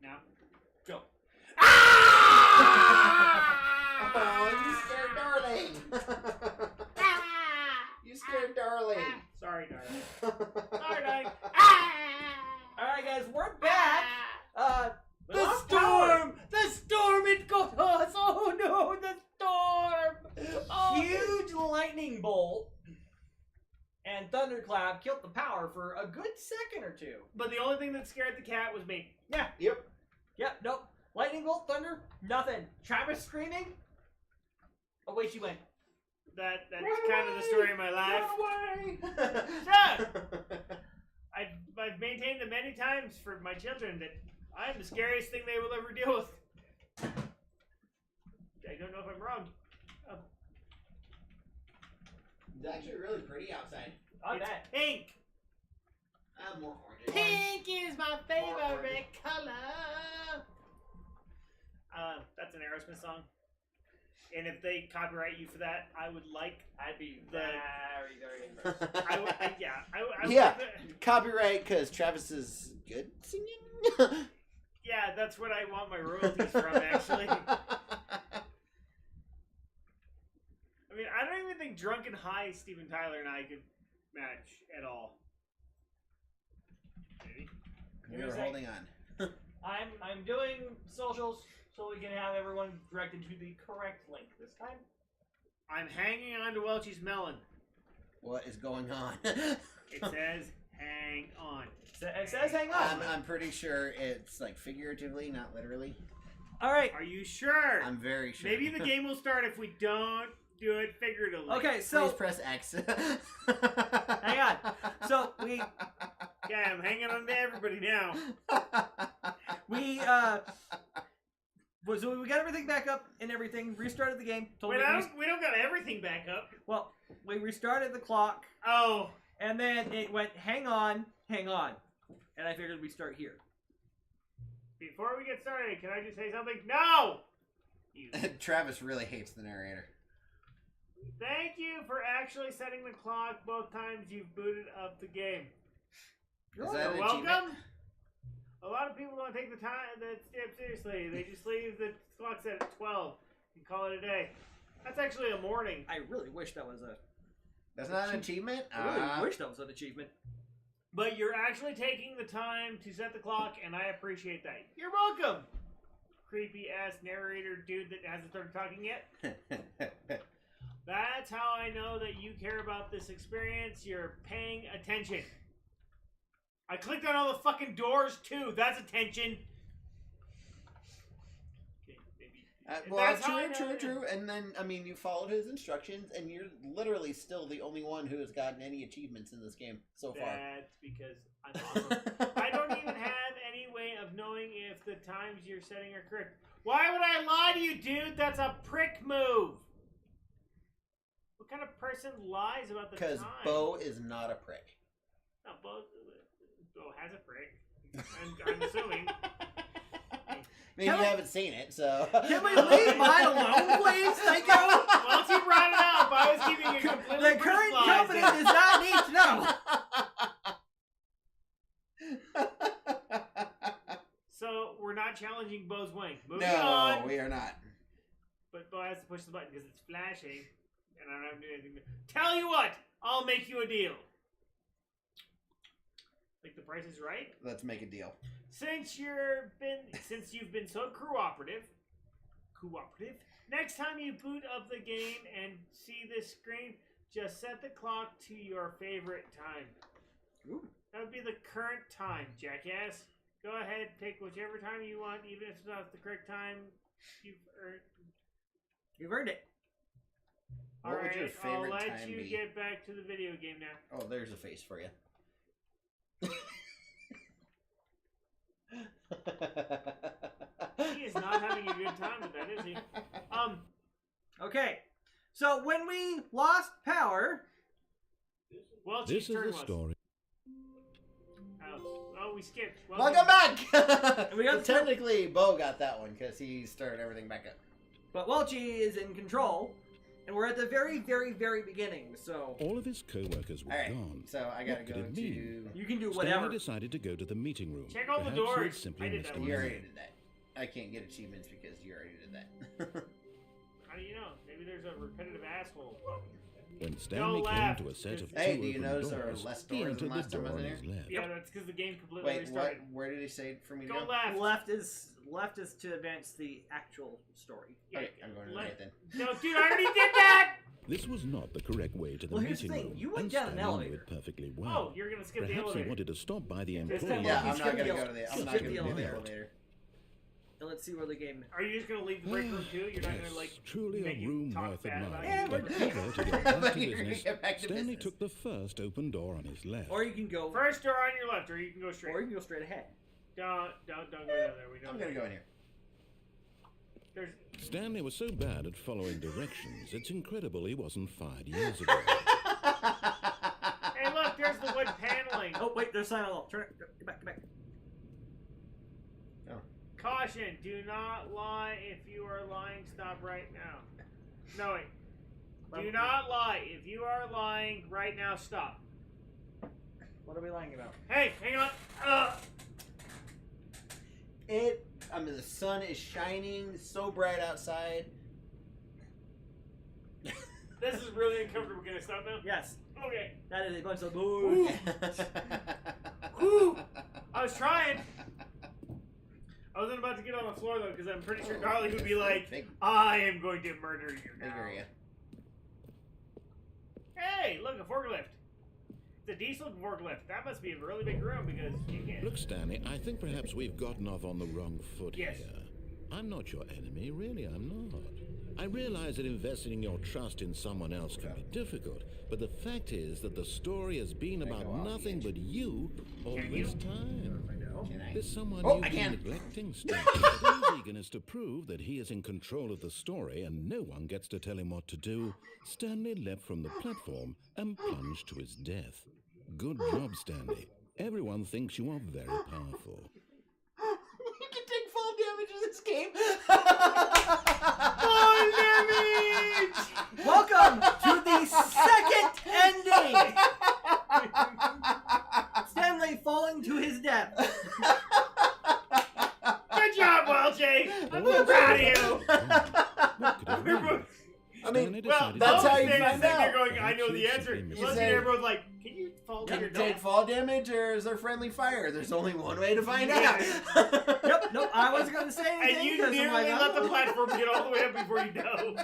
Now, go. Oh, you scared Darling. You scared Darling. Sorry, darling. Sorry, darling. Alright, guys, we're back. The storm, it got us. Oh no, the storm. Oh, Huge lightning bolt and thunderclap killed the power for a good second or two. But the only thing that scared the cat was me. Yeah. Yep. Yep, nope. Lightning bolt, thunder, nothing. Travis screaming. Oh, wait, she went. That's kind of the story of my life. Run away! Sure. I've maintained it many times for my children that I'm the scariest thing they will ever deal with. I don't know if I'm wrong. It's actually really pretty outside. I It's bet. pink. More orange. Pink is my favorite orange. color. That's an Aerosmith song. And if they copyright you for that, I would like. I'd be The- very, very impressed. I would, yeah. I would Yeah. like the- Copyright because Travis is good singing. yeah, that's what I want my royalties from, actually. I mean, I don't even think Drunken High Steven Tyler and I could match at all. Maybe. We were holding on. I'm doing socials so we can have everyone directed to the correct link this time. I'm hanging on to Welchie's melon. What is going on? It says, hang on. It says hang on. I'm pretty sure it's like figuratively, not literally. All right. Are you sure? I'm very sure. Maybe the game will start if we don't do it figuratively. Okay, Please so press X. hang on. So we Yeah, I'm hanging on to everybody now. so we got everything back up and everything. Restarted the game. Wait, we don't got everything back up. Well, we restarted the clock, Oh, and then it went hang on, and I figured we'd start here. before we get started, can I just say something? No! You. Travis really hates the narrator. Thank you for actually setting the clock both times you've booted up the game. Is that an welcome. achievement? A lot of people don't take the step seriously. They just leave the clock set at 12 and call it a day. That's actually a morning. I really wish that was a. That's not an achievement? I really wish that was an achievement. But you're actually taking the time to set the clock, and I appreciate that. You're welcome. Creepy ass narrator dude that hasn't started talking yet. That's how I know that you care about this experience. You're paying attention. I clicked on all the fucking doors too. That's attention. Okay, maybe. Well, That's how I know true. that- And then, I mean, you followed his instructions, and you're literally still the only one who has gotten any achievements in this game so far. That's because I'm awesome. I don't even have any way of knowing if the times you're setting are correct. Why would I lie to you, dude? That's a prick move. What kind of person lies about the time? Because Bo is not a prick. No, Bo has a prick. I'm assuming. I mean, you haven't seen it, so... Can we leave mine alone, please? Thank you. Once you brought it up, I was keeping it completely The current personalized. company does not need to know. So, we're not challenging Bo's wing. Moving No, on. we are not. But Bo has to push the button because it's flashing. And I don't have to do anything. Tell you what! I'll make you a deal. Like the price is right? Let's make a deal. Since you've been so cooperative, next time you boot up the game and see this screen, just set the clock to your favorite time. Ooh. That would be the current time, jackass. Go ahead, pick whichever time you want, even if it's not the correct time you've earned. You've earned it. What would your favorite I'll let time you be? get back to the video game now. Oh, there's a face for you. He is not having a good time with that, is he? Okay. So when we lost power, Well, This is turn the was. story. Oh, we skipped. Welcome back! We got So technically, Bo got that one because he started everything back up. but Welchie is in control. And we're at the very, very, very beginning, so... All of his co-workers were Alright, gone. so I gotta What could go it to... mean? You can do Stanley whatever. decided to go to the meeting room. Check all the Perhaps he had doors. simply I did missed that a one. You already memo. did that. I can't get achievements because you already did that. How do you know? Maybe there's a repetitive asshole. When Stanley came left. to a set of two Hey, do you open notice there are doors, less he doors entered than the last time door I was on in his left. Yeah, that's because the game completely Wait, restarted. where did he say for me to Go go? left. Left is to advance the actual story. Yeah, Okay, I'm going to the right then. No, dude, I already did that! This was not the correct way to the Well, here's the meeting thing, room, you went and down an Stanley knew elevator. it perfectly Oh, well. you're gonna skip the Perhaps he elevator. wanted to stop by the This employee. time Yeah, He's I'm not gonna gonna be go to the. I'm skip not the gonna go to the elevator. elevator. And let's see where the game... Are you just gonna leave the break room too? You're not Yes, gonna, like, truly make a you room talk worth bad about admiring. it? But eager to get back But to you're gonna business, get back to Stanley business. took the first open door on his left. Or you can go... First door on your left, or you can go straight. Or you can go straight ahead. Don't go down there. We don't. I'm gonna go in here. There's. Stanley was so bad at following directions, it's incredible he wasn't fired years ago. Hey, look, there's the wood paneling. Oh, wait, there's sign off. Turn it. Get back, get back. Caution: do not lie. If you are lying, stop right now. No wait. Do not lie. If you are lying right now, stop. What are we lying about? Hey, hang on. I mean, the sun is shining so bright outside. This is really uncomfortable. Can I stop now? Yes, Okay. that is a bunch of Ooh. bullshit. Whew. I was trying. I wasn't about to get on the floor though, because I'm pretty sure Garlic would be like, Big "I am going to murder you now." area. Hey, look, a forklift. It's a diesel forklift. That must be a really big room because you can't. Look, Stanley, I think perhaps we've gotten off on the wrong foot Yes. here. I'm not your enemy, really, I'm not. I realize that investing your trust in someone else can be difficult, but the fact is that the story has been Can I about go off the nothing edge? but you all Can this you? time. Can I? There's someone Oh, you've I been can. neglecting, Stanley. But his eagerness to prove that he is in control of the story and no one gets to tell him what to do, Stanley leapt from the platform and plunged to his death. Good job, Stanley. Everyone thinks you are very powerful. You can take fall damage in this game. Fall damage! Welcome to the second ending! Stanley falling to his death. Good job, Welchie! I'm so proud of you! What could it mean? I mean, Stanley Well, decided that's to how go you back find to out. You're going, I know Perhaps the you've answer. simply missed Welchie it. said- and everyone's like, can you fall to Can your you take death? fall damage or is there friendly fire? There's only one way to find Yeah. out. Yep, nope, I wasn't going to say anything. And you 'cause I'm nearly like, let the oh. platform get all the way up before you dove.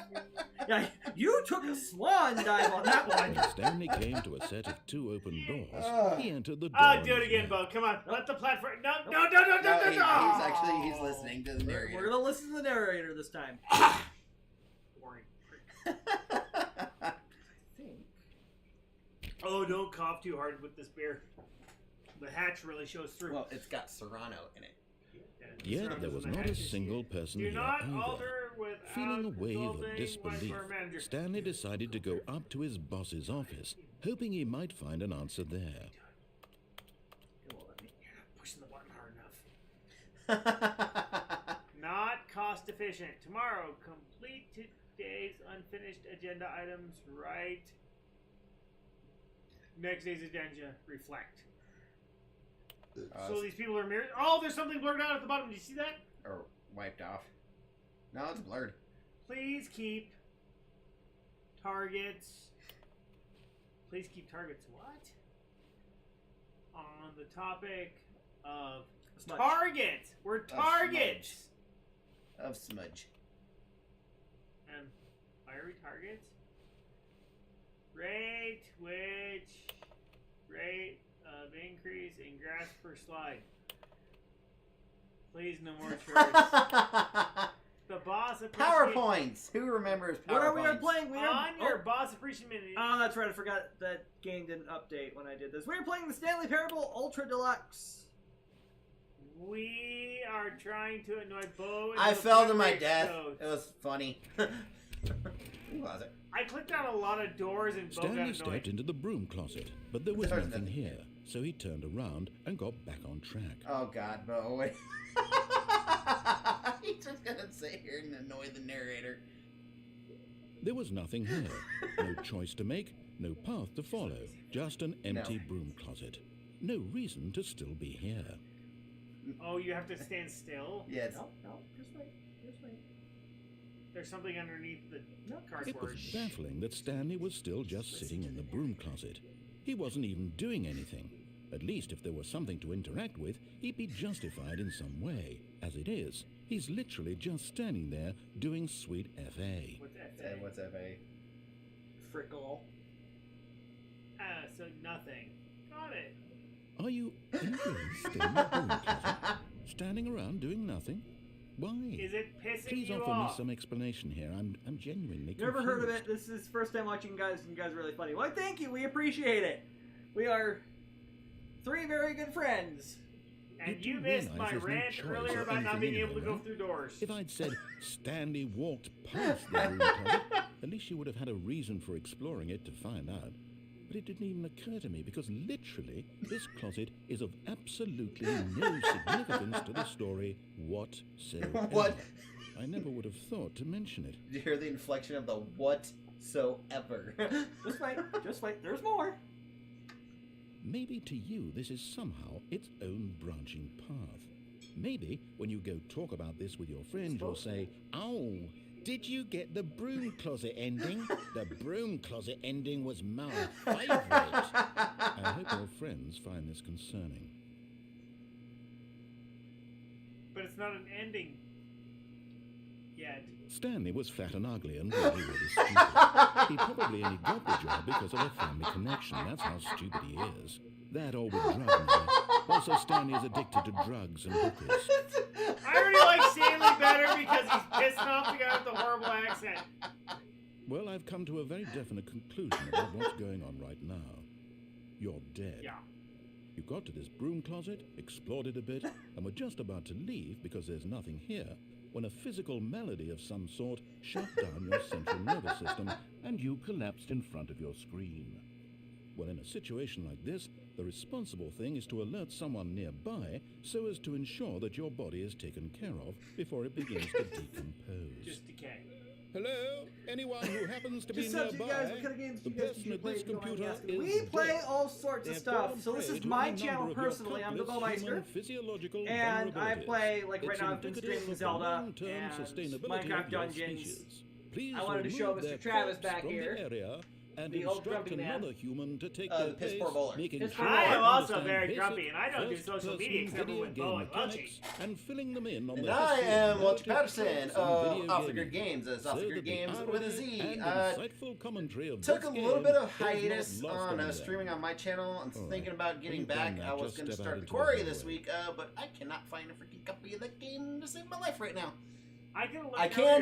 Yeah, you took a swan dive on that one. When Stanley came to a set of two open doors, he entered the door. Oh, on do it his again, left. Bo. Come on. Let the platform. No. No, he's listening to the We're narrator. going to listen to the narrator this time. Boring. I think. Oh, don't cough too hard with this beer. The hatch really shows through. Well, it's got Serrano in it. Yet Serrano's there was in the not a hatches. single person Do here not either. alter without Feeling a wave of consulting disbelief, my manager. Stanley decided to go up to his boss's office, hoping he might find an answer there. It won't let me. You're not pushing the button hard enough. Not cost efficient. Tomorrow, complete today's unfinished agenda items. Right. Next day's agenda. Reflect. So these people are mirrored. Oh, there's something blurred out at the bottom. Did you see that? Or wiped off. No, it's blurred. Please keep targets. Please keep targets. What? On the topic of Smudge. targets. We're targets. Of smudge. And fiery targets. Rate of increase in grass per slide. Please, no more charts. The boss appreciates PowerPoints. Who remembers PowerPoints? What are we playing? We are on your boss appreciation minute. Oh, that's right. I forgot that game didn't update when I did this. We were playing the Stanley Parable Ultra Deluxe. We are trying to annoy Bo. I fell to my death. It was funny. Who was it? I clicked on a lot of doors and Bo got Stanley annoyed. stepped into the broom closet, but there was There was nothing nothing here, so he turned around and got back on track. Oh God, Bo. Wait. He's just gonna sit here and annoy the narrator. There was nothing here. No choice to make, no path to follow. Just an empty broom closet. No reason to still be here. Oh, you have to stand still? Yes. No, just wait. Just wait. There's something underneath the cardboard. It was baffling that Stanley was still just sitting in the broom closet. He wasn't even doing anything. At least if there was something to interact with, he'd be justified in some way. As it is, he's literally just standing there doing sweet FA. What's FA? What's FA? Frickle. Ah, so nothing. Got it. Are you really still in the broom closet? Standing around doing nothing? Why? Is it pissing Please you offer off? me some explanation here. I'm genuinely confused. Never heard of it. This is first time watching you guys, and you guys are really funny. Well, thank you. We appreciate it. We are 3 very good friends. And do you missed my realize there's no rant choice earlier or about not anything being in able to here, go right? through doors. If I'd said Stanley walked past the broom closet, at least you would have had a reason for exploring it to find out. But it didn't even occur to me because literally this closet is of absolutely no significance to the story whatsoever. What? I never would have thought to mention it. Did you hear the inflection of the whatsoever? Just wait. There's more. Maybe to you this is somehow its own branching path. Maybe when you go talk about this with your friends, you'll say, "Oh, did you get the broom closet ending? The broom closet ending was my favorite." I hope your friends find this concerning. But it's not an ending yet. Stanley was fat and ugly and really, really stupid. He probably only got the job because of a family connection. That's how stupid he is. That or with drug money. Also, Stanley is addicted to drugs and hookers. I already like Stanley better because he's pissing off the guy with the horrible accent. Well, I've come to a very definite conclusion about what's going on right now. You're dead. Yeah. You got to this broom closet, explored it a bit, and were just about to leave because there's nothing here, when a physical malady of some sort shut down your central nervous system and you collapsed in front of your screen. Well, in a situation like this, the responsible thing is to alert someone nearby so as to ensure that your body is taken care of before it begins to decompose. Just decay. Hello? Anyone who happens to be Just up to you nearby? guys, what kind of games do The you guys person usually at play? this If you don't mind me computer asking? is We play dead. all sorts of stuff. So this is my channel personally. I'm the Bowmeister. And I play, like right now I've been streaming Zelda and Minecraft Dungeons. I wanted to show Mr. Travis back here. And The old instruct grumpy man. another human to take The their piss place, poor bowler. making Piss sure poor I they am also understand very basic grumpy, and I don't do social first-person media except for video with game Bo and mechanics Welchie. and filling them in on And the I history am and Welchie narrative Patterson tropes of in video Off the Grid gaming. Games. That's So Off the that Grid the Games irony with a Z. and insightful commentary of Took this a little game bit of is not hiatus lost on on them. streaming on my channel. I'm All right. thinking about getting When you've done back. that, I was just going to step start out the into the quarry this hallway. week, but I cannot find a freaking copy of that game to save my life right now. I can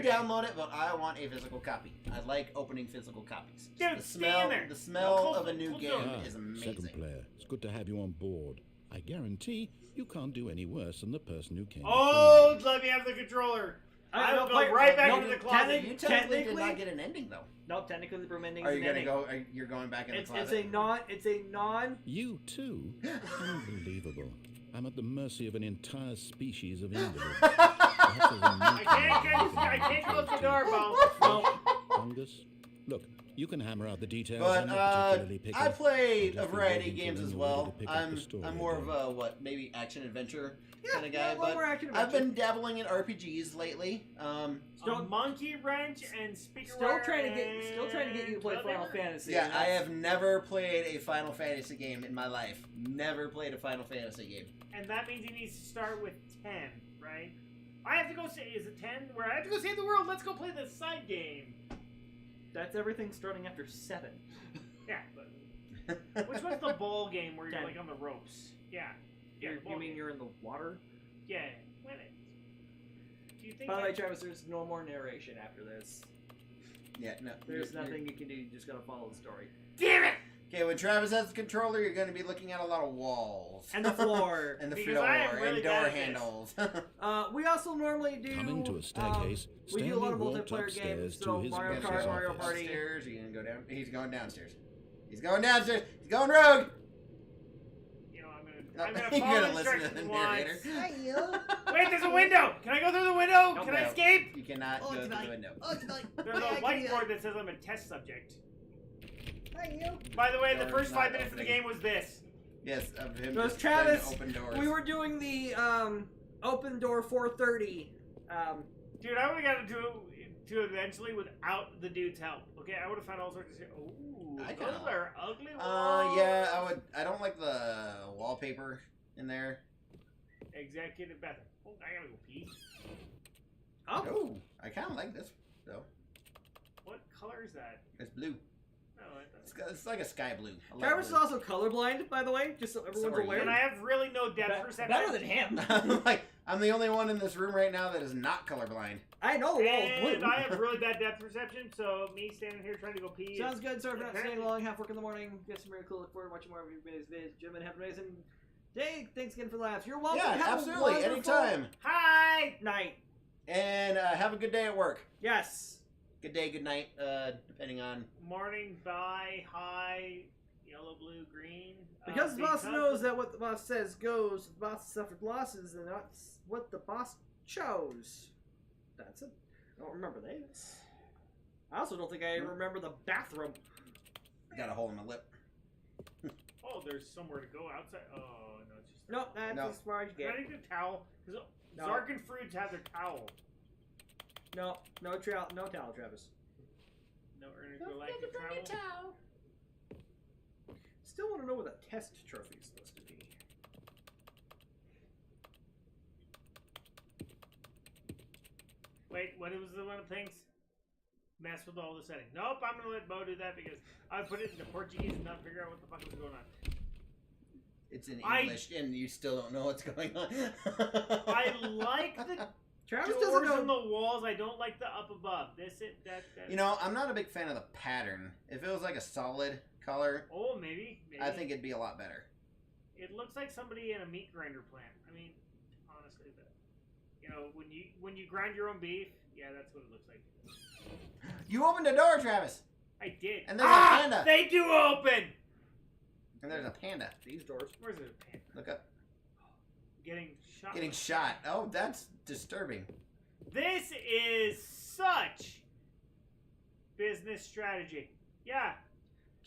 download it, but I want a physical copy. I like opening physical copies. Dude, the stand smell, there. the smell No, of a new close game door. is Second amazing. player, it's good to have you on board. I guarantee you can't do any worse than the person who came Oh, let me have the controller. I will go right back into the closet. You technically did Technically- not get an ending though. No, technically the broom ending Are is you an gonna ending. go? You're going back in the It's closet. a non. You too? Unbelievable. I'm at the mercy of an entire species of invalids. I can't close the door, Bo. Fungus? Look, you can hammer out the details. But I'm not particularly picky. I played I'll a just be variety of waiting games for as when you're ready well. to pick up the story I'm more of again. a maybe action adventure Yeah, kind of guy. yeah, a little But more action I've adventure. been dabbling in RPGs lately. A monkey wrench and speaker Still wire trying to get you to play and Final whatever. Fantasy. Yeah, and I that's- have never played a Final Fantasy game in my life. Never played a Final Fantasy game. And that means he needs to start with 10, right? I have to go say, is it 10? Where I have to go save the world. Let's go play the side game. That's everything starting after 7. Yeah, but which one's the ball game where you're 10. like on the ropes? Yeah. Yeah. You ball mean game. you're in the water? Yeah. Win it. Do you think? By the way, that- Travis, there's no more narration after this. Yeah, no. There's you're- nothing you can do. You just gotta follow the story. Damn it! Okay, when Travis has the controller, you're going to be looking at a lot of walls. And the floor. and the Because floor, I am really and bad door at this. handles. We also normally do. Coming to a staircase, we do a lot of Stanley walked multiplayer upstairs games. to So his Mario boss's Kart, Mario office. Party. Upstairs, are you going to go down? He's going downstairs. He's going downstairs. He's going rogue. You know, I'm You're gonna gonna follow listen to the instructions narrator. once. Wait, there's a window. Can I go through the window? No, Can I no. escape? You cannot go through the window. There's a whiteboard that says I'm a test subject. Hi, you. By the way, the Door's first 5 not minutes of the opening. game was this. Yes, of him There's just trying Travis. to open doors. We were doing the open door 430. Dude, I would have got to do eventually without the dude's help. Okay, I would have found all sorts of shit. Ooh, I those kinda- are ugly walls. Yeah, I would. I don't like the wallpaper in there. Executive bathroom. Oh, I gotta go pee. Oh, I kind of like this though. What color is that? It's blue. No, It's like a sky blue. I like Travis is blue. also colorblind, by the way, just so everyone's Sorry. aware. and I have really no depth perception. Better than him. I'm the only one in this room right now that is not colorblind. I know the wall's And blue. I have really bad depth perception, so me standing here trying to go pee. Sounds good. Sorry for not Apparently- staying long. Half work in the morning. Get some very cool. Look forward to watching more of your videos. Jim, and have an amazing day. Thanks again for the laughs. You're welcome. Yeah, Have absolutely, a wonderful anytime. Hi! night. And have a good day at work. Yes. Good day, good night, depending on. Morning, bye, hi, yellow, blue, green. Because the boss knows that what the boss says goes, the boss suffered losses, and that's what the boss chose. That's it. I don't remember this. I also don't think I remember the bathroom. Got a hole in my lip. Oh, there's somewhere to go outside. Oh, no, it's just. Nope, that's No. as far as you Can I get. need a towel? Because No. Zark and Fruits have their towel. No towel, Travis. No, Ernest will like your towel. Still want to know what that test trophy is supposed to be. Wait, what was the one of the things? Mess with all the settings. Nope, I'm gonna let Bo do that because I put it into Portuguese and not figure out what the fuck was going on. It's in I- English, and you still don't know what's going on. I like the Travis doesn't doors know. on the walls. I don't like the up above. That. You know, I'm not a big fan of the pattern. If it was like a solid color, Oh, maybe. I think it'd be a lot better. It looks like somebody in a meat grinder plant. I mean, honestly, when you grind your own beef, yeah, that's what it looks like. You opened a door, Travis, I did. and there's a panda. They do open. And there's a panda. These doors. Where's the panda? Look up. Getting shot. Getting shot. Oh, that's disturbing. This is such business strategy. Yeah.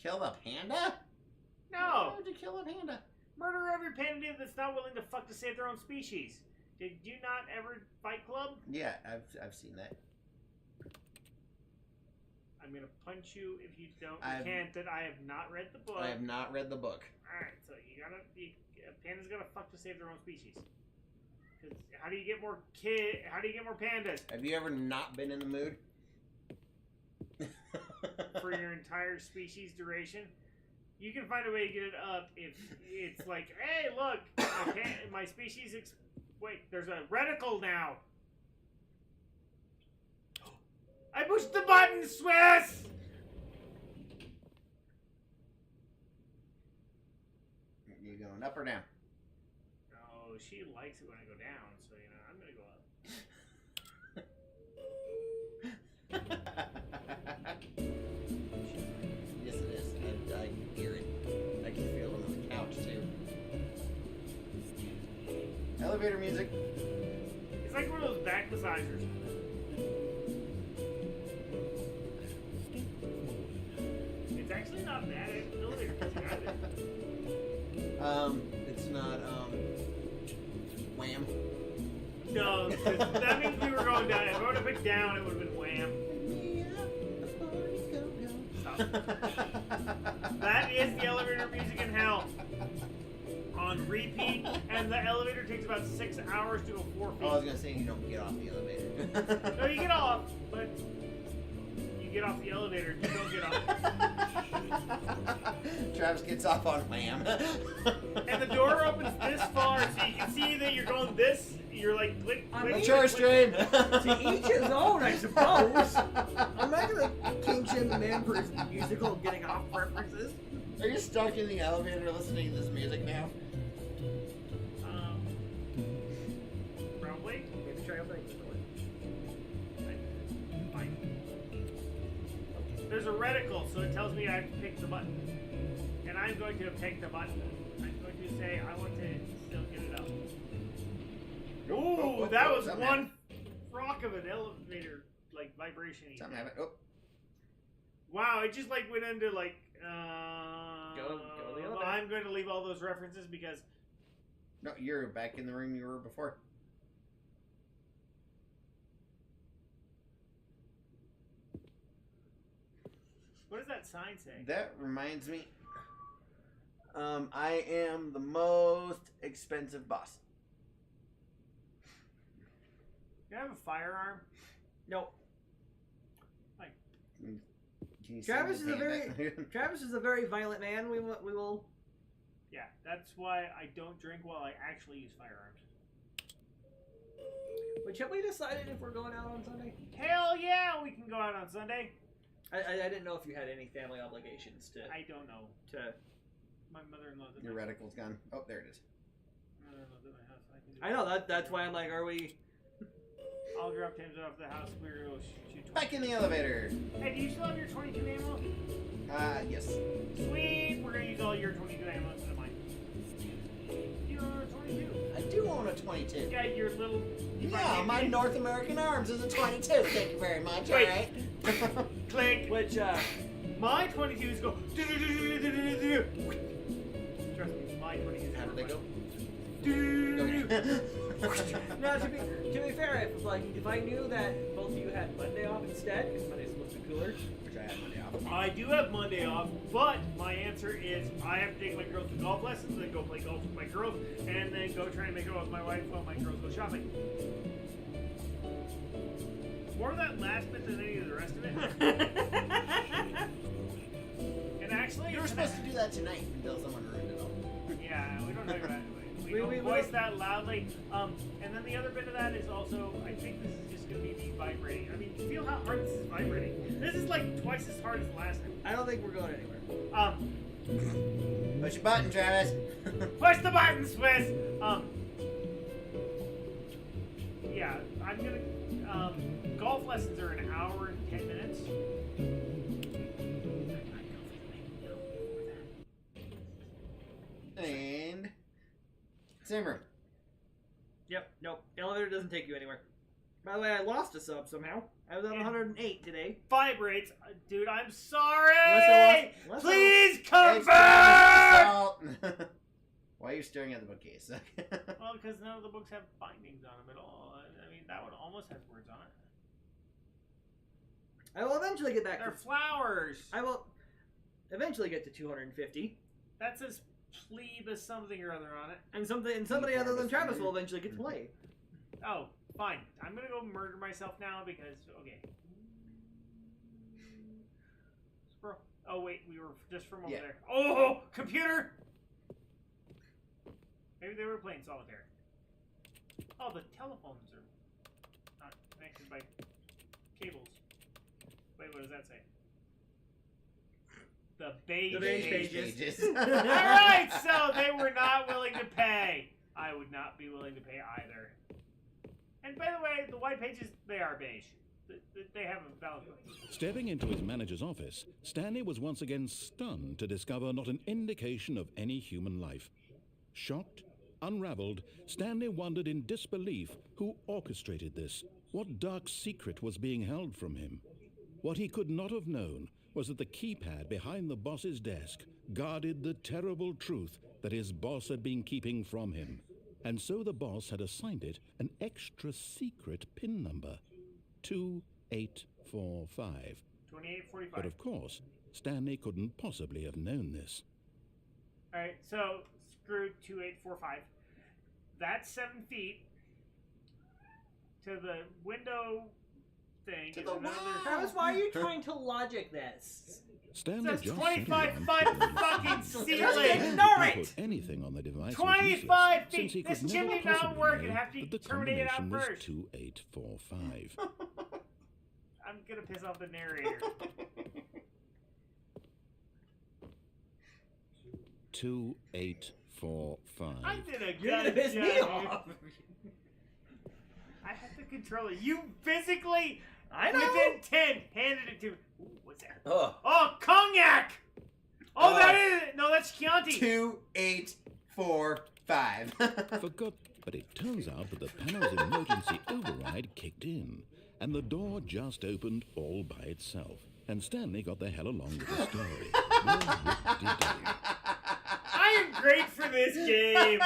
Kill the panda? Why No. would you kill a panda? Murder every panda that's not willing to fuck to save their own species. Did you not ever Fight Club? Yeah, I've seen that. I'm gonna punch you if you don't. I've- You can't. That I have not read the book. I have not read the book. All right, so pandas gotta fuck to save their own species. 'Cause how do you get more How do you get more pandas Have you ever not been in the mood? for your entire species duration? You can find a way to get it up if it's like, hey, look, my species. Wait, there's a reticle now. I pushed the button, Swiss. You going up or down? Oh, she likes it when I go down, so I'm gonna go up. Yes, it is. I can hear it. I can feel it on the couch too. Elevator music. It's like one of those back massagers. It's actually not bad. It's It's not Wham. No, that means we were going down. If I would have picked down, it would have been wham. Stop. That is the elevator music in hell. On repeat, and the elevator takes about 6 hours to go 4 feet. Oh, I was gonna say you don't get off the elevator. No, you get off, but you get off the elevator. You don't get off. Travis gets off on Wham. And the door opens this far, so you can see that you're going this. You're like, click, click, Mature stream. To each his own, I suppose. I'm not gonna king shame the man for his musical getting off preferences. Are you stuck in the elevator listening to this music now? Probably. Maybe try opening the door. Fine. There's a reticle, so it tells me I have to pick the button. And I'm going to pick the button. I'm going to say I want to still get it up. Ooh, that was something one rock of an elevator like vibration. Something happened. Oh, Wow, it just like went into like. Go the elevator. I'm going to leave all those references because. no, you're back in the room you were before. What does that sign say? That reminds me. I am the most expensive boss. Do I have a firearm? Nope. Can you Travis see is the a very panda? Travis is a very violent man. We will. Yeah, that's why I don't drink while I actually use firearms. Which have we decided if we're going out on Sunday? Hell yeah, we can go out on Sunday. I didn't know if you had any family obligations to. I don't know. My mother-in-law's at Your my reticle's gone. Oh, there it is. mother-in-law's at my house. I know that's why I'm like, are we? I'll drop James off the house. We're going to shoot. Back in the elevator. Hey, do you still have your 22 ammo? Yes. Sweet. We're gonna use all your 22 ammo instead of mine. You own a 22. I do own a 22. Yeah, your little. Yeah, my North American Arms is a 22. Thank you very much. Wait. All right. Click. Which My 22s go. Trust me, my 22s. How did they go? no, to be fair, if I knew that both of you had Monday off instead, because Monday's supposed to be cooler. Which I have Monday off. I do have Monday off, but my answer is I have to take my girls to golf lessons, then go play golf with my girls, and then go try and make it out with my wife while my girls go shopping. More of that last bit than any of the rest of it. And actually, You were supposed to do that tonight until someone ruined it all. yeah, we don't talk about it. We don't voice that loudly. And then the other bit of that is also, I think this is just going to be me vibrating. I mean, feel how hard this is vibrating. This is like twice as hard as the last time. I don't think we're going anywhere. Push your button, Travis. Push the button, Swiss! Yeah, I'm gonna, golf lessons are an hour and 10 minutes. And same room. Yep. Nope. Elevator doesn't take you anywhere. By the way, I lost a sub somehow. I was at 108 today. Vibrates. Dude, I'm sorry! Unless Please It's convert! salt. Why are you staring at the bookcase? Well, because none of the books have bindings on them at all. I mean, that one almost has words on it. I will eventually get back. They're flowers. I will eventually get to 250. That's as plebe as something or other on it. And somebody other than Travis will eventually get to play. Oh, fine. I'm gonna go murder myself now because okay. Squirrel. Oh wait, we were just from over there. Oh, computer. Maybe they were playing solitaire. Oh, the telephones are not connected by cables. Wait, what does that say? The beige pages. Alright, so they were not willing to pay. I would not be willing to pay either. And by the way, the white pages, they are beige. They have a valid point. Stepping into his manager's office, Stanley was once again stunned to discover not an indication of any human life. Shocked, unraveled, Stanley wondered in disbelief who orchestrated this, what dark secret was being held from him. What he could not have known was that the keypad behind the boss's desk guarded the terrible truth that his boss had been keeping from him. And so the boss had assigned it an extra secret PIN number, 2845. 2845. But of course, Stanley couldn't possibly have known this. Alright, so screw 2845. That's 7 feet to the window thing. To is the another. Travis, why are you trying to logic this? Stanley That's just 25 sent foot around fucking Just ceiling. ignore it! Put anything on the device 25 was useless, feet! since he This could never chimney not possibly work. know It'd have to that the terminate it out combination was first. 2845. I'm gonna piss off the narrator. 2845. I did a good You're gonna piss me job. off. I have the controller. You physically, I know. within 10, handed it to me. Ooh, what's that? Oh. Oh, cognac! Oh, that is no, that's Chianti. 2845. For But it turns out that the panel's emergency override kicked in, and the door just opened all by itself. And Stanley got the hell along with the story. Well, whoop-de-doo. I am great for this game.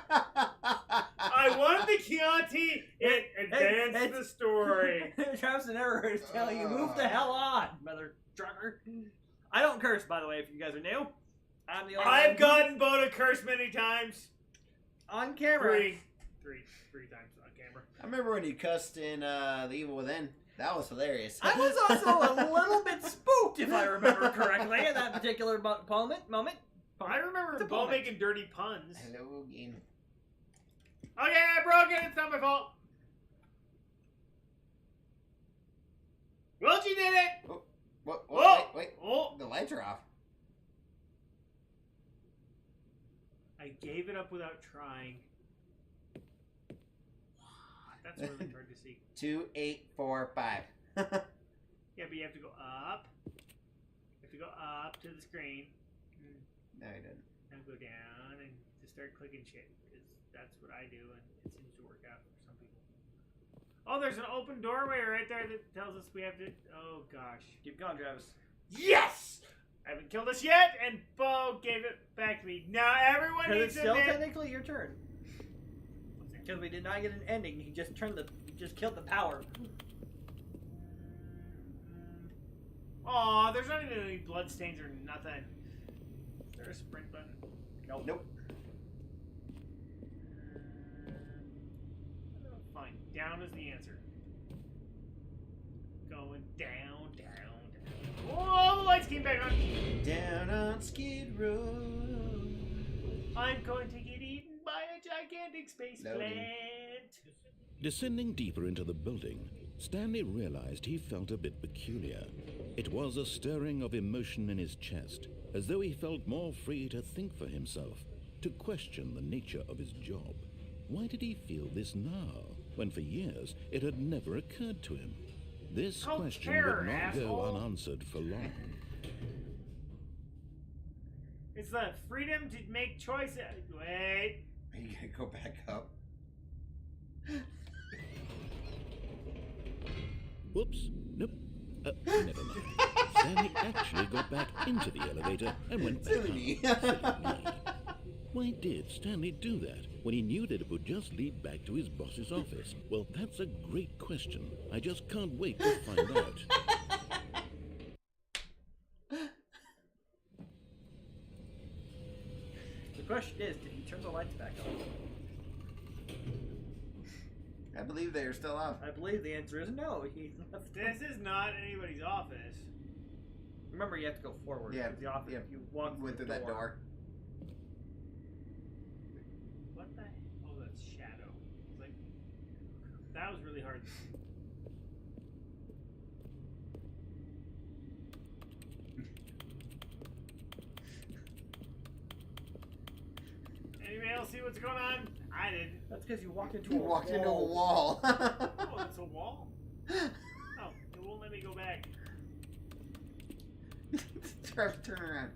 I won the Chianti. It advanced the story. Travis the narrator is telling you, move the hell on, mother trucker. I don't curse, by the way, if you guys are new. I'm the only I've one gotten Boda cursed many times. on camera. Three times on camera. I remember when you cussed in The Evil Within. That was hilarious. I was also a little bit spooked, if I remember correctly, at that particular moment. I remember Bo making dirty puns. Hello, game. Okay, I broke it. It's not my fault. Welchie did it. Oh, what? Oh, Wait. Oh, The lights are off. I gave it up without trying. That's really hard to see. 2, 8, 4, 5. Yeah, but you have to go up. You have to go up to the screen. No, I didn't. And go down and just start clicking shit. Because that's what I do, and it seems to work out for some people. Oh, there's an open doorway right there that tells us we have to. Oh gosh. Keep going, Travis. Yes! I haven't killed us yet, and Bo gave it back to me. Now everyone Because needs it's to still admit. technically your turn. Because we did not get an ending. He just killed the power. Aw, there's not even any bloodstains or nothing. Is there a sprint button? Nope. Fine. Down is the answer. Going down, down, down. Whoa, the lights came back on. Down on Skid Row. I'm going to get eaten by a gigantic space Loading. plant. Descending deeper into the building, Stanley realized he felt a bit peculiar. It was a stirring of emotion in his chest, as though he felt more free to think for himself, to question the nature of his job. Why did he feel this now, when for years it had never occurred to him? This Oh, question terror, would not go asshole. unanswered for long. It's the freedom to make choices. Wait. You gotta go back up. Whoops. Nope. Never mind. Stanley actually got back into the elevator and went back Silly me. up. Silly me. Why did Stanley do that when he knew that it would just lead back to his boss's office? Well, that's a great question. I just can't wait to find out. The question is, did he turn the lights back on? I believe they are still off. I believe the answer is no. He left. This is not anybody's office. Remember, you have to go forward. Yeah, The office. yeah. You walk Went through that door. What the? Oh, that's shadow. Like that was really hard. Anybody else see what's going on? I did. That's because you walked into You walked into a wall. Oh, that's a wall. Oh, it won't let me go back. Travis, turn around.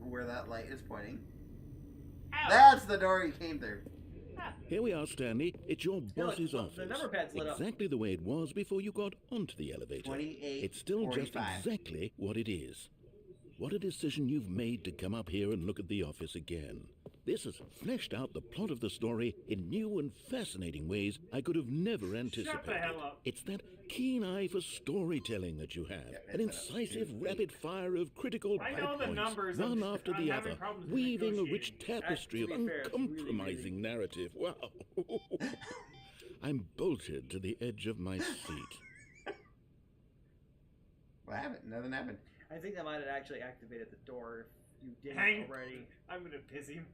Where that light is pointing. Ow. That's the door you came through. Here we are, Stanley. It's your boss's look, office. the number pad's lit up. Exactly the way it was before you got onto the elevator. 28, It's still just 45. exactly what it is. What a decision you've made to come up here and look at the office again. This has fleshed out the plot of the story in new and fascinating ways I could have never anticipated. Shut the hell up. It's that keen eye for storytelling that you have. An incisive rapid fire of critical I know the points, numbers. one I'm after having the other, problems with weaving a rich negotiating. tapestry of To be fair, it's really, uncompromising narrative. Wow. I'm bolted to the edge of my seat. What happened? Nothing happened. I think that might have actually activated the door if you didn't Hang. already. I'm gonna piss him.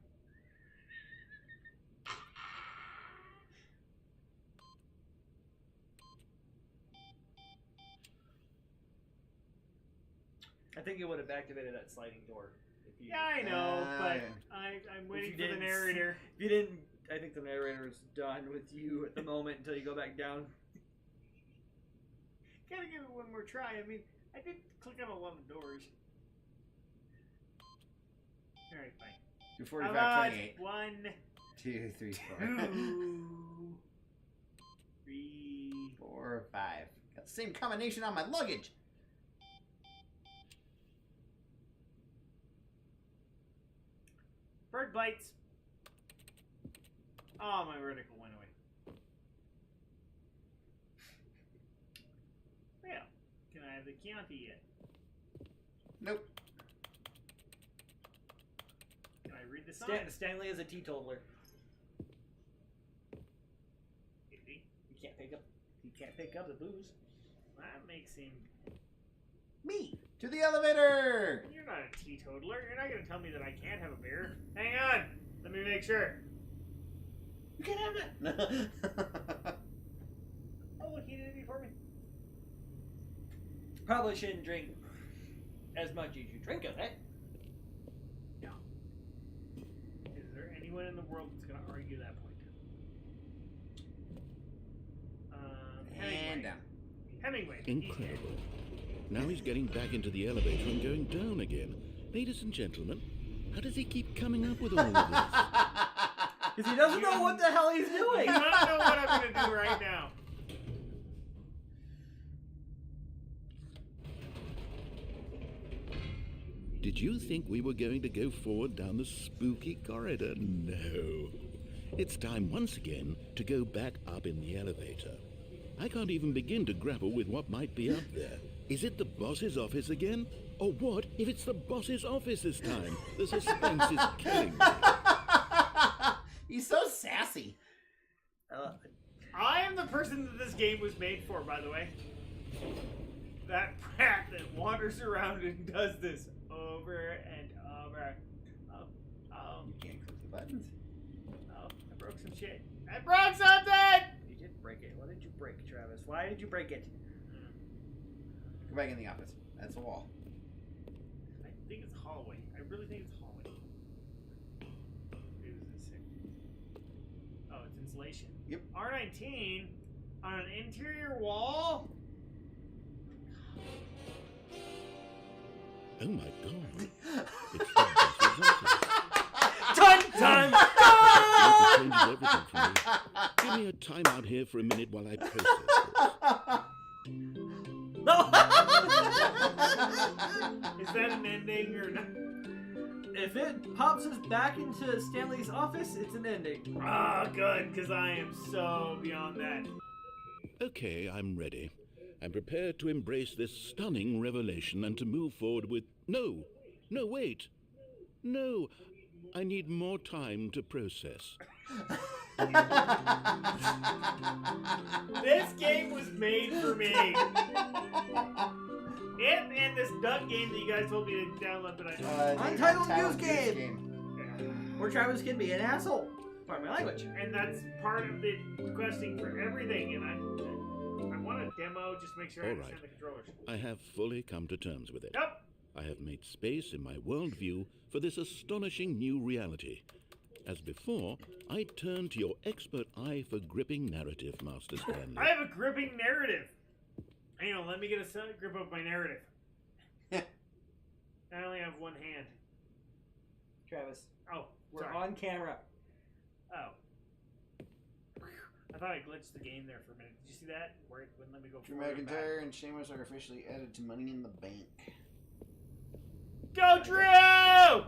I think it would have activated that sliding door. If you, Yeah, I know, but yeah. I'm waiting you for the didn't narrator. If you didn't, I think the narrator is done with you at the moment until you go back down. Gotta give it one more try. I mean, I did click on a lot of doors. Alright, fine. 245, 28. 1, 2, 3, 4. 2, 3, 4, 5. Got the same combination on my luggage. Bird bites. Oh, my vertical went away. Well, can I have the Chianti yet? Nope. Can I read the sign? Stanley is a teetotaler. Is he? He can't pick up the booze. That makes him... Me! To the elevator! You're not a teetotaler. You're not going to tell me that I can't have a beer. Hang on. Let me make sure. You can have it! Oh, look, he did it before me. Probably shouldn't drink as much as you drink of it. No. Is there anyone in the world that's going to argue that point? And down. Hemingway. Incredible. Now he's getting back into the elevator and going down again. Ladies and gentlemen, how does he keep coming up with all of this? Because he doesn't know what the hell he's You doing. don't know what I'm going to do right now. Did you think we were going to go forward down the spooky corridor? No. It's time once again to go back up in the elevator. I can't even begin to grapple with what might be up there. Is it the boss's office again? Or what if it's the boss's office this time? The suspense is killing me. He's so sassy. I am the person that this game was made for, by the way. That brat that wanders around and does this over and over. Oh, You can't click the buttons. oh, I broke some shit. I broke something! You did break it. What did you break, Travis? Why did you break it? Go back in the office. That's a wall. I think it's hallway. I really think it's hallway. Who is this here? Oh, it's insulation. Yep. R19 on an interior wall? Oh my god. It's the boss's office. Dun dun It changes everything for me. Give me a timeout here for a minute while I process this. Is that an ending or not? If it pops us back into Stanley's office, it's an ending. Ah, good, because I am so beyond that. Okay, I'm ready. I'm prepared to embrace this stunning revelation and to move forward with... No, wait. No, I need more time to process. This game was made for me. It and this duck game that you guys told me to download, but I don't. Untitled News Game. Where Travis can be an asshole. Pardon my language. And that's part of the questing for everything, and I want a demo just to make sure I All understand right. the controllers. I have fully come to terms with it. Nope. I have made space in my worldview for this astonishing new reality. As before, I turn to your expert eye for gripping narrative, Master Stanley. I have a gripping narrative. Hang on, let me get a grip of my narrative. I only have one hand. Travis, Oh, we're sorry. on camera. Oh. I thought I glitched the game there for a minute. Did you see that? Where it wouldn't let me go Drew forward and back. McIntyre and Sheamus are officially added to Money in the Bank. Go, Drew!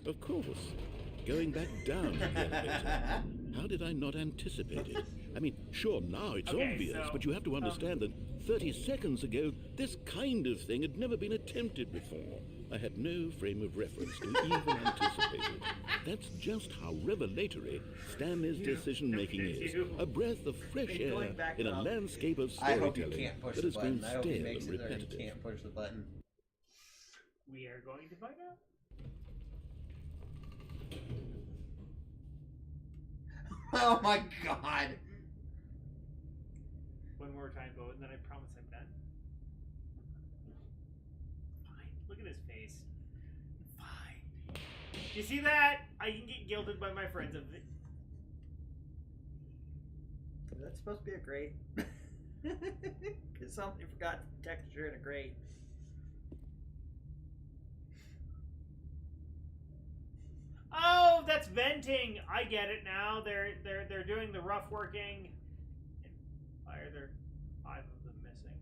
Of course. Going back down to the elevator. How did I not anticipate it? I mean, sure, now it's Okay, obvious, so, but you have to understand that 30 seconds ago, this kind of thing had never been attempted before. I had no frame of reference to even anticipate it. That's just how revelatory Stanley's decision-making is. A breath of fresh It's air going back in a up. landscape of I hope you storytelling can't push that the has been button. I hope he stale makes and it or he repetitive. can't push the button. We are going to find out. Oh my god! One more time, Bo, and then I promise I'm done. Fine. Look at his face. Fine. You see that? I can get guilted by my friends of it. That's supposed to be a grate. Because somebody forgot the texture in a grate. Oh, that's venting. I get it now. They're doing the rough working. Why are there 5 of them missing?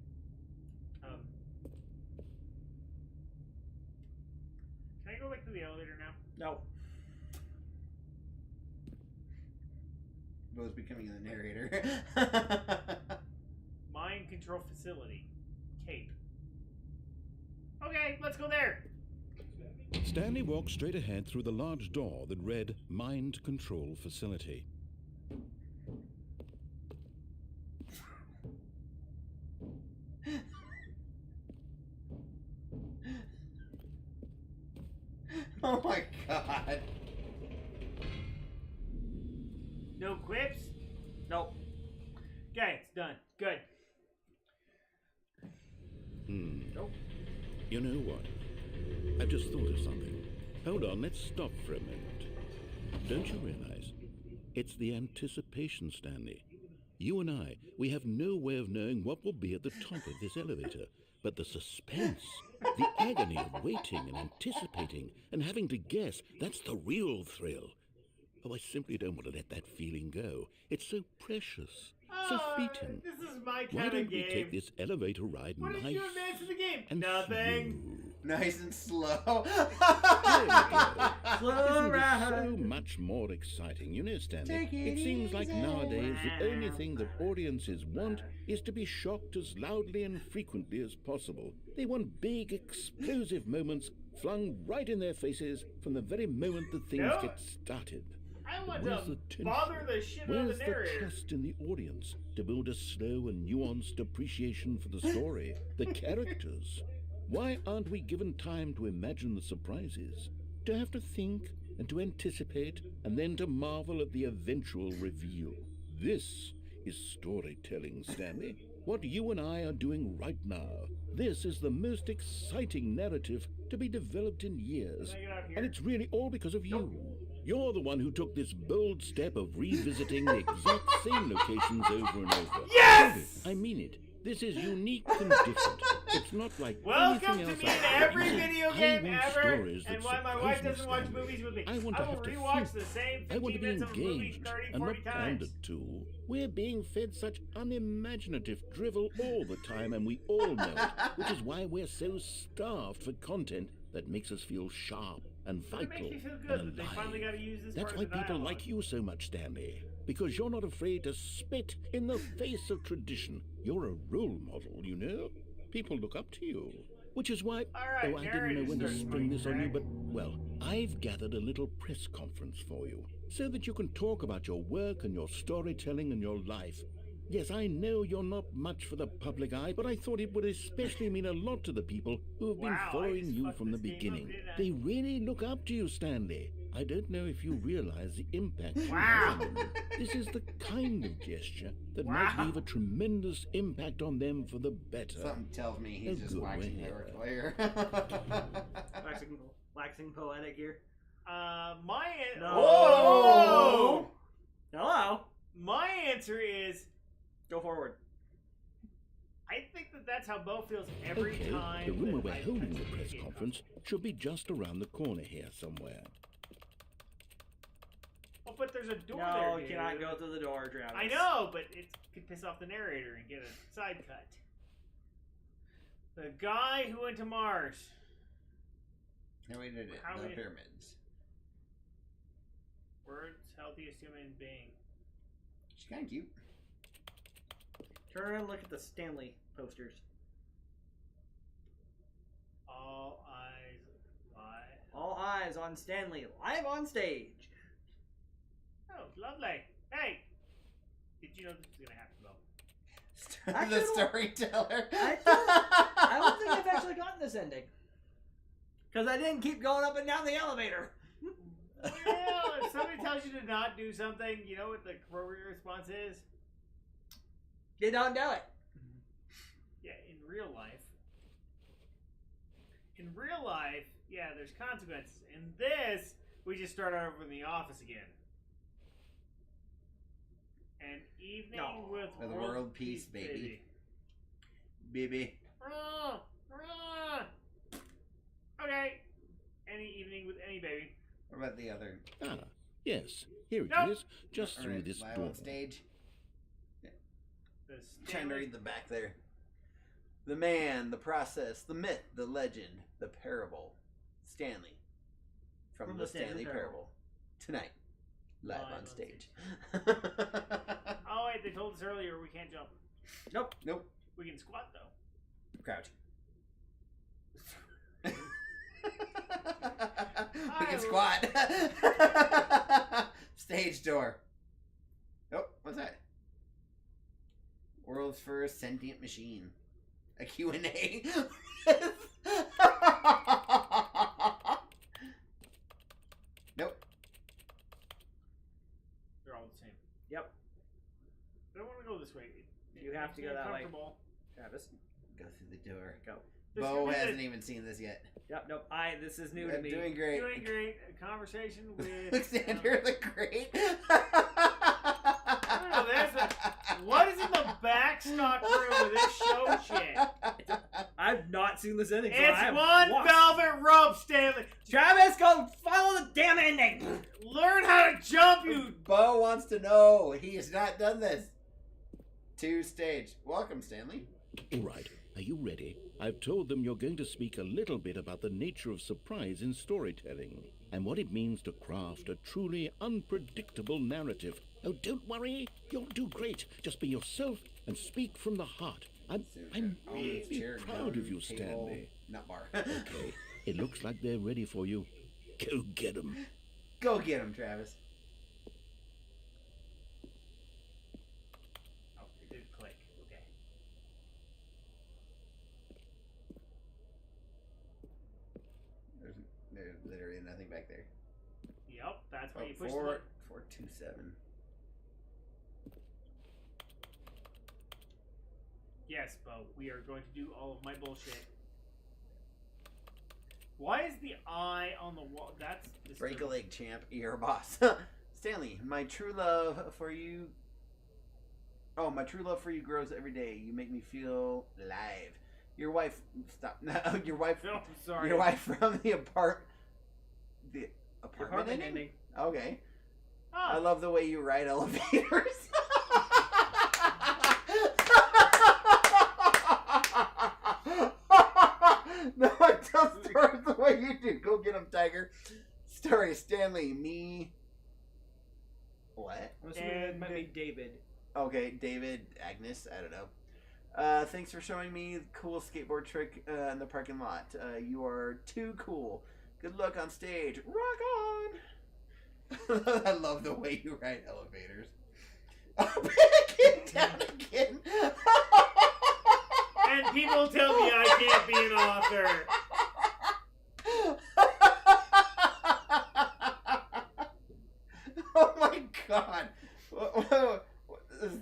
Can I go back to the elevator now? No. Bo's becoming the narrator. Mind control facility. Cape. Okay, let's go there. Stanley walked straight ahead through the large door that read Mind Control Facility. Oh my god. No quips? Nope. Okay, it's done. Good. Nope. You know what? I've just thought of something. Hold on, let's stop for a moment. Don't you realize? It's the anticipation, Stanley. You and I, we have no way of knowing what will be at the top of this elevator. But the suspense, the agony of waiting and anticipating and having to guess, that's the real thrill. Oh, I simply don't want to let that feeling go. It's so precious, so fleeting. This is my Why kind don't of we game. take this elevator ride What did nice you advance in the game? and Nothing. slow? Nice and slow. Slow Isn't this ride. so much more exciting? You know, Stanley, Take it it seems like easy. nowadays the only thing that audiences want is to be shocked as loudly and frequently as possible. They want big, explosive moments flung right in their faces from the very moment that things No. get started. I want Where's to the tension? bother the shit out of Where's the the narrator. trust in the audience to build a slow and nuanced appreciation for the story, the characters? Why aren't we given time to imagine the surprises, to have to think and to anticipate, and then to marvel at the eventual reveal? This is storytelling, Stanley. What you and I are doing right now. This is the most exciting narrative to be developed in years. Can I get out of here? And it's really all because of you. You're the one who took this bold step of revisiting the exact same locations over and over. Yes! I mean it. This is unique and different. It's not like Welcome anything to else me in I've every ever seen. video I game want ever, stories that and why my surprise wife me, doesn't watch Stanley. movies with me. I want to will have to rewatch think. the same I want 15 to be minutes of a movie engaged 30, and 40 not times. pandered to. We're being fed such unimaginative drivel all the time, and we all know it, which is why we're so starved for content that makes us feel sharp and But it vital makes me feel good and that they alive. finally got to use this That's part why of the people dialogue. like you so much, Stanley. Because you're not afraid to spit in the face of tradition. You're a role model, you know? People look up to you. Which is why... All right, oh, I didn't know when to narrator spring this on you, starts, but, well, I've gathered a little press conference for you, so that you can talk about your work and your storytelling and your life. Yes, I know you're not much for the public eye, but I thought it would especially mean a lot to the people who have been Wow, I following just you fucked from the this game up, beginning. didn't I? They really look up to you, Stanley. I don't know if you realize the impact you Wow. have on them. This is the kind of gesture that might Wow. leave a tremendous impact on them for the better. Something tells me he's Oh, just good waxing way. lyrical here. Waxing poetic here. My No. Oh! Hello. My answer is Go forward. I think that's how Bo feels every Okay, time. the room that where I we're holding touch the video press game conference should be just around the corner here somewhere. console. Oh, but there's a door No, there. you dude. cannot go through the door, Travis. I know, but it could piss off the narrator and get a side cut. The guy who went to Mars. No, we did it. How The many- pyramids. World's healthiest human being. She's kind of cute. Turn around and look at the Stanley posters. All eyes live. All eyes on Stanley, live on stage. Oh, lovely. Hey, did you know this was gonna happen, Bo? Actually, The storyteller. I don't think I've actually gotten this ending. Because I didn't keep going up and down the elevator. Well, if somebody tells you to not do something, you know what the appropriate response is? You don't do it. Yeah, in real life. In real life, yeah, there's consequences. In this, we just start over in the office again. An evening No. with world peace, baby. Baby. Okay. Any evening with any baby. What about the other? Ah, yes. Here it Nope. is, just through Alright, this live door. on stage. The Trying to Stanley- read the back there. The man, the process, the myth, the legend, the parable. Stanley. From the Stanley parable. Tonight. Live on stage. Oh wait, they told us earlier we can't jump. Nope. Nope. We can squat though. Crouch. We can squat. Stage door. Oh, what's that? World's first sentient machine. A Q&A. Nope. They're all the same. Yep. I don't want to go this way. You have to go that way. Comfortable. Travis. Go through the door. Go. This Bo could be hasn't the- even seen this yet. Yep. Nope. This is new to I'm me. doing great. Doing great. A conversation with Alexander the Great. know, what is in the backstock room of this show shit? I've not seen this ending. So I It's have one watched. velvet rope, Stanley. Travis, go follow the damn ending. Learn how to jump, you. Bo wants to know. He has not done this. To stage. Welcome, Stanley. All right, are you ready? I've told them you're going to speak a little bit about the nature of surprise in storytelling and what it means to craft a truly unpredictable narrative. Oh, don't worry. You'll do great. Just be yourself and speak from the heart. I'm really proud of you, Stanley. Not bar. Okay, it looks like they're ready for you. Go get them. Go get him, Travis. Oh, it did click. Okay. There's literally nothing back there. Yep, that's why you push the 427. Yes, Bo, we are going to do all of my bullshit. Why is the eye on the wall? That's Break a leg, champ. Your boss. Stanley, my true love for you. Oh, my true love for you grows every day. You make me feel alive. Your wife. Stop. No, your wife. No, sorry. Your wife from the apartment Apartment ending. Okay. Ah, I love the way you ride elevators. No, I tell stories the way you do. Go get him, Tiger. Story, Stanley, me. What? I'm assuming it might be David. Okay, David, Agnes, I don't know. Thanks for showing me the cool skateboard trick in the parking lot. You are too cool. Good luck on stage. Rock on! I love the way you ride elevators. Up again, down again. and people tell me I can't be an author. Oh my god.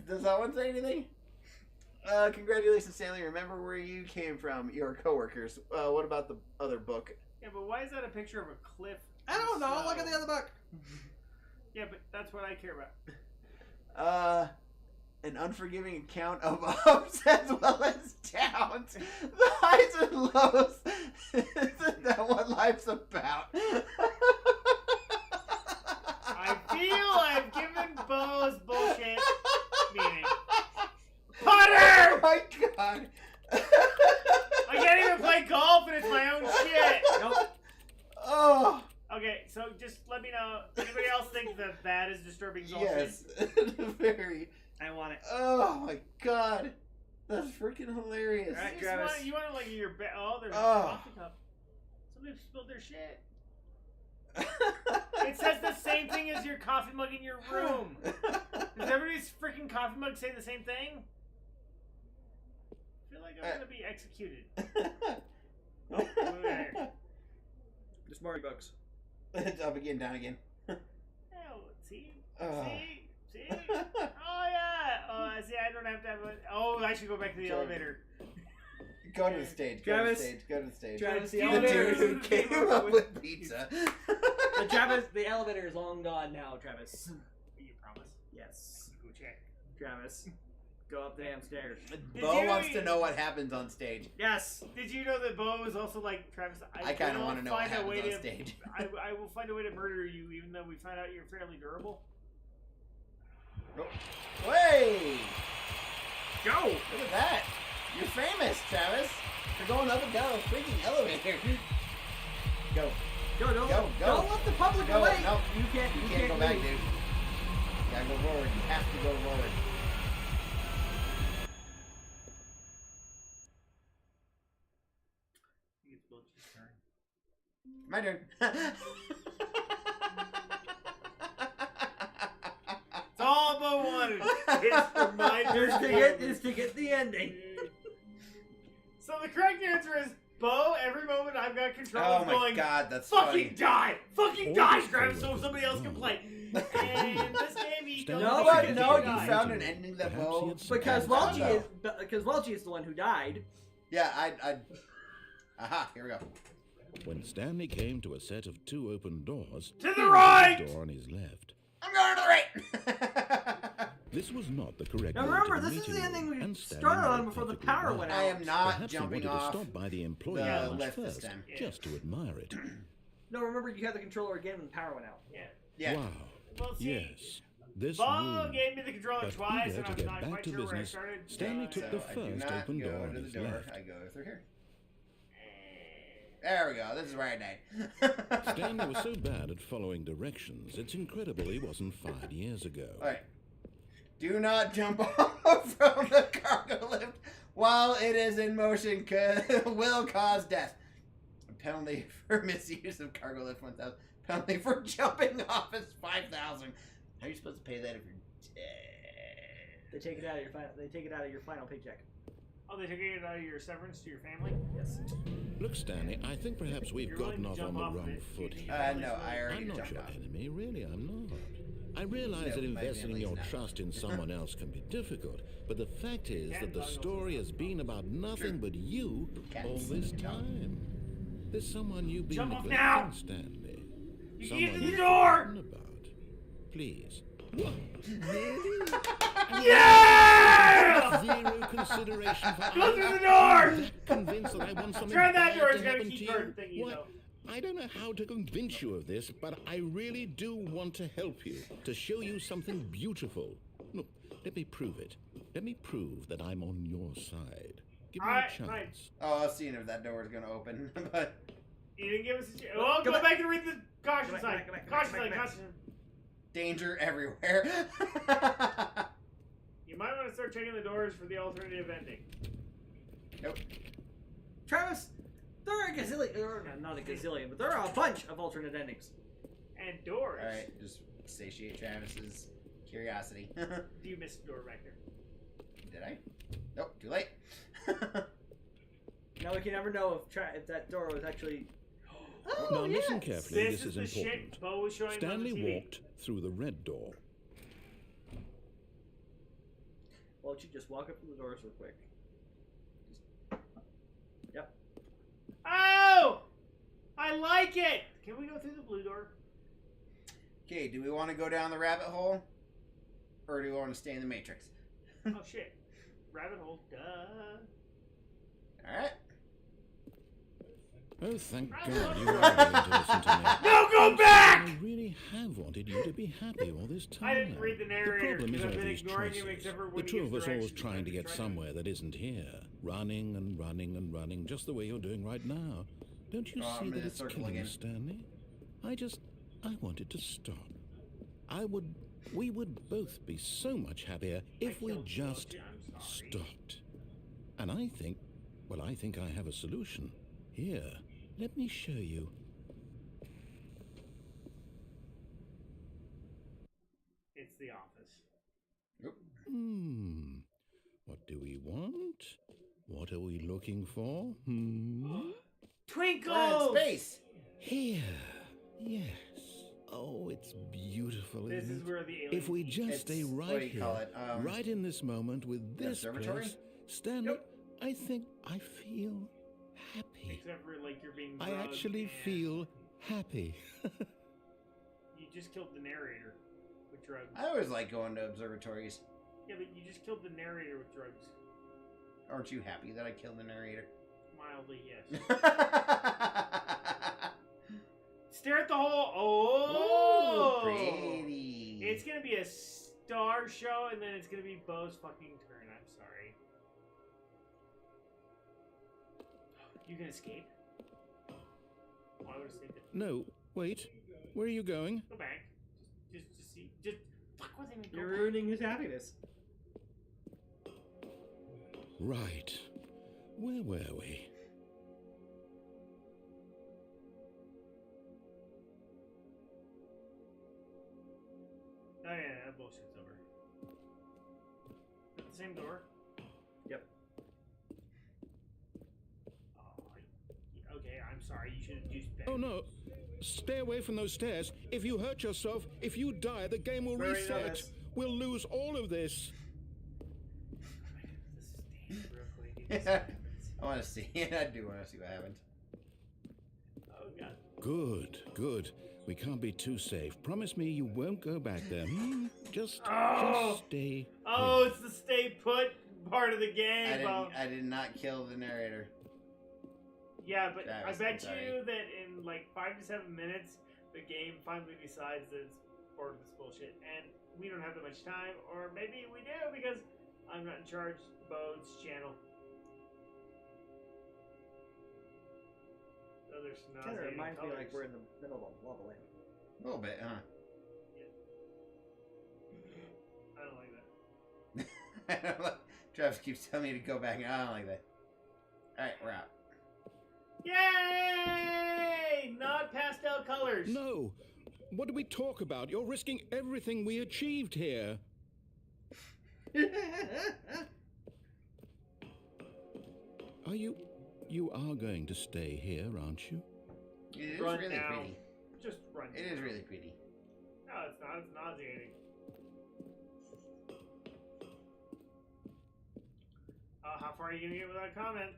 Does that one say anything? Congratulations, Stanley. Remember where you came from, your coworkers. What about the other book? Yeah, but why is that a picture of a cliff? I don't know. So- Look at the other book. Yeah, but that's what I care about. An unforgiving account of ups as well as downs. The highs and lows. Isn't that what life's about? I feel I've given Bo's bullshit meaning. Potter! Oh my god. I can't even play golf and it's my own shit. Nope. Oh. Okay, so just let me know. Anybody else think that that is disturbing bullshit? Yes. Very. I want it. Oh my god. That's freaking hilarious. All right, You just Travis. want, you want to like your oh, there's a Oh. coffee cup. Somebody spilled their shit. It says the same thing as your coffee mug in your room. Does everybody's freaking coffee mug say the same thing? I feel like I'm gonna be executed. Oh, over there. There's more books. Up again, down again. Oh, see? Oh. See? Oh, yeah. Oh, see, I don't have to have a... Oh, I should go back to the Sorry. elevator. Go to the stage. Go to the Travis. stage. Go to the stage. Travis, the The The elevator. dude who came up with pizza. The elevator is long gone now, Travis. You promise? Yes. Go check. Travis. go up the damn stairs. Bo wants to know what happens on stage. Yes. Did you know that Bo is also like Travis? I kind of want to know what happens on stage. I will find a way to murder you, even though we find out you're fairly durable. Oh. Way! Go! Look at that! You're famous, Travis. For going up and down a freaking elevator. Go. Go, don't, Go. don't let the public Go. away. No. You can't Go back, dude. You gotta go forward. You have to go forward. It's Welchie's turn. My turn. It's all Bo wanted. It's for my turn. is to get the ending. So the correct answer is Bo. Every moment I've got control Oh of my going. god, that's Fucking funny. die! Fucking die, Travis, so was somebody else can play. And this game, you don't No, fucking but no, die. you found an ending that Bo. Because Welchie Welchie is the one who died. Yeah, aha, here we go. When Stanley came to a set of 2 open doors, To the there was right! a door on his left. I'm going to the right! This was not the correct Now way remember, to this meet is the you, ending we and Stanley started knew on it before the perfectly power well. went I out. am not Perhaps he jumping wanted off. to stop by the employee the lounge lift this first, time. just to admire it. No, remember you had the controller again when the power went out. Yeah. Wow. Well, see, Yes. This Bo room. gave me the controller But twice, eager and to I'm get not back quite to sure where I business, started. Stanley took So the I do first not open go door on to the his door. left. I go through here. There we go. This is where I died. Stanley was so bad at following directions, it's incredible he wasn't 5 years ago. Alright. Do not jump off from the cargo lift while it is in motion, will cause death. Penalty for misuse of cargo lift 1,000. Penalty for jumping off is 5,000. How are you supposed to pay that if you're dead? They take it out of your final. They take it out of your final paycheck. Oh, they took it out of your severance to your family? Yes. Look, Stanley, I think perhaps we've You're gotten willing to off on jump the off of wrong it. foot You here. No, I already I'm not jumped your off. enemy, really, I'm not. I realize No, that my investing family's your not. trust in someone else can be difficult, but the fact is that the story has been about nothing but you all this time. There's someone you've been Jump off neglecting, now! Stanley. You Someone can get to the you've door! forgotten about. Please. What? Really? Yeah! Zero consideration for Go others? through the door! I'm that convinced that I want something Try that bad door, to it's got a happen key to card you. thingy, Why, though. I don't know how to convince you of this, but I really do want to help you, to show you something beautiful. Look, let me prove it. Let me prove that I'm on your side. Give me Alright, a chance. fine. Oh, I was seeing if that door was going to open. But You didn't give us a chance. Oh, go back and read the caution Go sign. back, go back, go Caution back, sign, go back. caution. danger everywhere. You might want to start checking the doors for the alternative ending. Nope. Travis, there are a gazillion, or not a gazillion, but there are a bunch of alternate endings. And doors. Alright, just satiate Travis's curiosity. You missed a door back there. Did I? Nope, too late. Now we can never know if that door was actually. Oh, Now yes. listen carefully, This this is the important. shit Bo was showing Stanley on the TV. walked through the red door. Why don't you just walk up to the doors real quick? Yep. Oh! I like it! Can we go through the blue door? Okay, do we want to go down the rabbit hole? Or do we want to stay in the Matrix? Oh shit. Rabbit hole. Duh. Alright. Oh, thank God you are willing to listen to me. No, go back! I really have wanted you to be happy all this time. I didn't read the narrator problem is because I've all been these ignoring him choices. except for when The he two gives of us always directions. trying to I've get tried somewhere that isn't here. Running and running and running, just the way you're doing right now. Don't you Oh, I'm see in that a it's circle killing again. us, Stanley? I wanted to stop. We would both be so much happier if we killed just Welchie, I'm sorry. stopped. And I think I have a solution. Here, let me show you. It's the office. What do we want? What are we looking for? Twinkles! We're in space. Here. Yes. Oh, it's beautiful, This isn't is it? where the alien. If we just stay It's- what right do you here, call it? right in this moment with an this observatory? place, Stanley, I think I feel happy. Except for like you're being I drugged actually and feel happy. You just killed the narrator with drugs. I always like going to observatories. Yeah, but you just killed the narrator with drugs. Aren't you happy that I killed the narrator? Mildly, yes. Stare at the hole. Oh! Ooh, pretty. It's gonna be a star show, and then it's gonna be Bo's fucking turn. I'm sorry. You can escape. Why would I escape it? No, wait. Where are you going? Go back. Just see. Just fuck with him. And You're go back. ruining his happiness. Right. Where were we? Oh yeah, that bullshit's over. At the same door. Yep. Oh, okay. I'm sorry. You should have used back. Oh no. Stay away from those stairs. If you hurt yourself, if you die, the game will Very reset. nice. We'll lose all of this. This is real quick. It just happens. I want to see. I do want to see what happens. Oh god. Good, good. We can't be too safe. Promise me you won't go back there. Just stay. Oh, here. it's the stay put part of the game. I did not kill the narrator. Yeah, but Travis, I bet I'm sorry. you that in like 5 to 7 minutes, the game finally decides that it's bored of this bullshit, and we don't have that much time, or maybe we do because I'm not in charge of Bo's channel. So there's Kind of nauseating reminds me colors. like we're in the middle of a lava lamp. A little bit, huh? I don't like that. I don't like. Travis keeps telling me to go back, and I don't like that. All right, we're out. Yay! Not pastel colors. No. What do we talk about? You're risking everything we achieved here. Are you... You are going to stay here, aren't you? It is Run really now. pretty. Just run. It is really pretty. No, it's not. It's nauseating. How far are you gonna get without comment?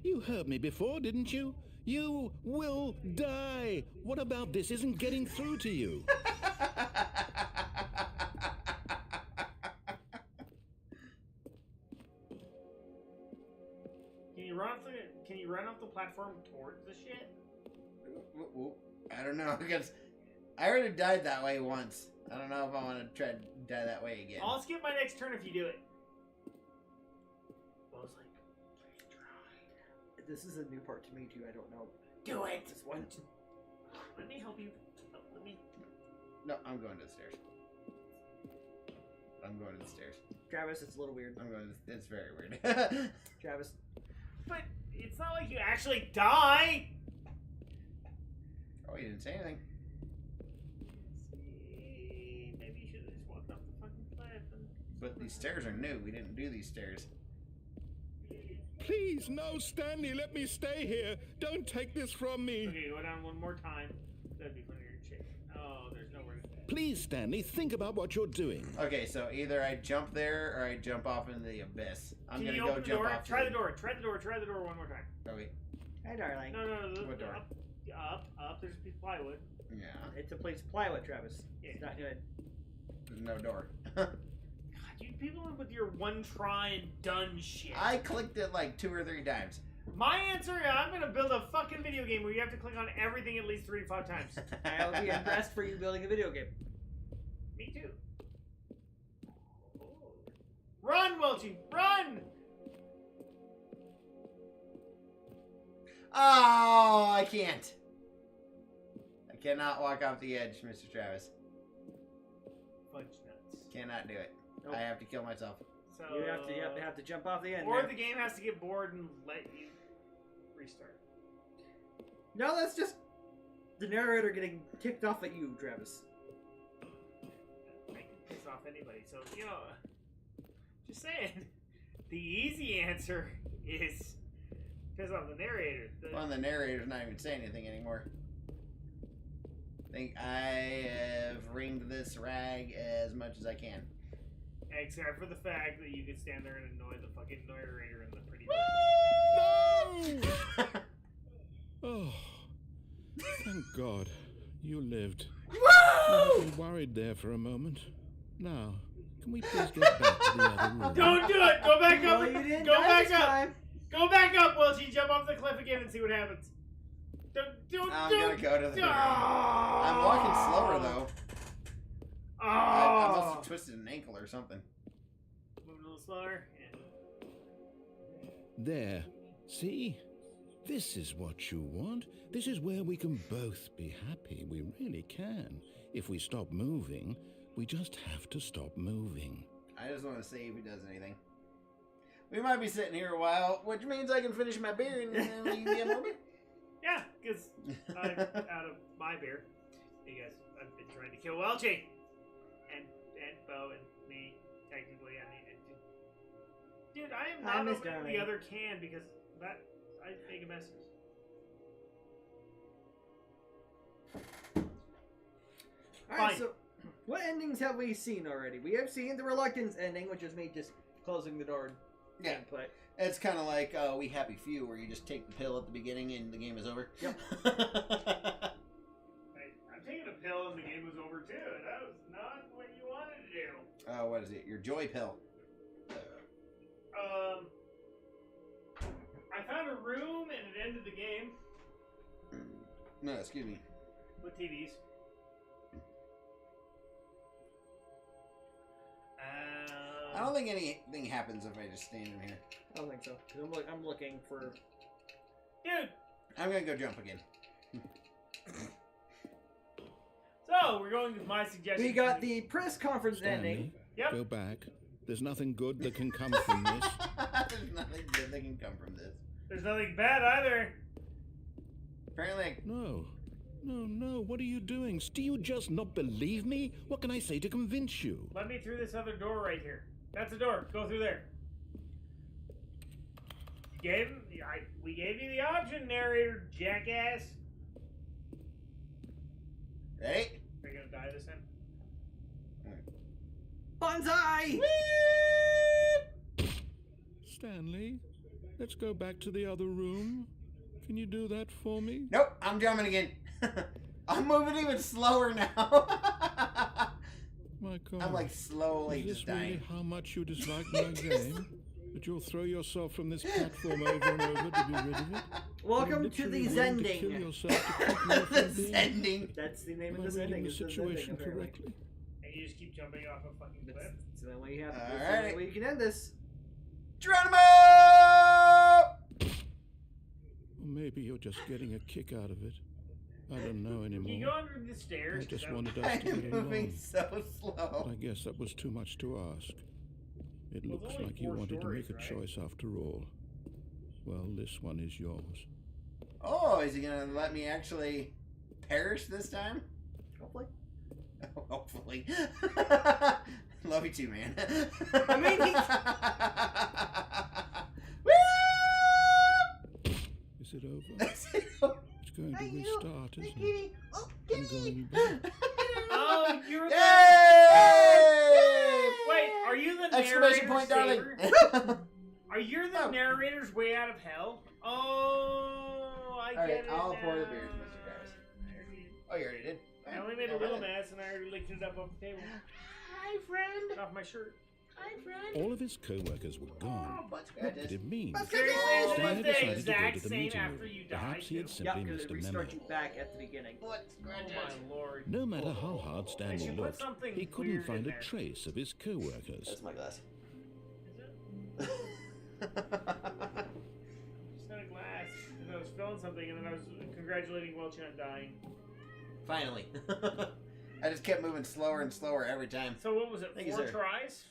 You heard me before, didn't you? You will die. What about this isn't getting through to you? Can you run off the platform towards the shit? I don't know, because I already died that way once. I don't know if I want to try to die that way again. I'll skip my next turn if you do it. I was like, please try. This is a new part to me too. I don't know. Do it. This one. Let me help you. Let me. No, I'm going to the stairs. I'm going to the stairs. Travis, it's a little weird. I'm going to it's very weird. Travis. But it's not like you actually die. Oh, you didn't say anything. See, maybe you should have just walked off the fucking cliff. But these stairs are new. We didn't do these stairs. Please, no, Stanley, let me stay here. Don't take this from me. Okay, go down one more time. That'd be funnier to check. Oh, there's nowhere to. Please, Stanley, think about what you're doing. Okay, so either I jump there or I jump off into the abyss. I'm Can gonna you go open the jump door? off. Try the door. Try the door. Try the door one more time. Oh wait. Hi, darling. No. What door? Up. There's a piece of plywood. Yeah. It's a place of plywood, Travis. Yeah. It's not good. There's no door. God, you people with your one try and done shit. I clicked it like 2 or 3 times. My answer, I'm gonna build a fucking video game where you have to click on everything at least 3 to 5 times. I'll be impressed for you building a video game. Me too. Run, Welchie! Run! Oh, I can't. I cannot walk off the edge, Mr. Travis. Fudge nuts. Cannot do it. Nope. I have to kill myself. So You have to jump off the end. or man. the game has to get bored and let you restart. No, that's just the narrator getting kicked off at you, Travis. I can piss off anybody. So just saying. The easy answer is piss off the narrator. Well, the narrator's not even saying anything anymore. I think I have wringed this rag as much as I can. Except for the fact that you could stand there and annoy the fucking narrator in the pretty. No! Oh, thank God you lived. Woo! You had me worried there for a moment. Now, can we please get back to the other room? Don't do it! Go back up! Well, you didn't Go die back this up! time. Go back up, Welchie! Jump off the cliff again and see what happens. I'm gonna go to the room. Oh. I'm walking slower though. Oh. I must have twisted an ankle or something. Moving a little slower. Yeah. There. See? This is what you want. This is where we can both be happy. We really can. If we stop moving, we just have to stop moving. I just want to see if he does anything. We might be sitting here a while, which means I can finish my beer and then we can get more beer. Yeah, because I'm out of my beer. Because I've been trying to kill Welchie. And Bo and me, technically. I mean, dude, I am not opening the other can because I make a mess. Alright, so what endings have we seen already? We have seen the Reluctance ending, which is me just closing the door and Yeah. play. It's kind of like We Happy Few, where you just take the pill at the beginning and the game is over. Yep. I'm taking a pill and the game was over too. That was not what you wanted to do. What is it? Your joy pill. I found a room and it ended the game. No, excuse me. With TVs. I don't think anything happens if I just stand in here. I don't think so. 'Cause I'm looking for... Dude! I'm gonna go jump again. So, we're going with my suggestion. We got the press conference Stanley, ending. Yep. go back. There's nothing good that can come from this. There's nothing good that can come from this. There's nothing bad either. Apparently, No. No, what are you doing? Do you just not believe me? What can I say to convince you? Let me through this other door right here. That's the door. Go through there. We gave you the option, narrator, jackass. ready? Are you gonna die this time? Bonsai! Stanley, let's go back to the other room. Can you do that for me? Nope, I'm jumping again. I'm moving even slower now. My God. I'm like slowly Is this just dying. really how much you dislike my game? That you'll throw yourself from this platform over and over to be rid of it? Welcome You're to the literally willing to kill Zending. yourself to keep me The from being- sending. That's the name Am I of this reading ending. the Is the situation Zending, apparently. correctly? And you just keep jumping off a fucking cliff. So that way you have. All That's the only right. way you can end this. Geronimo! Or maybe you're just getting a kick out of it. I don't know Can you anymore. go under the stairs? I just That- wanted us I to get am moving along. so But slow. I guess that was too much to ask. It Well, it's looks only like you 4 wanted stories, to make a right? choice after all. Well, this one is yours. Oh, is he gonna let me actually perish this time? Hopefully. Hopefully. Love you too, man. I mean, Woo! Is it over? That's it. It's going to restart, isn't it? Oh, I'm going back. Oh, you're the... Yay! Wait, are you the Exclamation narrator's point, darling. saver? Are you the Oh. narrator's way out of hell? Oh, I All get right, it I'll now. pour the beers, Mr. Garris. Oh, you already did? I only made a little mess and I already licked it up off the table. Hi, friend. Get off my shirt. Hi, friend. All of his co-workers were gone. butt What did it mean? Seriously, it was Stanley the decided to go exact to the same meeting after room. you died. Perhaps he had too. Yeah, simply because missed it a memo. restarts you back at the beginning. Oh my lord. No matter how hard Stanley should put looked, something he couldn't weird in find a there. trace of his co-workers. That's my glass. Is it? Just had a glass. Because I was filling something and then I was congratulating Welchie on dying. Finally. I just kept moving slower and slower every time. So what was it, Thank you, 4 sir. tries?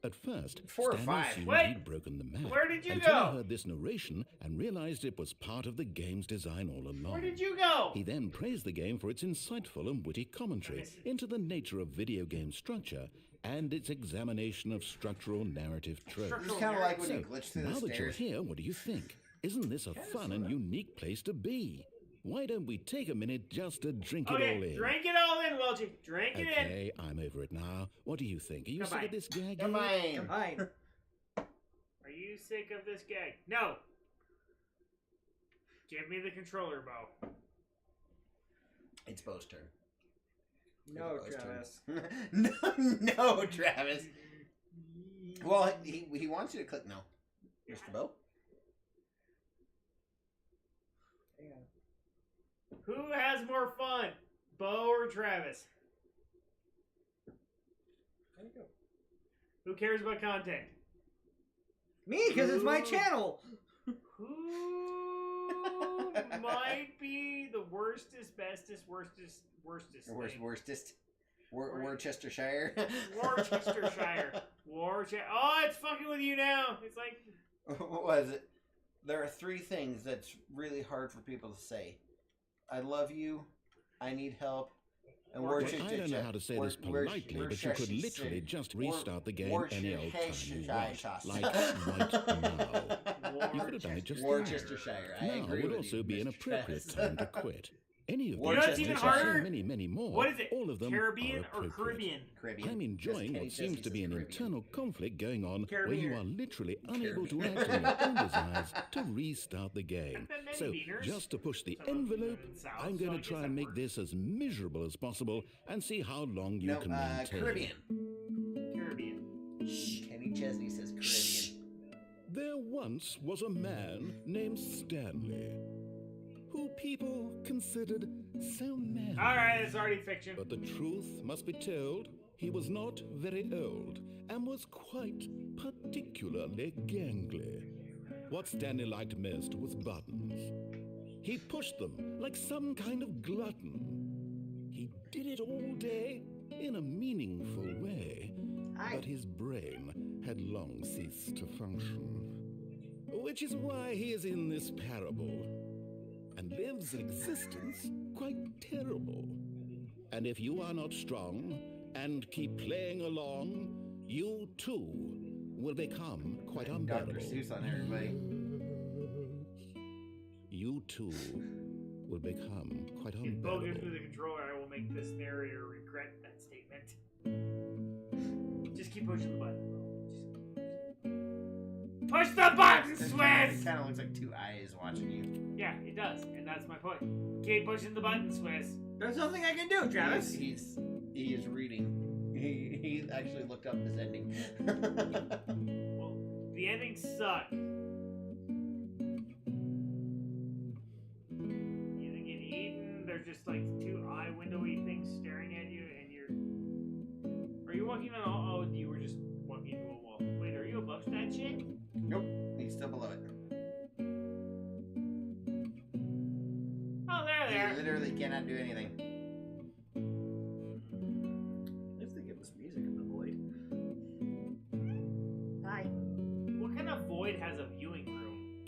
At first, 4 or Stanley 5. assumed Wait! he'd broken the map. Where did you until go? he heard this narration and realized it was part of the game's design all along. Where did you go? He then praised the game for its insightful and witty commentary into the nature of video game structure and its examination of structural narrative tropes. It's kind of like when So, you glitch through now the that you're stairs. here, what do you think? Isn't this a fun and unique place to be? Why don't we take a minute just to drink it all Okay, in? drink it all in, Welchie. Drink it in. Okay, I'm over it now. What do you think? Are you sick Combine. of this gag? Come yet? on. Fine. Are you sick of this gag? No. Give me the controller, Bo. It's Bo's turn. No, Travis. no, Travis. Well, he wants you to click no. Mr. Bo? Who has more fun, Bo or Travis? There you go. Who cares about content? Me, because it's my channel. Who might be the worstest, bestest, worstest thing? Worstest? Worcestershire? Worcestershire. Oh, it's fucking with you now. It's like... What was it? There are 3 things that's really hard for people to say. I love you, I need help, and I don't know how to say this politely, but you could literally just restart the game any old time you want. Like right now. You could have done it just Worcestershire. I now agree would with also you, be an Mr. appropriate Travis. time to quit. Any of You know these what's even choices, harder? and many, many more. What is it? All of them Caribbean are or appropriate. Caribbean? I'm enjoying what seems to be an internal conflict going on where Caribbean. you are literally unable to act on your own desires to restart the game. So, just to push the envelope, I'm going to try and make this as miserable as possible and see how long you can maintain. Caribbean. Caribbean. Shh, Kenny Chesney says Caribbean. There once was a man named Stanley, who people considered so manly. Alright, it's already fiction. But the truth must be told, he was not very old and was quite particularly gangly. What Stanley liked most was buttons. He pushed them like some kind of glutton. He did it all day in a meaningful way, but his brain had long ceased to function. Which is why he is in this parable and lives an existence quite terrible. And if you are not strong and keep playing along, you too will become quite unbearable. Dr. Seuss on everybody. You too will become quite If Bo gives me unbearable. the controller, I will make this narrator regret that statement. Just keep pushing the button, Bo. Push the button, Swiss! It kind of looks like 2 eyes watching you. Yeah, it does, and that's my point. Keep pushing the button, Swiss. There's nothing I can do, Travis. He is reading. He actually looked up this ending. Well, the endings suck. You either get eaten, there's just like 2 eye windowy things staring at you, and you're... Are you walking on all... Oh, you were just walking into a wall. Wait, are you above that shit? Nope, he's still below it. Oh, there. He literally cannot do anything. If they give us music in the void. Hi. What kind of void has a viewing room?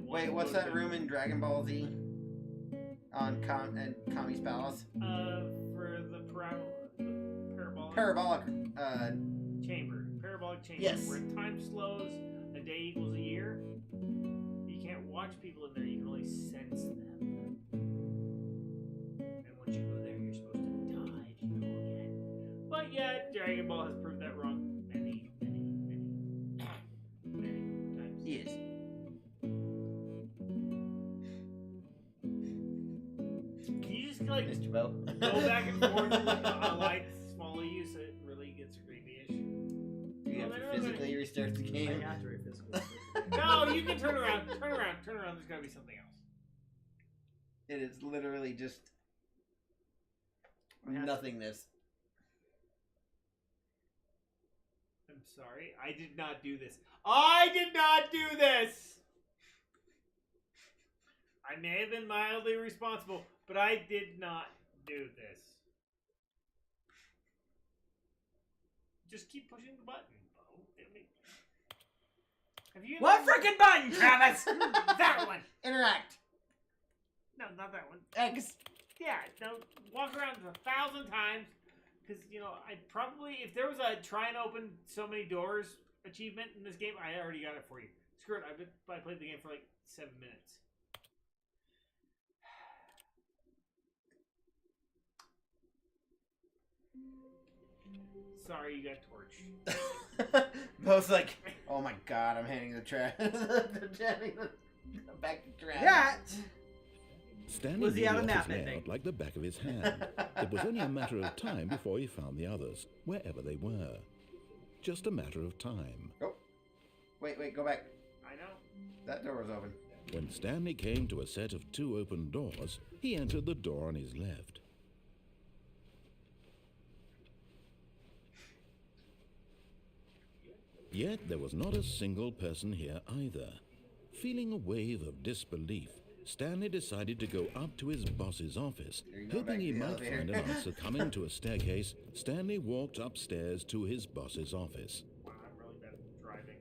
Wait, what's that room in Dragon Ball Z? On Kami's Palace? For the parabolic... Parabolic, chamber. Parabolic chamber. Yes. Where time slows, a day equals a year. You can't watch people in there, you can only sense them. And once you go there, you're supposed to die if you go again. But yeah, Dragon Ball has proved that wrong many times. yes. Can you just like Mr. Bo. go back and forth and let the lights follow you so it really gets creepy-ish? You have to physically restart the game. I have to physically. No, you can turn around. Turn around. There's gotta be something else. It is literally just nothingness. I'm sorry. I did not do this. I did not do this! I may have been mildly responsible, but I did not do this. Just keep pushing the button, Bo. Have you What freaking button, Travis? that one! Interact. No, not that one. X. Yeah, no, walk around 1,000 times. Because, you know, I probably, if there was a try and open so many doors achievement in this game, I already got it for you. Screw it, I played the game for like 7 minutes. Sorry, you got torched. Both like, oh my god, I'm handing the trash. Back to trash. Yeah. Stanley Was he knew out the of office nap layout ending? like the back of his hand. It was only a matter of time before he found the others, wherever they were. Just a matter of time. Oh. Wait, go back. I know. That door was open. When Stanley came to a set of 2 open doors, he entered the door on his left. Yet there was not a single person here either. Feeling a wave of disbelief, Stanley decided to go up to his boss's office. There you go, Hoping back he to the might elevator. find an answer coming to a staircase, Stanley walked upstairs to his boss's office. Wow, I'm really bad at driving.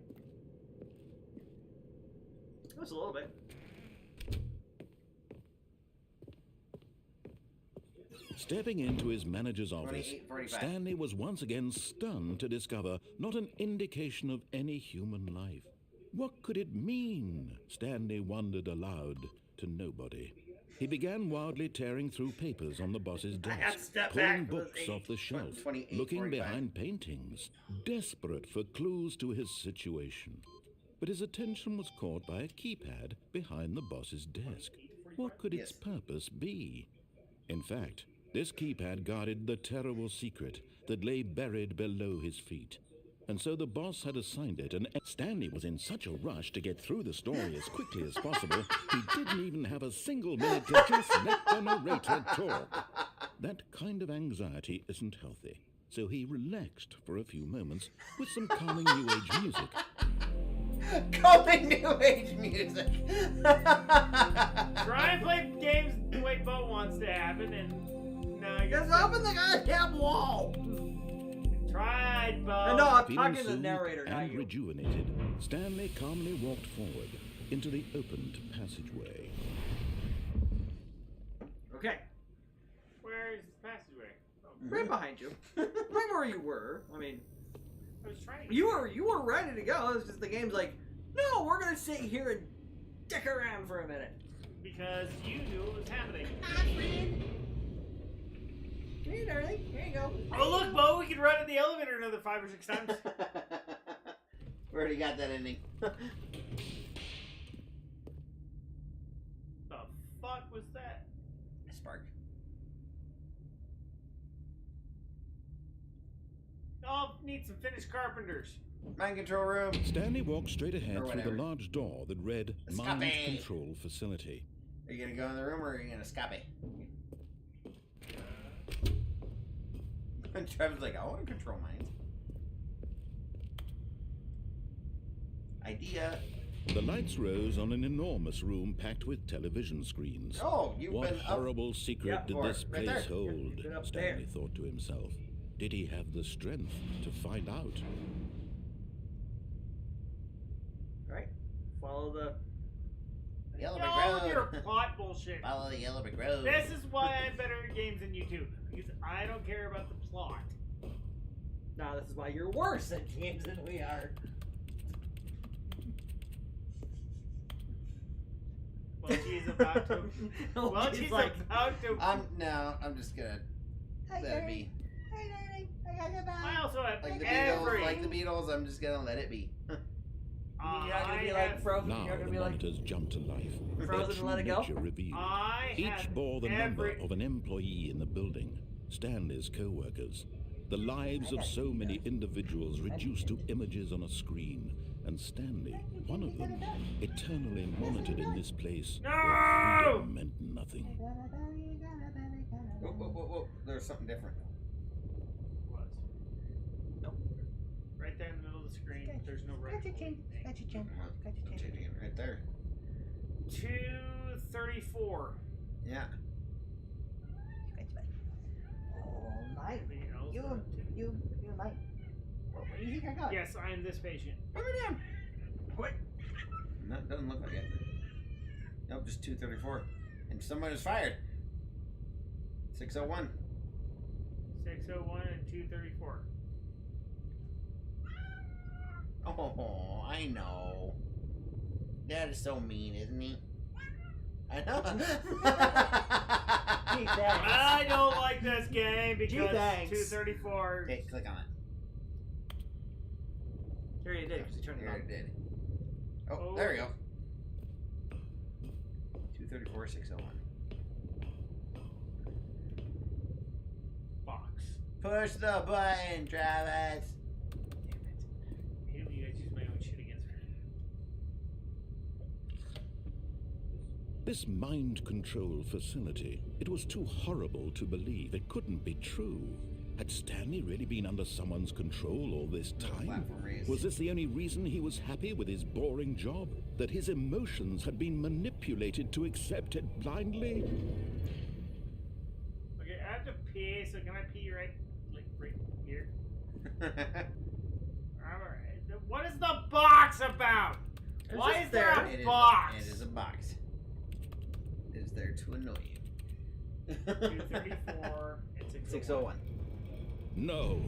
Just a little bit. Stepping into his manager's office, 28:45. Stanley was once again stunned to discover not an indication of any human life. What could it mean? Stanley wondered aloud to nobody. He began wildly tearing through papers on the boss's I have to desk, step pulling back for books this off the shelf, 28:45. looking behind paintings, desperate for clues to his situation. But his attention was caught by a keypad behind the boss's desk. What could its Yes. purpose be? In fact, this keypad guarded the terrible secret that lay buried below his feet. And so the boss had assigned it, and Stanley was in such a rush to get through the story as quickly as possible, he didn't even have a single minute to just let the narrator talk. That kind of anxiety isn't healthy, so he relaxed for a few moments with some calming New Age music. Calming New Age music. Try and play games the way Bo wants to happen, and now you're. Just open the goddamn wall! Tried, Bo. No, I'm Feeling talking to the soothed narrator, not and you. rejuvenated, Stanley calmly walked forward into the opened passageway. Okay, Where's the passageway? Oh, right behind you. Right where you were. I mean, I was trying to. you were ready to go. It's just the game's like, no, we're gonna sit here and dick around for a minute. Because you knew what was happening. Here, darling. Here you go. Oh, look, Bo, we could run in the elevator another 5 or 6 times. We already got that ending. The fuck was that? Spark. Oh, need some finished carpenters. Mind control room. Stanley walked straight ahead Or through the whatever. large door that read Escape. Mind Control Facility. Are you gonna go in the room or are you gonna escape? Trevor's like, I want to control minds. Idea. The lights rose on an enormous room packed with television screens. Oh, you've What been up. horrible secret Yeah, did or this right place there. hold? Been up Stanley there. thought to himself. Did he have the strength to find out? Right? Follow the. Yellow brick All of your road. plot bullshit. Follow the yellow brick road. This is why I'm better at games than you two. Because I don't care about the plot. Nah, this is why you're worse at games than we are. Welchie's about to. Welchie's like, about to. I'm just gonna let it be. I also have Like the every. Beatles, I'm just gonna let it be. you're not gonna be I like have- Frozen. Now You're not the gonna be like. monitors jumped to life. Frozen Their and let it true go? nature revealed. I Each have bore the number every. of an employee in the building, Stanley's co-workers. The lives of so many individuals reduced to images on a screen, and Stanley, one of them, eternally monitored in this place No! where freedom meant nothing. Whoa. There's something different. Was. Nope. Right there in the middle of the screen. There's no right. I'm changing it right there. 234. Yeah. Anything else? You might. Where do you think I got? Yes, I am this patient. Put me down. What? No, it doesn't look like it. Nope, just 234. And someone is fired. 601. 601 and 234. Oh, I know. Dad is so mean, isn't he? I know. Gee, thanks. I don't like this game because Gee, thanks. 234. Okay, click on it. Here you did, because you turned it Here on. it did. Oh, Oh. there we go. 234, 601. Push the button, Travis. Damn it. I hate when you guys use my own shit against me. This mind control facility, it was too horrible to believe. It couldn't be true. Had Stanley really been under someone's control all this time? Platform raised. Was this the only reason he was happy with his boring job? That his emotions had been manipulated to accept it blindly? Okay, I have to pee, so can I pee right here? Alright. What is the box about? Why is there a box? It is a box. It is there to annoy you. 234 and 601. No,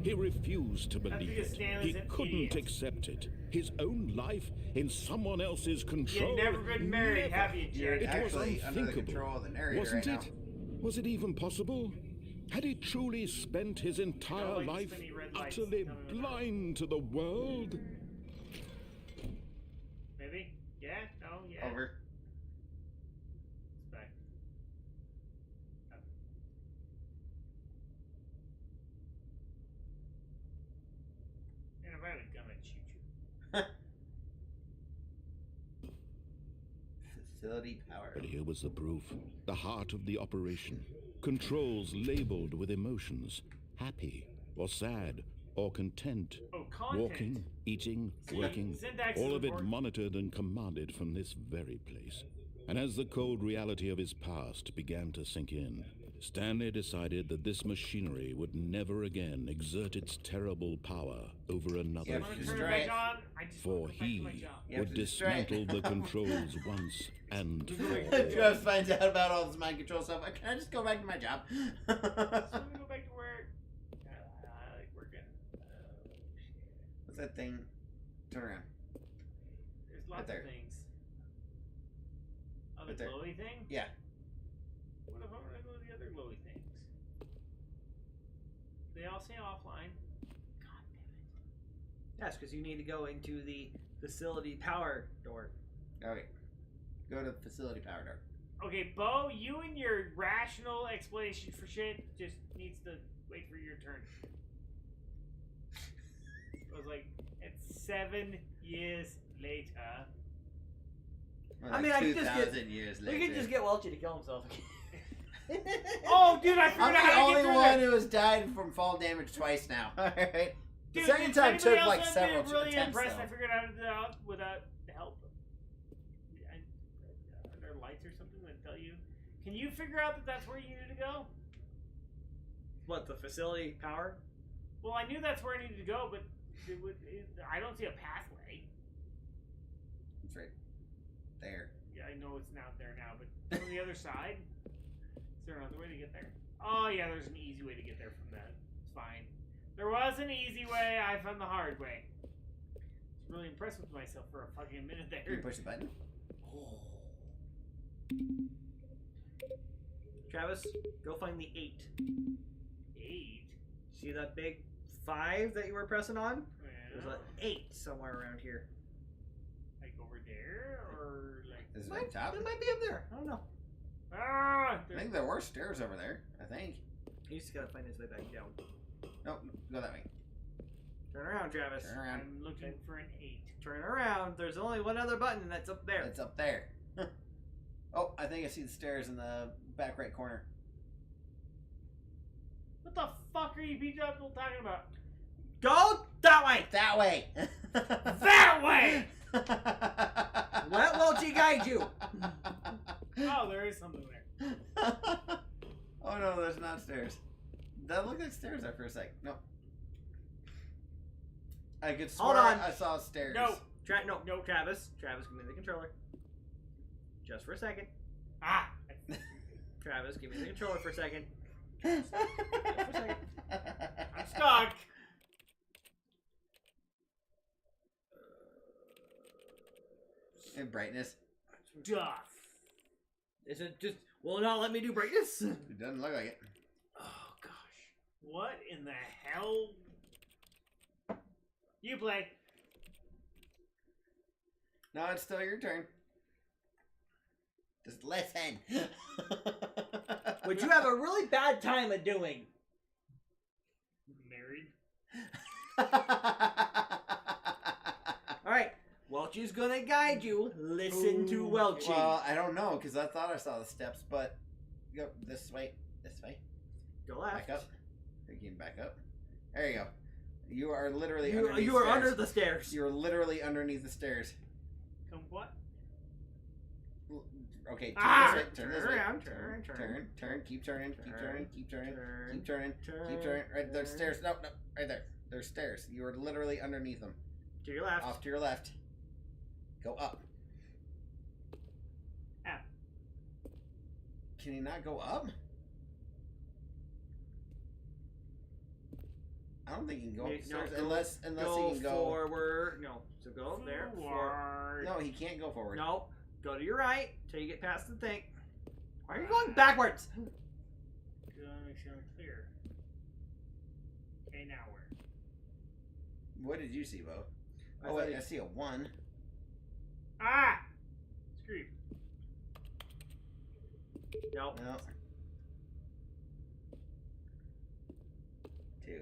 he refused to believe because it. Stanley's He an couldn't idiot. accept it. His own life in someone else's control. You've never been married, Never. have you, Jared? It was Actually under the unthinkable, control of the narrator wasn't right it? Was it even possible? Had he truly spent his entire like life spinny red lights utterly coming around. blind to the world? Maybe? Yeah? No? Yeah? Over. It's back. Oh. Man, if I had a gun, I'd shoot you. Facility power. But here was the proof, the heart of the operation. Controls labeled with emotions, happy or sad or content. Oh, content. Walking, eating, working, Syntax is all of it important. monitored and commanded from this very place. And as the cold reality of his past began to sink in, Stanley decided that this machinery would never again exert its terrible power over another Yeah, I'm gonna human. turn it back on. I just For want to go back to he my job. You have would to destroy it. dismantle the controls once and for all. Travis finds out about all this mind control stuff. Can I just go back to my job? So I'm gonna go back to work. I like working. What's that thing? Turn around. There's lots there. of things. Oh, the Right there. glowy thing? Yeah. What if I want to go to the other glowy things? They all say offline. God damn it. Yes, because you need to go into the facility power door. Okay. Go to facility power door. Okay, Bo, you and your rational explanation for shit just needs to wait for your turn. I was like, it's 7 years later. Well, I mean, I could just get- 2,000 years We later. can just get Welchie to kill himself. Oh, dude, I I'm figured out the how to only get through one that. who has died from fall damage twice now. Alright. The Dude, second did time anybody took else like have several been really attempts. impressed Though. I figured out how to do that without help. Are there lights or something that tell you? Can you figure out that that's where you need to go? What, the facility power? Well, I knew that's where I needed to go, but I don't see a pathway. It's right there. Yeah, I know it's not there now, but on the other side, is there another way to get there? Oh yeah, there's an easy way to get there from that. It's fine. There was an easy way. I found the hard way. I was really impressed with myself for a fucking minute Can you there. push the button? Travis, go find the 8. 8. See that big 5 that you were pressing on? There's Well, an 8 somewhere around here. like over there, or like Is it on top? It might be up there. I don't know. ah. I think there were stairs over there. I think. He just gotta find his way back down. No, go that way. Turn around, Travis. Turn around. I'm looking for an 8. Turn around. There's only one other button, and that's up there. It's up there. Oh, I think I see the stairs in the back right corner. What the fuck are you people talking about? Go that way. That way. That way. Let Welchie guide you. Oh, there is something there. Oh no, there's not stairs. That looked like stairs there for a sec. No. I could swear Hold on. I saw stairs. No. No, Travis. Travis, give me the controller. Just for a second. Ah. Travis, give me the controller for a second. I'm stuck. And brightness. Duff. Is it just, will it not let me do brightness? It doesn't look like it. Oh gosh. What in the hell? You play. No, it's still your turn. Just listen. Which you have a really bad time of doing. Married. Alright, Welchie's gonna guide you. Listen to Welchie. Well, I don't know, because I thought I saw the steps, but go this way. This way. Go left. Back up. You can back up. There you go. You are literally You underneath are stairs. under the stairs. You're literally underneath the stairs. Come what? Okay, Ah! turn this way. Turn, Keep turning. turn, Keep turning. Right, there's stairs. No, right there. There's stairs. You are literally underneath them. To your left. Off to your left. Go up. Up. Can he not go up? I don't think he can go upstairs unless he can go forward. No, so go there. Forward. No, he can't go forward. No, go to your right till you get past the thing. Why are you going backwards? Good, make sure I'm clear. Okay, now where? What did you see, Bo? I Oh wait, thought I see a 1. Ah! Screw. Nope. No. 2.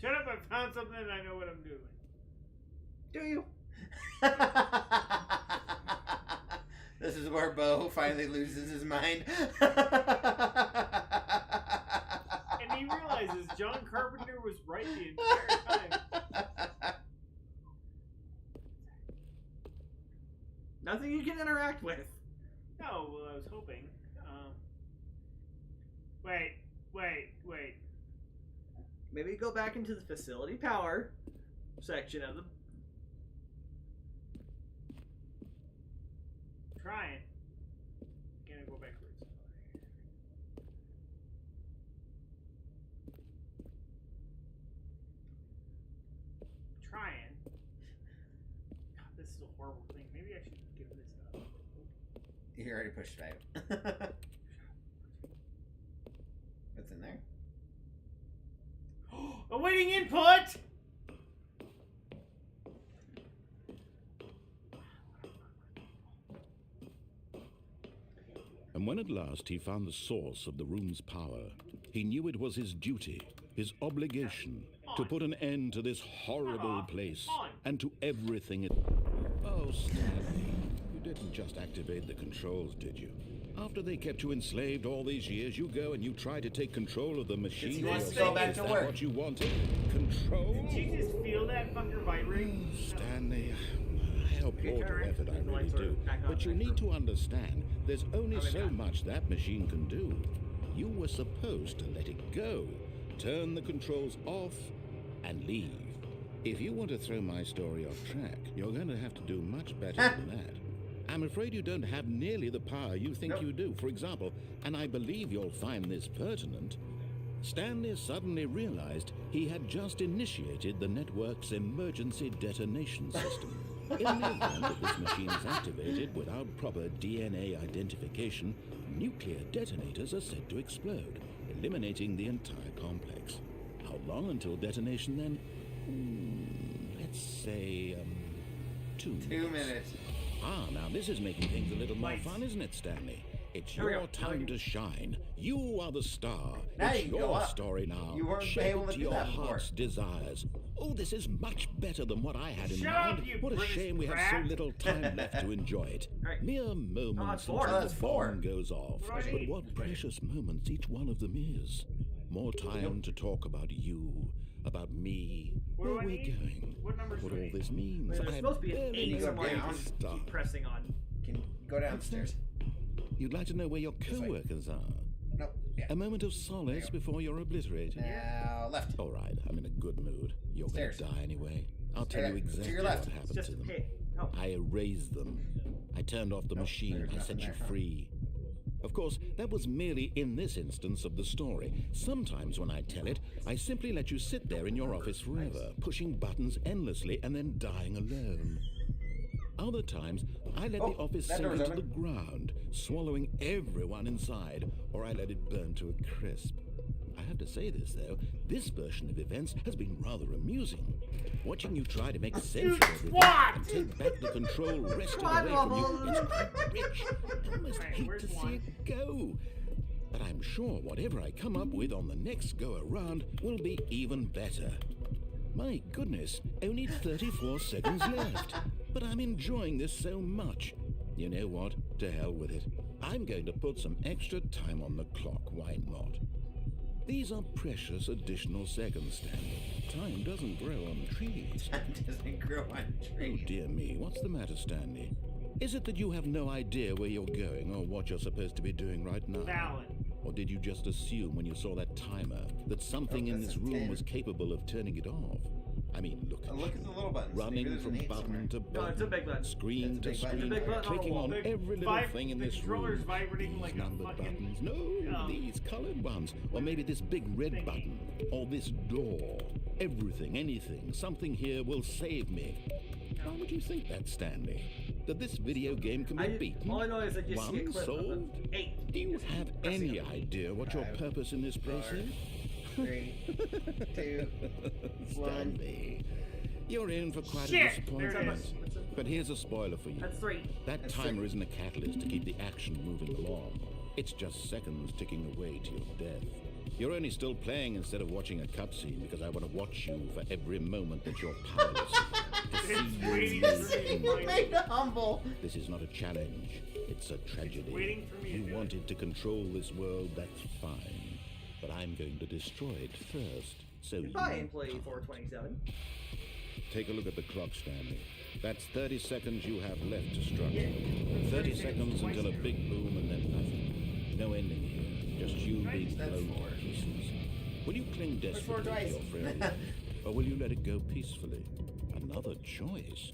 Shut up, I found something and I know what I'm doing. Do you? This is where Bo finally loses his mind. And he realizes John Carpenter was right the entire time. Nothing you can interact with. No, well, I was hoping. Wait. Maybe go back into the facility power section of the. Trying. Gonna go backwards. Trying. God, this is a horrible thing. Maybe I should give this up. You already pushed 5. What's in there? Awaiting input! And when at last he found the source of the room's power, he knew it was his duty, his obligation, to put an end to this horrible place and to everything it... Oh, Stanley, you didn't just activate the controls, did you? After they kept you enslaved all these years, you go and you try to take control of the machine. He wants to go back to work. What you wanted? Control? Did you just feel that fucker vibrating? Stanley, I applaud your effort, I really do. But you need to understand, there's only so much that machine can do. You were supposed to let it go, turn the controls off, and leave. If you want to throw my story off track, you're going to have to do much better than that. I'm afraid you don't have nearly the power you think you do. For example, and I believe you'll find this pertinent, Stanley suddenly realized he had just initiated the network's emergency detonation system. In the event that this machine is activated without proper DNA identification, nuclear detonators are said to explode, eliminating the entire complex. How long until detonation then? Let's say, 2 minutes. 2 minutes. Ah, now this is making things a little more fun, isn't it, Stanley? It's your time to shine. You are the star. Now It's you can go your up. story now. You weren't Shape able it to to do your that before. heart's desires. Oh, this is much better than what I had in Shut mind. up, you What a British shame we have brat. so little time left to enjoy it. Right. Mere moments four. until That's the 4. bomb goes off. What do I But need? what precious moments each one of them is. More time to talk about you, about me, What do where I we're need? going, What numbers what do I all need? this means. There's I'm supposed to be an barely 8 go somewhere you down. can start. keep pressing on. Can you go downstairs? You'd like to know where your way. co-workers are. No. Yeah. A moment of solace before you're obliterated. Now left. All right, I'm in a good mood. You're going Stairs. to die anyway. I'll tell Okay, you to exactly your what left. It's happened just to them. okay. Oh. I erased them. I turned off the machine. there's I set nothing you there. free. Of course, that was merely in this instance of the story. Sometimes when I tell it, I simply let you sit there in your office forever, pushing buttons endlessly and then dying alone. Other times, I let the office that sink door's into the open. ground, swallowing everyone inside, or I let it burn to a crisp. I have to say this, though. This version of events has been rather amusing. Watching you try to make sense of everything and take back the control wrested away from you is quite rich. I almost hate to see it go. But I'm sure whatever I come up with on the next go-around will be even better. My goodness, only 34 seconds left. But I'm enjoying this so much. You know what? To hell with it. I'm going to put some extra time on the clock, why not? These are precious additional seconds, Stanley. Time doesn't grow on trees. Time doesn't grow on trees. Oh dear me, what's the matter, Stanley? Is it that you have no idea where you're going or what you're supposed to be doing right now? Valid. Or did you just assume when you saw that timer that something in this room was capable of turning it off? I mean, look at Look at the little buttons. running from button to No, it's a button, big button. screen to It's a big screen, button. It's a big button on the clicking wall. on every little thing in The this controller's room. vibrating like These a numbered fucking... buttons. No, these colored ones. Or maybe this big red button. Or this door. Everything, anything, something here will save me. Why would you think that, Stanley? That this video game can be beaten? All I know is that you see a One clip of solved? the 8. Do you have any idea what your purpose in this place is? 3, 2, 1. Stanley, you're in for quite Shit, a disappointment. there it is. But here's a spoiler for you. That's 3. That That's timer three. isn't a catalyst to keep the action moving along. It's just seconds ticking away to your death. You're only still playing instead of watching a cutscene because I want to watch you for every moment that you're powerless. To see you waiting live for me. in You made it humble. This is not a challenge. It's a tragedy. waiting for me to You do it. wanted to control this world, that's fine. But I'm going to destroy it first, so you Goodbye, can't. employee 427. Take a look at the clock, Stanley. That's 30 seconds you have left to struggle. 30 seconds until a big boom and then nothing. No ending here. Just you being That's blown four. to pieces. Will you cling four desperately to twice. your failure? Or will you let it go peacefully? Another choice.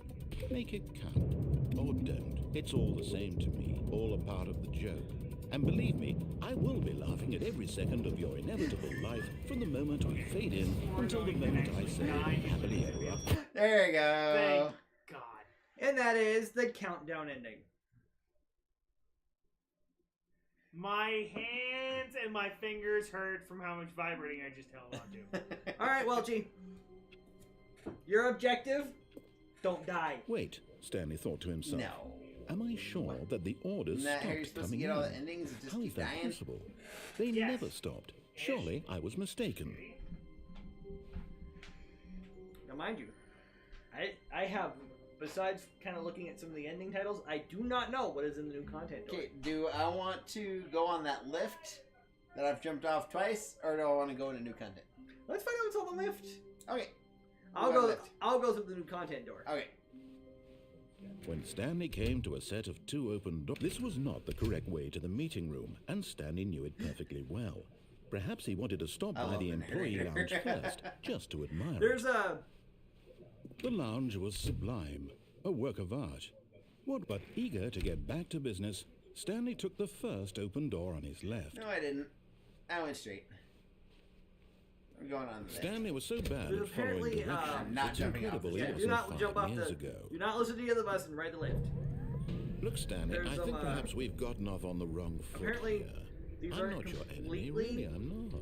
Make it count. Or don't. It's all the same to me. All a part of the joke. And believe me, I will be laughing at every second of your inevitable life from the moment we fade in until the moment I say happily ever after. There you go. Thank God. And that is the countdown ending. My hands and my fingers hurt from how much vibrating I just held on to. Alright, Welchie. Your objective? Don't die. Wait, Stanley thought to himself. No. Am I sure that the orders Isn't that how you're stopped supposed to coming get all the in? endings? It just How is keep that dying? possible? They Yes. never stopped. Surely I was mistaken. Now, mind you, I have, besides kind of looking at some of the ending titles, I do not know what is in the new content door. Okay, do I want to go on that lift that I've jumped off twice, or do I want to go into new content? Let's find out what's on the lift. Okay. I'll Go on go. lift. I'll go through the new content door. Okay. When Stanley came to a set of 2 open doors, this was not the correct way to the meeting room, and Stanley knew it perfectly well. Perhaps he wanted to stop I by love the the employee narrator. lounge first, just to admire There's it. a. The lounge was sublime, a work of art. What but eager to get back to business, Stanley took the first open door on his left. No, I didn't. I went straight. I'm going on the lift. Stanley was so bad There's at following apparently, directions, I'm not it's jumping off incredible the he stairs. Do wasn't not jump 5 off years the. ago. Do not listen to the other bus and ride the lift. Look, Stanley, There's I some, think perhaps we've gotten off on the wrong foot apparently here. these I'm aren't not your enemy, completely- really, I'm not.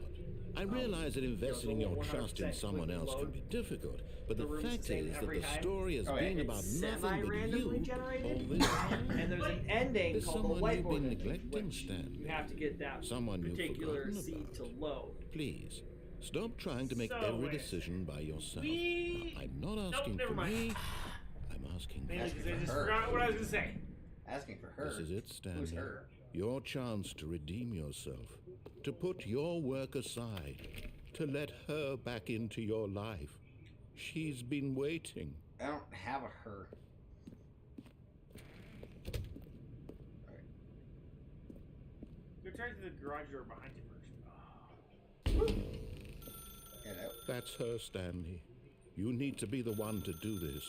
I realize that investing so your 100% trust in someone completely else can load. be difficult, but The the room's the fact same is that every the time. story has Okay. been It's about nothing but semi-randomly you generated. all this time. And there's an ending There's called the someone you've whiteboard been ending, neglecting, which Stanley. you have to get that Someone you've particular forgotten seed to about. load. Please, stop trying to make So, every wait. decision by yourself. We- Now, I'm not Nope, asking never for mind. me, I'm asking for Maybe Asking because I for just her. forgot what I was going to say. Asking for her. This is it, Who's Stanley. her? Your chance to redeem yourself, to put your work aside, to let her back into your life. She's been waiting. I don't have a her. Go try to the garage door behind you first. Hello. That's her, Stanley. You need to be the one to do this,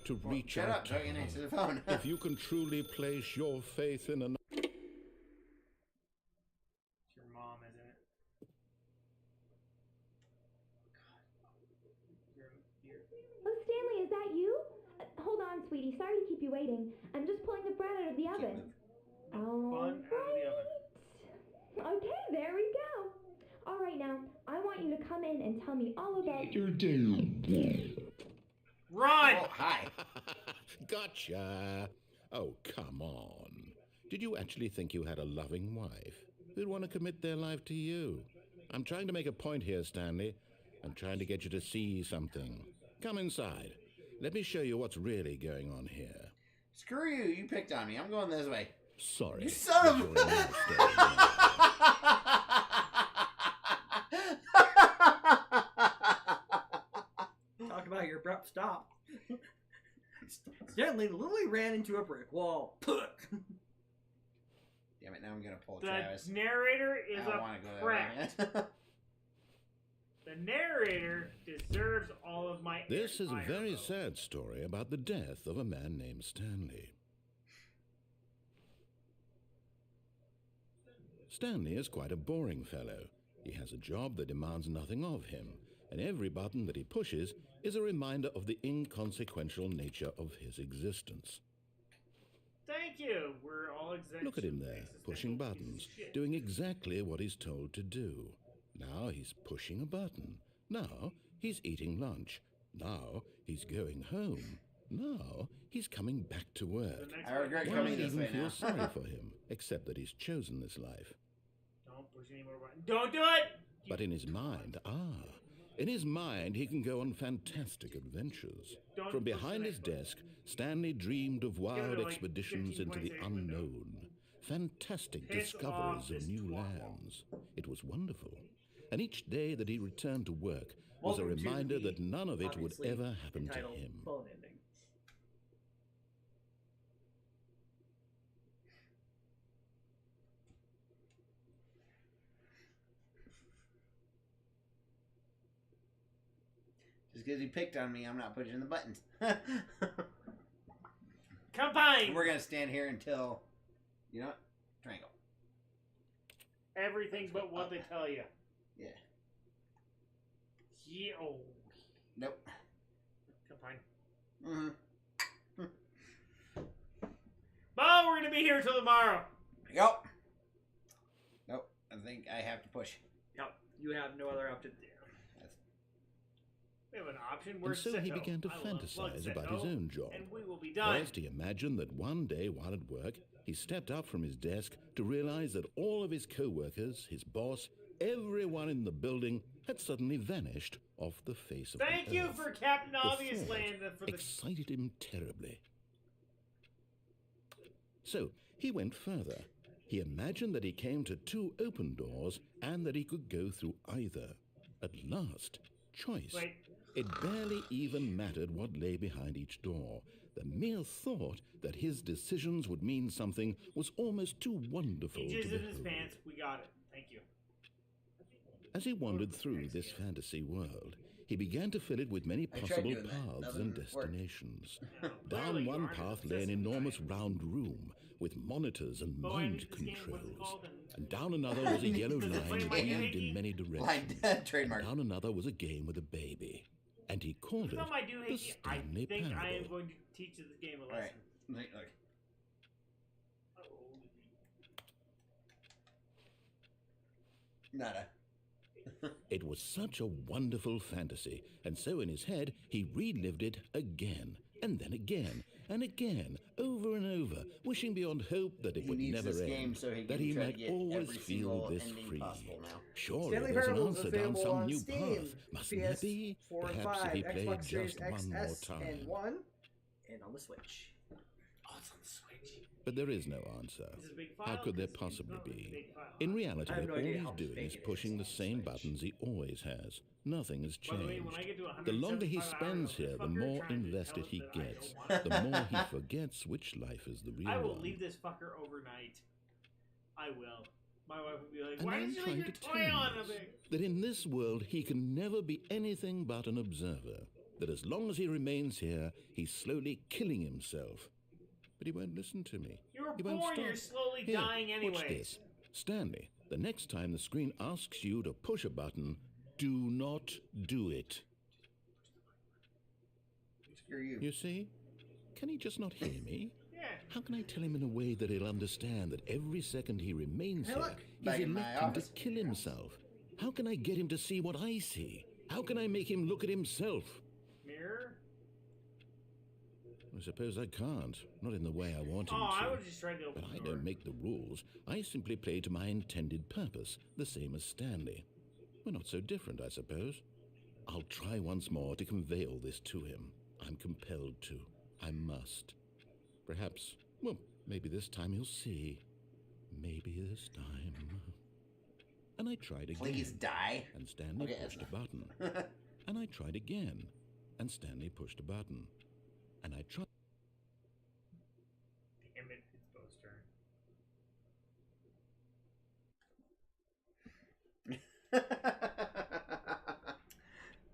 to Well, reach shut out up. to Don't get her. next to the phone. If you can truly place your faith in another. It's your mom, isn't it? Oh, Stanley, is that you? Hold on, sweetie. Sorry to keep you waiting. I'm just pulling the bread out of the oven. Bun out of the oven. Okay, there we go. All right, now, I want you to come in and tell me all about... Run! Oh, hi. Gotcha. Oh, come on. Did you actually think you had a loving wife who'd want to commit their life to you? I'm trying to make a point here, Stanley. I'm trying to get you to see something. Come inside. Let me show you what's really going on here. Screw you. You picked on me. I'm going this way. Sorry. You son of but you're in my story now. Talk about your abrupt stop. Stanley literally ran into a brick wall. Damn it, now I'm going to pull Travis. The narrator is I don't a want to go prat. that way. The narrator deserves all of my This is a fire very vote. sad story about the death of a man named Stanley. Stanley is quite a boring fellow. He has a job that demands nothing of him, and every button that he pushes is a reminder of the inconsequential nature of his existence. Thank you. We're all exempt. Look at him there, pushing buttons, doing exactly what he's told to do. Now he's pushing a button. Now he's eating lunch. Now he's going home. Now he's coming back to work. I regret Why coming this even way feel now. sorry for him, except that he's chosen this life. Don't push any more buttons. Don't do it! But in his mind, in his mind, he can go on fantastic adventures. Don't From push the behind his next button. desk, Stanley dreamed of wild like expeditions into the 15.8 window. unknown, fantastic Piss discoveries off of this new twat. lands. It was wonderful. And each day that he returned to work was a Welcome to reminder the that none of it would obviously ever happen to entitled him. phone ending. Just because he picked on me, I'm not pushing the buttons. Combine! We're going to stand here until, you know what? Triangle. Everything but what they tell you. Yeah. Yeah. Oh. Nope. Combine. Mm-hmm. Well, we're going to be here till tomorrow. Yep. Nope. I think I have to push. Yep, you have no other option. We have an option. We're And so he Seto. began to I love fantasize Seto, about his own job. And we will be done. First, he imagined that one day while at work, he stepped up from his desk to realize that all of his co-workers, his boss, everyone in the building had suddenly vanished off the face of Thank the you earth. for Captain The Obvious thought Land for the... excited him terribly. So he went further. He imagined that he came to two open doors and that he could go through either. At last, choice. Wait. It barely even mattered what lay behind each door. The mere thought that his decisions would mean something was almost too wonderful He to jizzed in his behold. pants. We got it. Thank you. As he wandered through this fantasy world, he began to fill it with many I tried possible doing that. paths Nothing and worked. destinations. No, Down clearly you one aren't path obsessed lay an with enormous time. round room with monitors and Oh, I mind need this game. What's it controls. called? And down another was a yellow Does it line play my weaved game? in many Line directions. trademark. And down another was a game with a baby. And he called it Some I do the hate. I Stanley think I am Parable. going to teach this game a All right. lesson. Look. Nada. It was such a wonderful fantasy, and so in his head he relived it again, and then again, and again, over and over, wishing beyond hope that it He would needs never this end, game so he that can he try to might get always every feel single this ending free. possible now. Surely Stanley there's an Parable is answer down available some on new Steam, path. Mustn't there be? PS4 and Perhaps 5, if he played Xbox Series just one more XS time. and 1, and on the Switch. Oh, it's on the Switch. But there is no answer. This is a big How file, could there it's possibly not a be? big file. In reality, I have no all idea he's how doing big is it pushing is the on same Switch. buttons he always has. Nothing has By the way, when I changed. get to The longer he 175 hours spends of here, this the fucker more trying to invested tell us he that I don't gets. want it. The more he forgets which life is the real I will one. leave this fucker overnight. I will. My wife will be like, And why I'm did you leave trying your to toy tell on you a this, bit? that in this world he can never be anything but an observer. That as long as he remains here, he's slowly killing himself. But he won't listen to me. You were He won't born, stop. you're slowly Here, dying anyway. watch this. Stanley, the next time the screen asks you to push a button, do not do it. Screw you. You see? Can he just not hear me? Yeah. How can I tell him in a way that he'll understand that every second he remains Hey, here, look, he's back in my electing to office. kill himself? How can I get him to see what I see? How can I make him look at himself? Mirror? I suppose I can't. Not in the way I want him to. I was just trying to open But the I door. don't make the rules. I simply play to my intended purpose, the same as Stanley. We're not so different, I suppose. I'll try once more to convey all this to him. I'm compelled to. I must. Perhaps, well, maybe this time he'll see. Maybe this time. And I tried again. Please die. And Stanley Okay, pushed a button. And I tried again. And Stanley pushed a button. And I tried. Damn it, it's Bo's turn.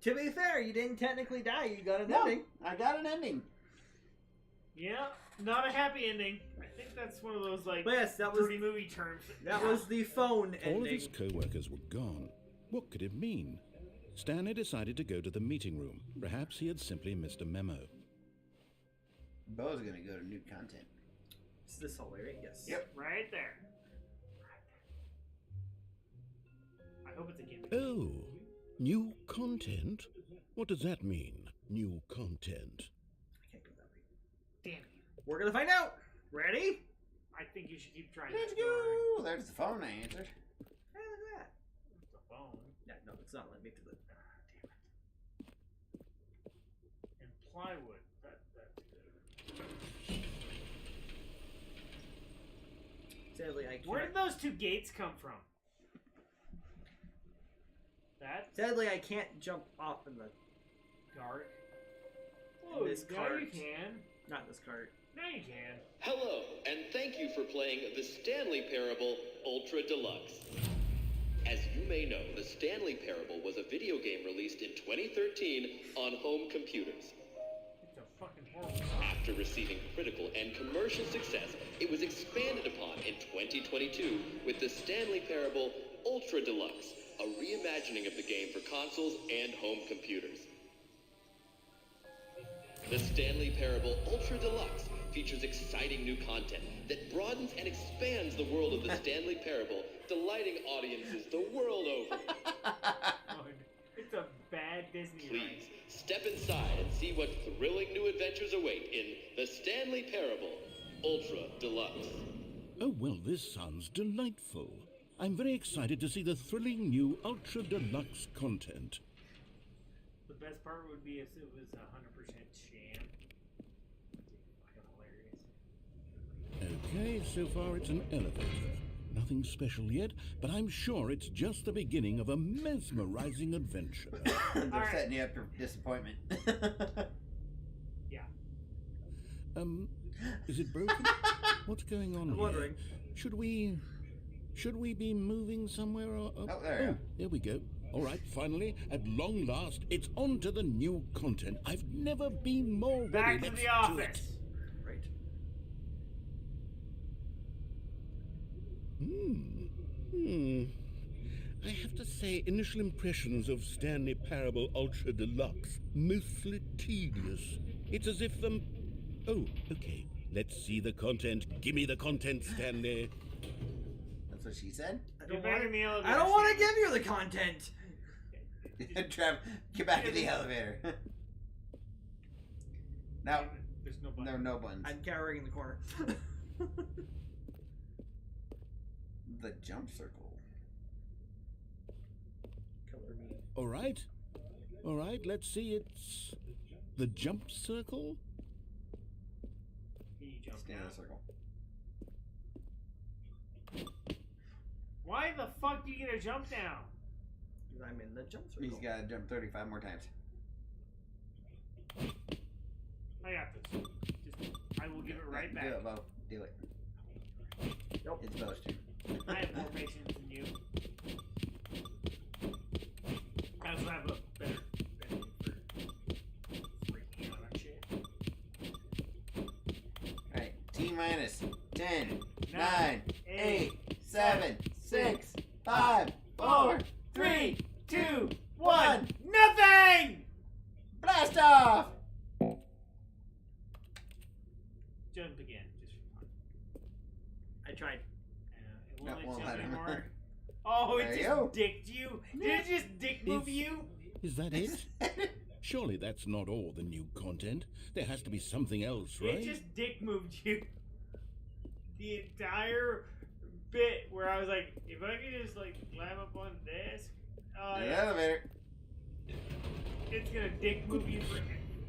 To be fair, you didn't technically die. You got an No, ending. I got an ending. Yeah, not a happy ending. I think that's one of those, like, But yes, that was dirty movie terms. that was the phone ending. All of his co-workers were gone. What could it mean? Stanley decided to go to the meeting room. Perhaps he had simply missed a memo. Bo's gonna go to new content. Is this hallway, right? Yes. Yep. Right there. I hope it's a gimmick. Oh, new content? What does that mean, new content? I can't go that way. Damn you. We're gonna find out. Ready? I think you should keep trying. Let's that door. go. There's the phone I answered. Hey, look at that. It's a phone. Yeah, no, it's not letting me to the. Damn it. And plywood. That's good. Sadly, I can't. Where did those two gates come from? That Sadly, I can't jump off in the. dark. In this now cart. you can. Not in this cart. Now you can. Hello, and thank you for playing the Stanley Parable Ultra Deluxe. As you may know, the Stanley Parable was a video game released in 2013 on home computers. It's a fucking horrible song. After receiving critical and commercial success, it was expanded upon in 2022 with the Stanley Parable Ultra Deluxe, a reimagining of the game for consoles and home computers. The Stanley Parable Ultra Deluxe features exciting new content that broadens and expands the world of the Stanley Parable, delighting audiences the world over. It's a bad Disney Please, ride. step inside and see what thrilling new adventures await in the Stanley Parable Ultra Deluxe. Oh, well, this sounds delightful. I'm very excited to see the thrilling new Ultra Deluxe content. The best part would be if it was 100% sham. Fucking hilarious. Okay, so far it's an elevator. Nothing special yet, but I'm sure it's just the beginning of a mesmerizing adventure. They're All right. setting you up for disappointment. Yeah. Is it broken? What's going on I'm here? wondering. Should we be moving somewhere? Or, Oh, there you go. There we go. All right, finally, at long last, it's on to the new content. I've never been more ready. Back to Let's the do office. it. Right. I have to say, initial impressions of Stanley Parable Ultra Deluxe, mostly tedious. It's as if, oh, okay. Let's see the content. Give me the content, Stanley. That's what she said. Get back in the elevator. I don't want to give you the content. Trav, get back in the elevator. Now, There's no button. there are no buttons. I'm cowering in the corner. The jump circle. Color me. All right, let's see. It's the jump circle. Can you jump Stay in down? the circle. Why the fuck do you get a jump down? Because I'm in the jump circle. He's got to jump 35 more times. I got this. Just, I will give it right back. Do it, Bo. Do it. Nope. It's Bo's turn. I have more patience than you. I also have a better for freaking out on shit. Alright, T minus 10, 9, 9, 8, 7, 6, 5, 4, 4, 3, 2, 1. 1. Nothing! Blast off! Jump again, just for fun. I tried. It No, won't won't jump let him. anymore. Oh, it There you just go. dicked you? Did it just dick move you? Is that it? Surely that's not all the new content. There has to be something else, right? It just dick moved you. The entire bit where I was like, if I could just like climb up on this, The elevator. it's gonna dick move you for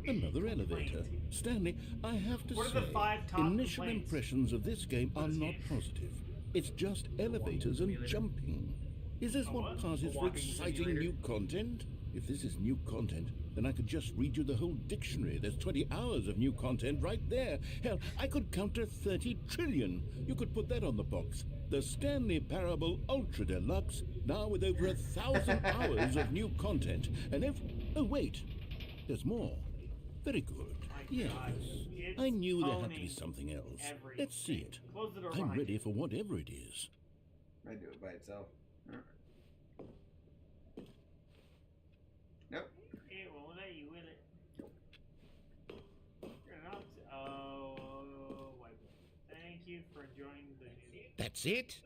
Another elevator. Stanley, I have to What are say, the 5 top initial complaints? impressions of this game are not positive. It's just elevators and jumping. Is this what passes for walking exciting simulator. new content? If this is new content, then I could just read you the whole dictionary. There's 20 hours of new content right there. Hell, I could counter 30 trillion. You could put that on the box. The Stanley Parable Ultra Deluxe, now with over 1,000 hours of new content. And oh wait, there's more. Very good. Yes. It's I knew there had to be owning something else. everything. Let's see it. Close the door I'm behind ready you. for whatever it is. Might do it by itself. Nope. It won't let you in it. Turn it off. Oh, wipe it. Thank you for joining the new. That's it?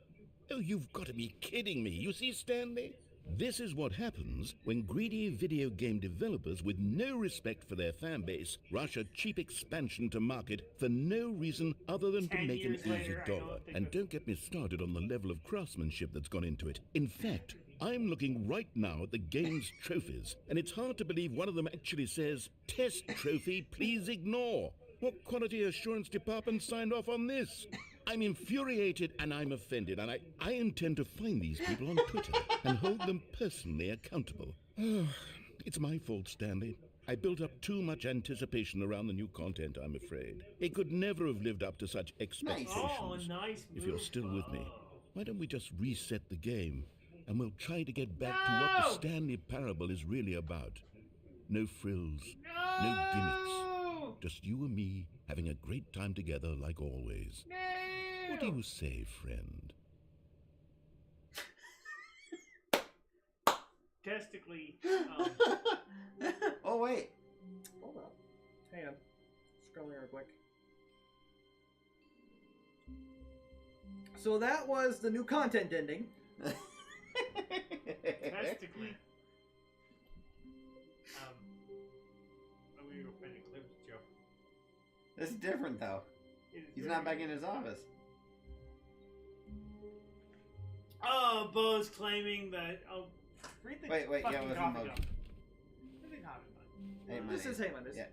Oh, you've got to be kidding me. You see, Stanley? This is what happens when greedy video game developers with no respect for their fan base rush a cheap expansion to market for no reason other than to 10 make an years easy later, I know dollar. what they And could- don't get me started on the level of craftsmanship that's gone into it. In fact, I'm looking right now at the game's trophies, and it's hard to believe one of them actually says, "Test trophy, please ignore." What quality assurance department signed off on this? I'm infuriated and I'm offended, and I intend to find these people on Twitter and hold them personally accountable. It's my fault, Stanley. I built up too much anticipation around the new content, I'm afraid. It could never have lived up to such expectations. Oh, nice move. If you're still with me, why don't we just reset the game, and we'll try to get back to what the No! Stanley Parable is really about. No frills, no gimmicks. Just you and me having a great time together like always. No! What do you say, friend? Testically. Oh, wait. Hold on. Hang on. Scrolling real quick. So that was the new content ending. Testically. I'm gonna go find a clip, Joe. This is different, though. It is He's very- not back in his office. Oh, Bo's claiming that. Oh, read the Wait, fucking yeah, it was coffee Mo. cup. Read the coffee cup. Hey, my This name. is Heyman. This Yeah.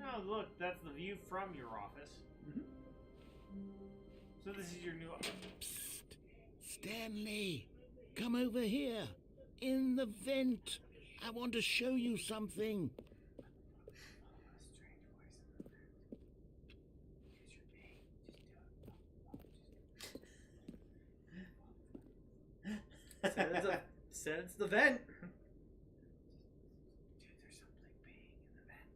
Oh, look, that's the view from your office. Mhm. So this is your new. Psst. Stanley, come over here. In the vent. I want to show you something. Said it's the vent. Dude, there's something big in the vent.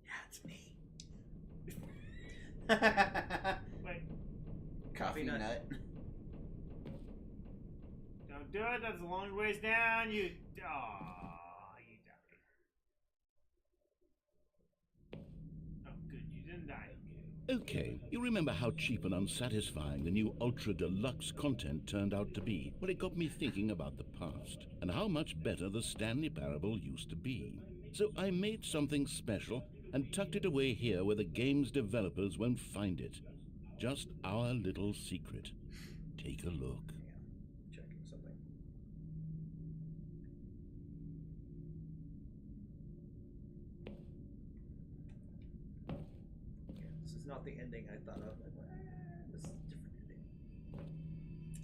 Yeah, it's me. Wait, Coffee nut. nut. don't do it. That's a long ways down. You. Oh, you died. Oh, good. You didn't die. Okay, you remember how cheap and unsatisfying the new Ultra Deluxe content turned out to be? Well, it got me thinking about the past and how much better the Stanley Parable used to be. So I made something special and tucked it away here where the game's developers won't find it. Just our little secret. Take a look. Checking something. This is not the ending I thought of. This is a different ending.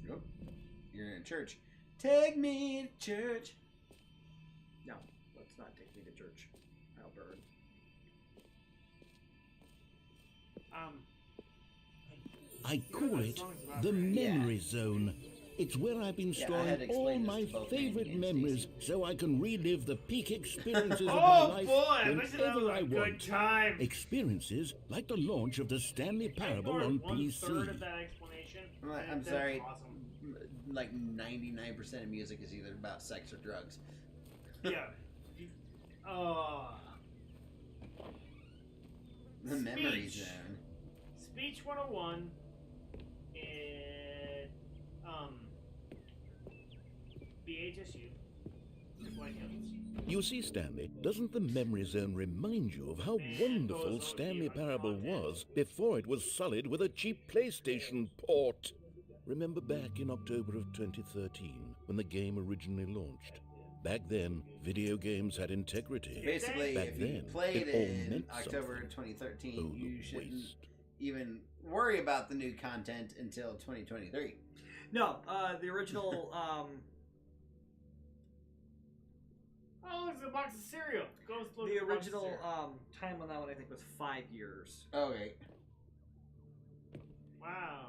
Yep. You're in church. Take me to church. No, let's not take me to church. I'll burn. I call it the memory zone. It's where I've been Yeah, I had to storing all explain this my to both favorite Randy and memories Stacey. so I can relive the peak experiences of my Oh life boy, I wish that whenever was I a good want. time. Experiences like the launch of the Stanley Parable I on ignored 1/3 of PC. that explanation. I'm That's sorry. Awesome. Like 99% of music is either about sex or drugs. Yeah. Oh. The memory Speech. zone. Speech 101. BHSU. White Hills. You see, Stanley, doesn't the memory zone remind you of how wonderful Stanley Parable was before it was sullied with a cheap PlayStation port? Remember back in October of 2013, when the game originally launched? Back then, video games had integrity. Basically, Back if you then, played it all in meant October something. 2013, Oh, you the shouldn't waste. even worry about the new content until 2023. No, the original, Oh, it's a box of cereal. Go look the at the box of original cereal. time on that one I think was 5 years. Okay. Wow.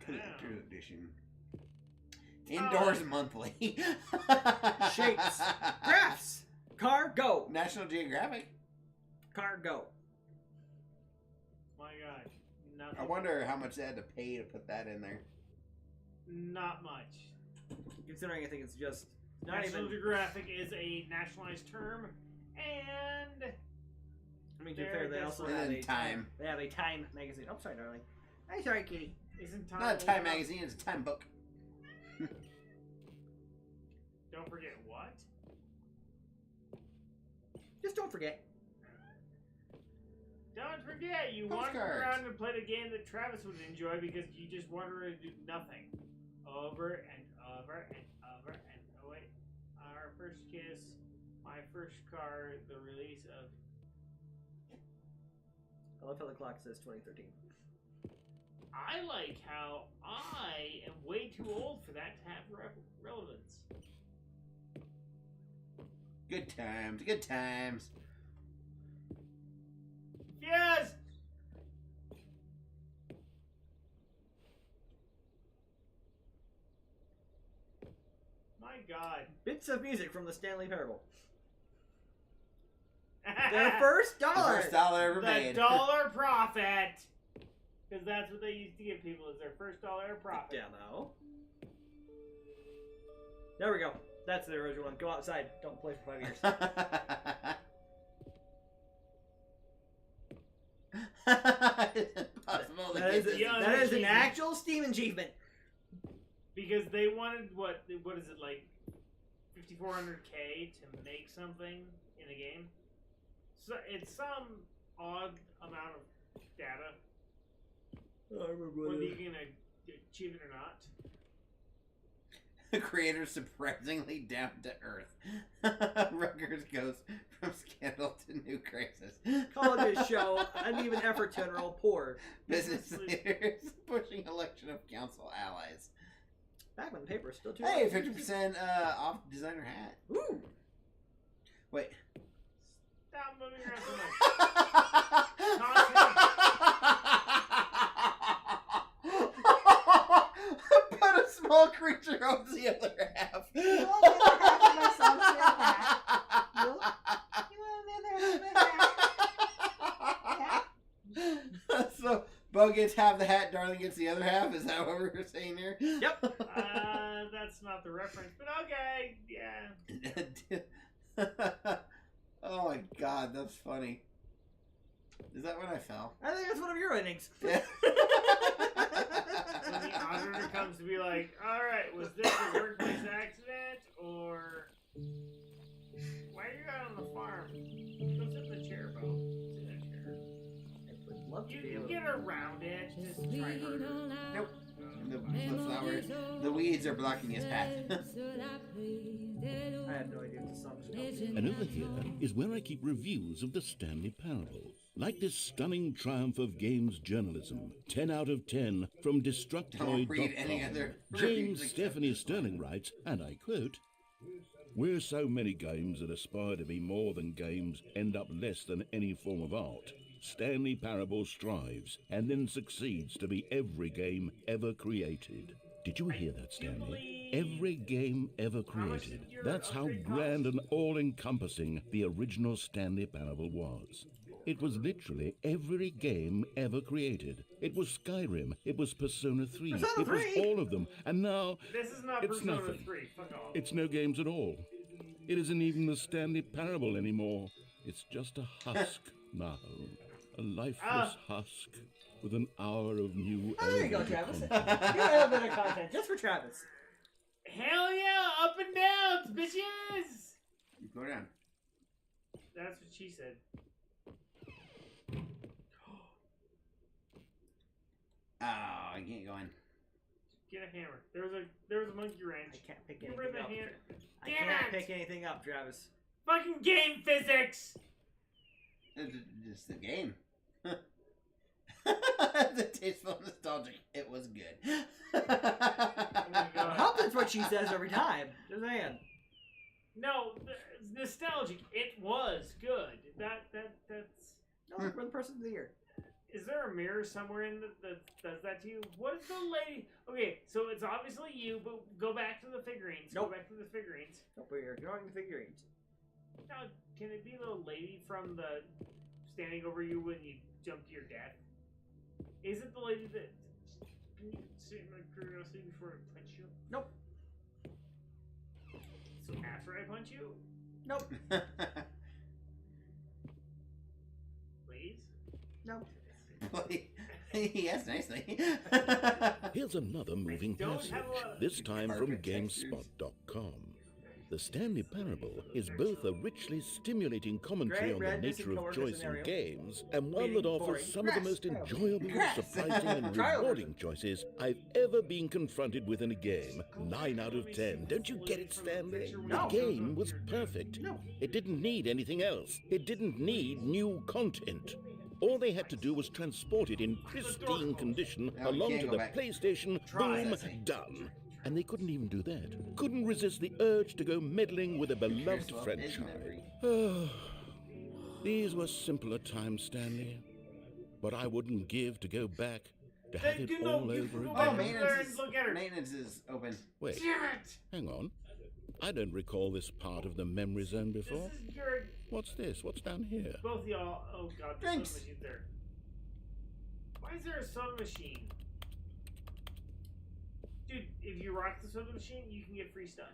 Collector's edition. Indoors monthly. Shapes, graphs, car go, National Geographic. car go. My gosh. Nothing. I wonder how much they had to pay to put that in there. Not much. Considering I think it's just not National even. Geographic is a nationalized term, and I mean, to be fair, they also And have then a Time. They have a Time magazine. Oh, sorry, darling. I'm sorry, kitty. isn't time Not a old Time enough- magazine, it's a Time book. Don't forget what? Just don't forget. Don't forget, you wandered Postcards. around and played a game that Travis would enjoy because you just wanted to do nothing. Over and over and over and oh wait. Our first kiss, my first car, the release of I love how the clock says 2013. I like how I am way too old for that to have relevance. Good times, good times. Yes! My God. Bits of music from the Stanley Parable. Their first The dollar. first dollar ever The made. dollar profit. Because that's what they used to give people, is their first dollar profit. Demo. There we go. That's the original one. Go outside. Don't play for 5 years. It's impossible to That get is, this. that is an actual Steam achievement. Because they wanted, what is it, like 5,400K to make something in a game? So it's some odd amount of data, I remember whether you can achieve it or not. The creator surprisingly down to earth. Rutgers goes from scandal to new crisis. Colleges show uneven effort to enroll poor. Business leaders pushing election of council allies. Back when the paper was still too. Hey, 50% off designer hat. Ooh. Wait. Stop moving around so But a small creature owns the other half. So, Bo gets half the hat, Darling gets the other half? Is that what we're saying here? Yep. That's not the reference, but okay, yeah. Oh my god, that's funny. Is that when I fell? I think that's one of your innings. Yeah. When the auditor comes to be like, alright, was this a workplace accident, or why are you out on the farm? Go sit in the chair, Bo. Sit in that chair. I would love to You be can able get around it, just try harder. Nope. The flowers, the weeds are blocking his path. I have no idea what the song is called. And over here is where I keep reviews of the Stanley Parable. Like this stunning triumph of games journalism, 10 out of 10 from Don't read any Destructoid.com. other James reviews except Stephanie this one. Sterling writes, and I quote, "Where so many games that aspire to be more than games end up less than any form of art, Stanley Parable strives and then succeeds to be every game ever created." Did you hear that, Stanley? Every game ever created. That's how grand and all-encompassing the original Stanley Parable was. It was literally every game ever created. It was Skyrim. It was Persona 3. Persona it was 3? all of them. And now This is not it's Persona nothing. 3. Fuck off. it's no games at all. It isn't even the Stanley Parable anymore. It's just a husk now. A lifeless husk with an hour of new Oh, there you go, elevator Travis. You content. have a bit of content just for Travis. Hell yeah, up and down, bitches! Go down. That's what she said. Oh, I can't go in. Get a hammer. There was a monkey wrench. I can't pick Get anything rid of the up. hammer. I Damn can't it! pick anything up, Travis. Fucking game physics! It's just the game. The tasteful nostalgic. It was good. I hope that's what she says every time. Just saying. No, nostalgic. It was good. That's. No, we're the person of the year. Is there a mirror somewhere in that does that to you? What is the lady? Okay, so it's obviously you, but go back to the figurines. Nope. Go back to the figurines. Nope, we're ignoring the figurines. Now, can it be the lady from the standing over you when you jump to your death? Is it the lady that? Can you save my curiosity before I punch you? Nope. So after I punch you, Nope. please. Nope. Yes, nicely. Here's another moving Don't passive, have a- this time from Perfect textures. GameSpot.com. The Stanley Parable is both a richly stimulating commentary Great, on red, the missing nature of coworker choice in scenario. games, and one Meaning that offers boring. some of the most Grass. enjoyable, Grass. surprising, and Trial rewarding choices I've ever been confronted with in a game. 9 out of 10. Don't you get it, Stanley? No. The game was perfect. No. It didn't need anything else. It didn't need new content. All they had to do was transport it in pristine condition No, you along can't to go the back. PlayStation. Try. Boom, done. And they couldn't even do that. Couldn't resist the urge to go meddling with a beloved Well, franchise. isn't it? These were simpler times, Stanley. But I wouldn't give to go back to have Then it you know, all you over can go again. back Oh, and maintenance look at her. maintenance is open. Wait, Damn it! hang on. I don't recall this part of the memory zone before. This is your What's this? What's down here? both y'all. Oh god, the Drinks. soda machine's there. Why is there a soda machine? Dude, if you rock the soda machine, you can get free stuff.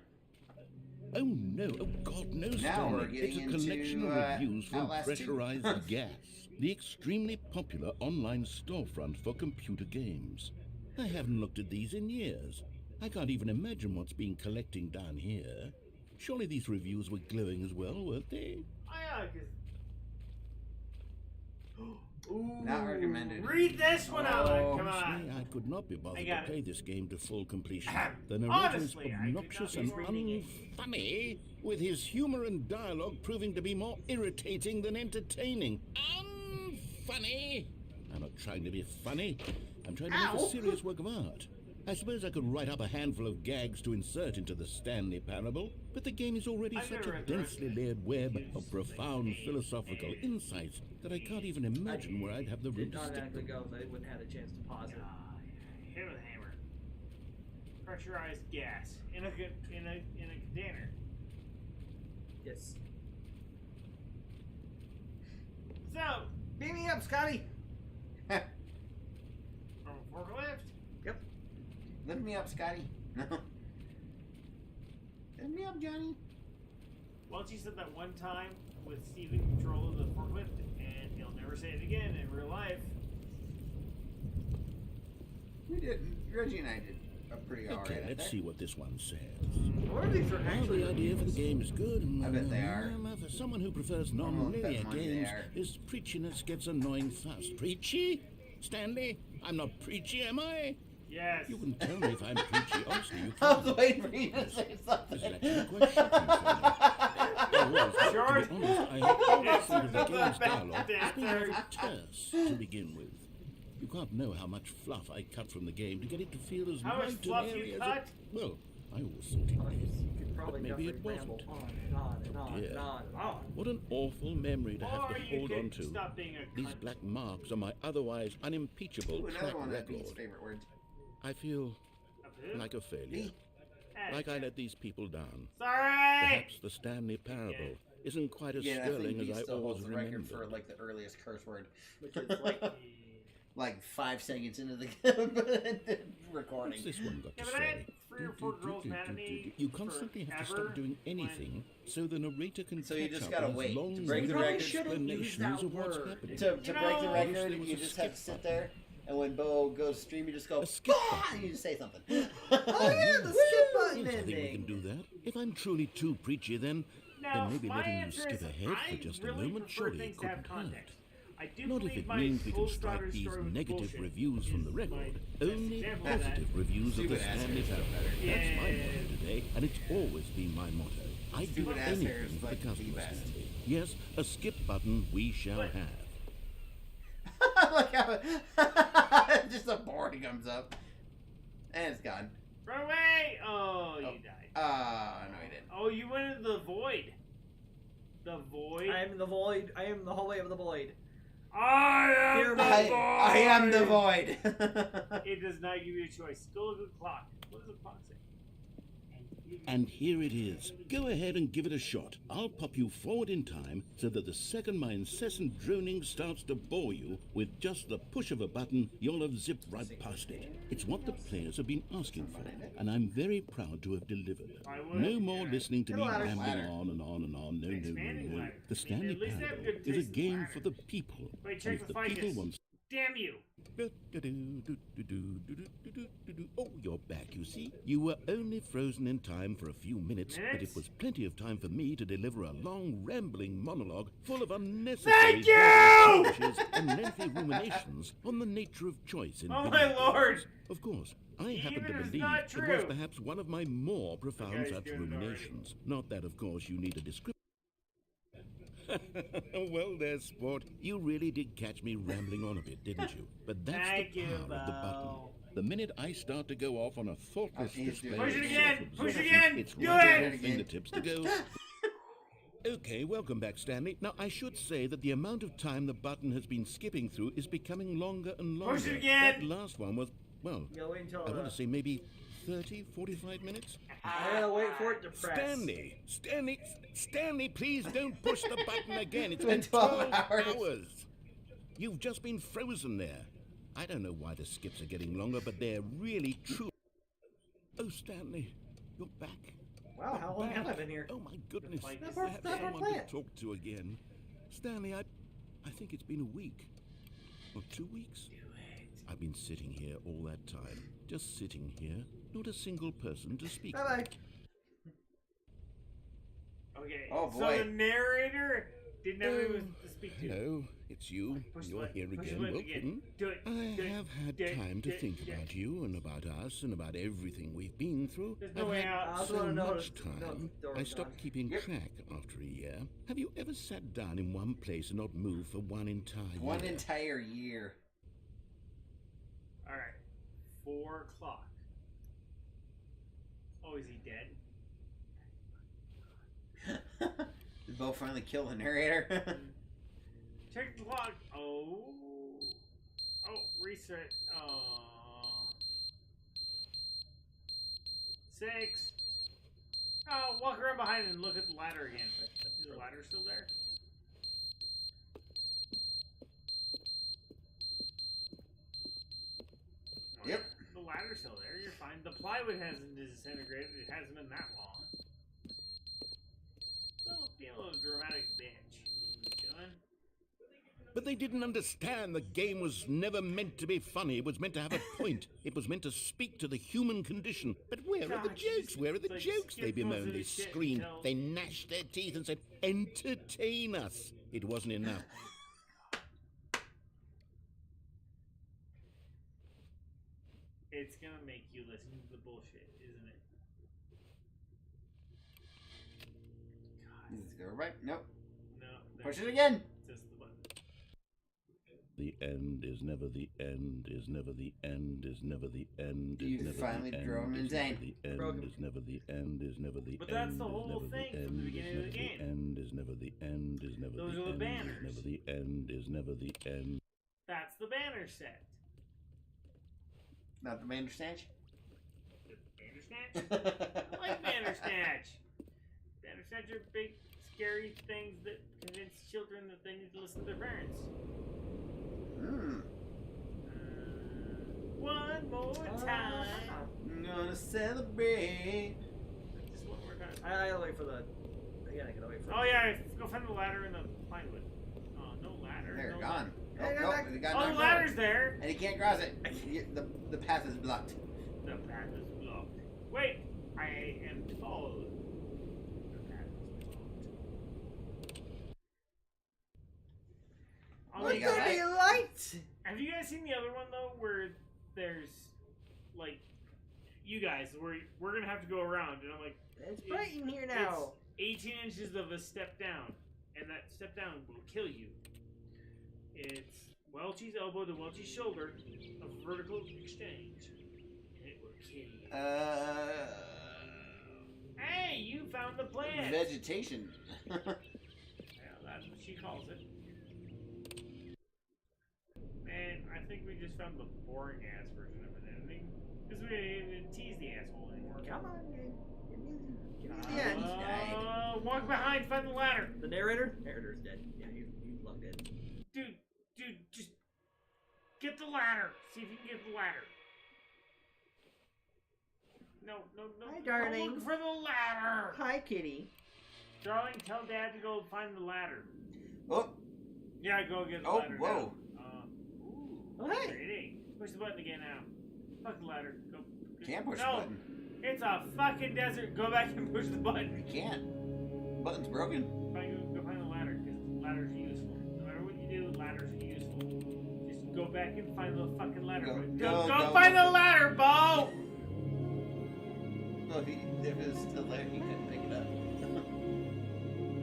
Oh no, oh god, no, Now we're Stanley. It's a getting collection into, of reviews from Outlast 2. Pressurized Gas, the extremely popular online storefront for computer games. I haven't looked at these in years. I can't even imagine what's been collecting down here. Surely these reviews were glowing as well, weren't they? Oh yeah, cause. Ooh, Not recommended. Read this one out. Oh. Come Honestly, on. I could not be bothered I to got it. play this game to full completion. The narrator is Honestly, I could not obnoxious be and reading it. unfunny, with his humor and dialogue proving to be more irritating than entertaining. Unfunny! I'm not trying to be funny. I'm trying to make a Ow. serious work of art. I suppose I could write up a handful of gags to insert into the Stanley Parable, but the game is already I've such never a read the rest densely of it. layered web of profound philosophical insights that I can't even imagine where I'd have the room Did to stick automatically them. go, so I wouldn't have a chance to pause it. Hit with a hammer. Pressurized gas in a container. Yes. So Beam me up, Scotty! from a forklift. Yep. Lift me up, Scotty. No. Lift me up, Johnny. Welchie said that one time with Steve in control of the forklift, and he'll never say it again in real life. We did. Reggie and I did a pretty alright Okay, at let's that. see what this one says. What are these for Well, actually? the idea for the game is good. I bet they are. For someone who prefers I don't know if non-linear that money they games, are. his preachiness gets annoying fast. Preachy? Stanley? I'm not preachy, am I? Yes. You can tell me if I'm preachy. Honestly, you I was can. waiting for you to say This is something. actually quite shocking for me. George, To be honest, I had always Yes, thought of the that's game's the dialogue best as being rather answer. terse to begin with. You can't know how much fluff I cut from the game to get it to feel as How much light fluff and you airy as cut? it... Well, I always thought it Oh, did. you could probably But maybe it definitely wasn't. ramble on and on and on Yeah. and on and on. What an awful memory to have Or to you hold could on to. stop being a These cunt. black marks are my otherwise unimpeachable Ooh, another track one of Pete's record. favorite words. I feel A poo? like a failure. Pete. Like I let these people down. Sorry. Perhaps the Stanley Parable isn't quite as Yeah, I think sterling Pete as I still always holds the record remembered. for like the earliest curse word. Which is like like 5 seconds into the recording. What's this one got Yeah, to but I had say? 3 or 4 girls mad at me. You constantly have to stop doing anything so the narrator can So you catch just up gotta with wait. long To break You the probably record. shouldn't use explanations that of what's word. happening. To break the know, record, there you was a just have to skip sit there, and when Bo goes stream, you just go, A skip "Ah!" button. and you just say something. Oh yeah, the skip button Yes, I think we ending. can do that. If I'm truly too preachy, then Now, maybe my letting you answer skip is ahead for I just a really moment prefer surely things to have couldn't hurt. context. I do Not if believe it my means we can full strike starter these story was negative bullshit reviews from the is record. my best Only example of that. positive reviews of the Stupid ass Stanley hair is Parable. better. That's my Yeah. motto today, and it's always been my motto. I'd do Stupid ass hair is anything for the like the customer, best. Stanley. Yes, a skip button we shall What? have. Look how just a board comes up, and it's gone. Run away! Oh, you died. No, he didn't. Oh, you went into the void. The void? I am in the void. I am the hallway of the void. I am Dear the me. void! I am the void. It does not give you a choice. Go look at the clock. What does the clock say? And here it is. Go ahead and give it a shot. I'll pop you forward in time so that the second my incessant droning starts to bore you, with just the push of a button, you'll have zipped right past it. It's what the players have been asking for, and I'm very proud to have delivered. I would. No more listening to Good me ladder. rambling Ladder. on and on and on. No, no, Expanding no, no. ladder. The I Stanley mean, at least they have Parable good is a taste in game ladder. for the people. Wait, And check if the the ficus. people want... Damn you! Oh, you're back, you see. You were only frozen in time for a few minutes, but it was plenty of time for me to deliver a long, rambling monologue full of unnecessary Thank you! approaches and lengthy ruminations on the nature of choice in Oh video my games. Lord! Of course, I happen Even to if it's believe not it was true. perhaps one of my more profound guy's such doing it already. ruminations. Not that, of course, you need a description. Well, there, sport. You really did catch me rambling on a bit, didn't you? But that's Thank the you, power of the button. Bo. The minute I start to go off on a thoughtless he's display doing of Push it again! Push it self-absorption, again! it's Do right it! at your Again. fingertips to go. Okay, welcome back, Stanley. Now, I should say that the amount of time the button has been skipping through is becoming longer and longer. Push it again! That last one was, well, Go wait until I want to say maybe 30, 45 minutes? I gotta wait for it to press. Stanley, please don't push the button again. It's been been 12 12 hours. hours. You've just been frozen there. I don't know why the skips are getting longer, but they're really true. Oh, Stanley, you're back. Wow, how long have I been here? Oh, my goodness. I That's our- have that's our someone plan. to talk to again. Stanley, I think it's been a week. Or 2 weeks. I've been sitting here all that time. Just sitting here. Not a single person to speak to. Bye-bye. Okay, Oh, so boy. the narrator didn't have anyone to speak to. Hello, it's you. Push the You're button. here Push the again. button Well, again. Do it. I Do it. have had Do it. time Do to it. think Do it. about you and about us and about everything we've been through. There's no I've way had out. I also so wanna know much if- time. no, the door I is stopped gone. keeping Yep. track after a year. Have you ever sat down in one place and not moved for one entire One year? entire year. Alright. 4 o'clock. Oh, is he dead? Did Bo finally kill the narrator? Check the clock. Oh. Oh, reset. Oh. 6. Oh, walk around behind and look at the ladder again. Is the ladder still there? Oh, Yep. The ladder's still there. You're fine. The plywood hasn't disintegrated. It hasn't been that long. Be a little dramatic bitch. What you doing? But they didn't understand the game was never meant to be funny. It was meant to have a point. It was meant to speak to the human condition. But where are the God, you jokes? just, Where are the like, jokes? They skip most of bemoaned, they this shit screamed, until- they gnashed their teeth and said, entertain us. It wasn't enough. It's gonna make you listen to the bullshit, isn't it? God, Let's go right. Nope. no. Push there's it again. Just the button. The end is never the end, is never the end, is never the end, is You never finally the drove him end, is never insane. the Broke end, him. is never the end, is never the But end, that's the is whole never thing the from the end, beginning is of the never game. the end, is never the end, is never Those the are the end, banners. is never the end, is never the end. That's the banner set. Not the Bandersnatch. Bandersnatch? I like Bandersnatch. Bandersnatch are big, scary things that convince children that they need to listen to their parents. Hmm. one more time. I'm gonna celebrate. Just one more time. I gotta wait for the. Again, I gotta wait for. Oh yeah, go find the ladder in the plywood. Oh, no ladder. They're no gone. Hey, Oh, back. they got Oh, knocked the out. ladder's there. And he can't cross it. The path is blocked. The path is blocked. Wait, I am told. The path is blocked. Oh, What you got guys- light? light? have you guys seen the other one though, where there's like, you guys, where we're gonna have to go around, and I'm like, It's bright in here now. it's 18 inches of a step down, and that step down will kill you. It's Welchie's elbow to Welchie's shoulder, a vertical exchange, and it will kill you. Hey, you found the plant. Vegetation. Yeah, that's what she calls it. Man, I think we just found the boring ass version of an ending. Because we didn't even tease the asshole anymore. Come on, give me the end. Walk behind, find the ladder. The narrator? Narrator's dead. Yeah, he's locked in. Dude, just get the ladder. See if you can get the ladder. No. Hi, darling. Look for the ladder. Hi, kitty. Darling, tell Dad to go find the ladder. Oh, Yeah, go get the oh, ladder. whoa. Oh, hey. Pretty. Push the button again now. Fuck the ladder. Go. Can't push no, the button. It's a fucking desert. Go back and push the button. You can't. Button's broken. Go find the ladder, because ladders are useful. No matter what you do, ladders are useful. Just go back and find the fucking ladder. Go find the ladder, Bo! No, if it was still there, he couldn't pick it up.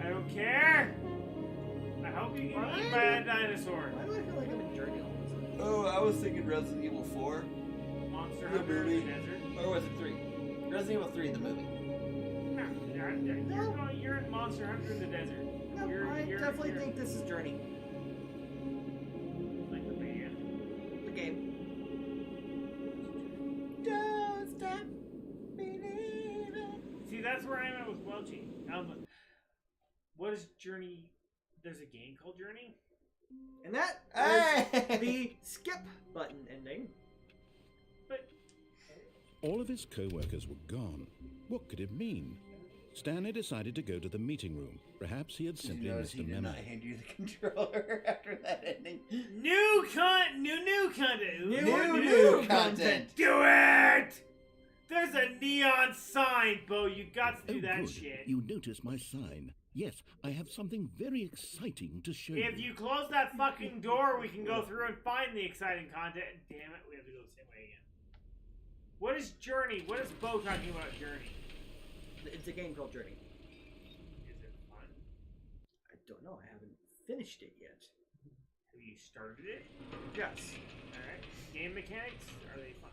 I don't care. I hope you get eaten by a dinosaur. Why do I feel like I'm in Journey all of a sudden? Oh, I was thinking Resident Evil 4. Monster The Hunter in the movie. desert. Or was it 3? Resident Evil 3, the movie. No, you're in Monster Hunter in the desert. No, I definitely think this is Journey. Like the band. The game. Don't stop believing. See, that's where I'm at with Welchie. What is Journey? There's a game called Journey? And that Hey! is the skip button ending. But All of his co-workers were gone. What could it mean? Stanley decided to go to the meeting room. Perhaps he had Did simply you notice missed he a did memo. not hand you the controller after that ending? new content! New content! Do it! There's a neon sign, Bo. You got to do that good. shit. You notice my sign. Yes, I have something very exciting to show If you close that fucking door, we can go through and find the exciting content. Damn it, we have to go the same way again. What is Journey? What is Bo talking about Journey? It's a game called Journey. Is it fun? I don't know. I haven't finished it yet. Have you started it? Yes. Alright. Game mechanics? Are they fun?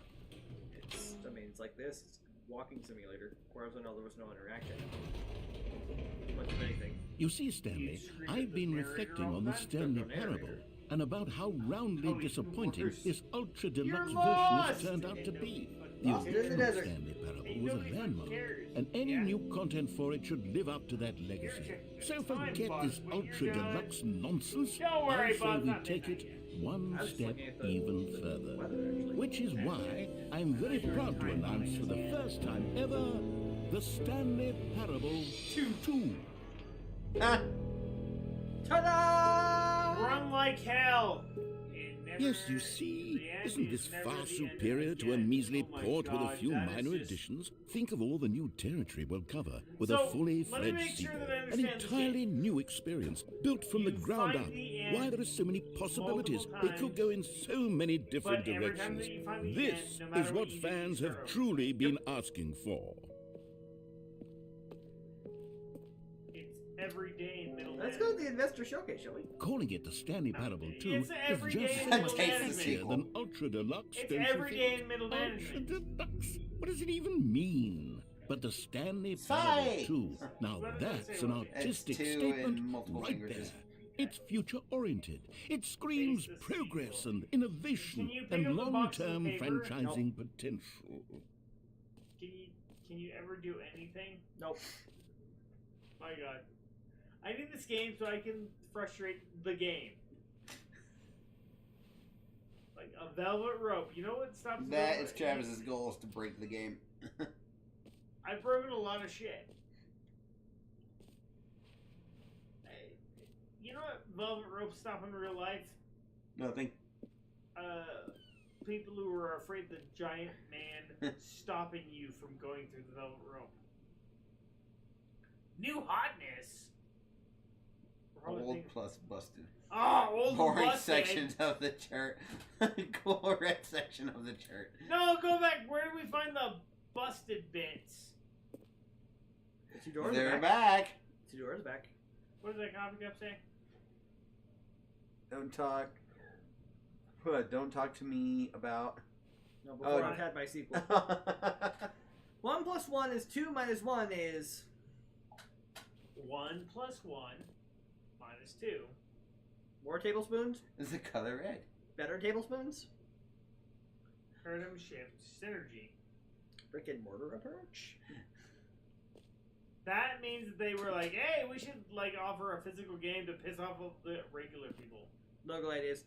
It's like this. It's a walking simulator. Whereas I know there was no interaction. Much of anything. You see, Stanley, scream at I've the been narrator reflecting all on the the time? Stanley No narrator. parable and about how roundly Oh, even disappointing worse. this ultra-deluxe You're version lost! has turned out to be. The Lost in the original desert. Stanley parable Ain't was a nobody landmark, cares. and any Yeah? new content for it should live up to that legacy. So forget this When you're ultra-deluxe nonsense. Don't worry I say about we that take it midnight. one I was step looking at the even further. weather, actually. Which is why I'm very proud to announce for the first time ever the Stanley Parable 2. Ah, Ta-da! Run like hell! It never- Yes, you see, the end isn't is this never far the end superior to a again. measly Oh my port with a God, few that is minor just- additions? Think of all the new territory we'll cover with So, a fully let me make fledged sure sequel. that I An understand this entirely new experience, built from the You ground find up. the end Why there are so many possibilities. multiple It could go in so many different But every time directions. that you find the This end, no matter is what what you do, fans you have start over. truly been asking for. It's every day in middle Let's management. go to the investor showcase, shall we? Calling it the Stanley Parable 2 It's is every just day so in much middle management. fancier than Ultra Deluxe. It's don't you every think? day in middle Ultra management. Deluxe? What does it even mean? But the Stanley Sigh. Parable 2. Now What does it that's say, an Welchie? artistic It's two statement in multiple right languages. there. It's future-oriented. It screams Face the progress sequel. and innovation Can you pick and up the box of long-term paper? franchising potential. Can you ever do anything? Nope. My God. I need this game so I can frustrate the game. Like, a velvet rope. You know what stops That velvet? is Travis's goal, is to break the game. I've broken a lot of shit. You know what velvet ropes stop in real life? Nothing. People who are afraid the giant man stopping you from going through the velvet rope. New hotness. Old plus busted. Oh, old Boring busted. sections of the chart. Cool red section of the chart. No, go back. Where do we find the busted bits? Two doors They're back. back. Two doors back. What does that coffee cup say? Don't talk. Don't talk to me about. No, before I've had my sequel. 1 plus 1 is 2 minus 1 is 1 plus 1 minus 2. more tablespoons. Is the color red? Better tablespoons. Paradigm shift synergy. Brick and mortar approach. That means that they were like, hey, we should like offer a physical game to piss off of the regular people. Logo ideas.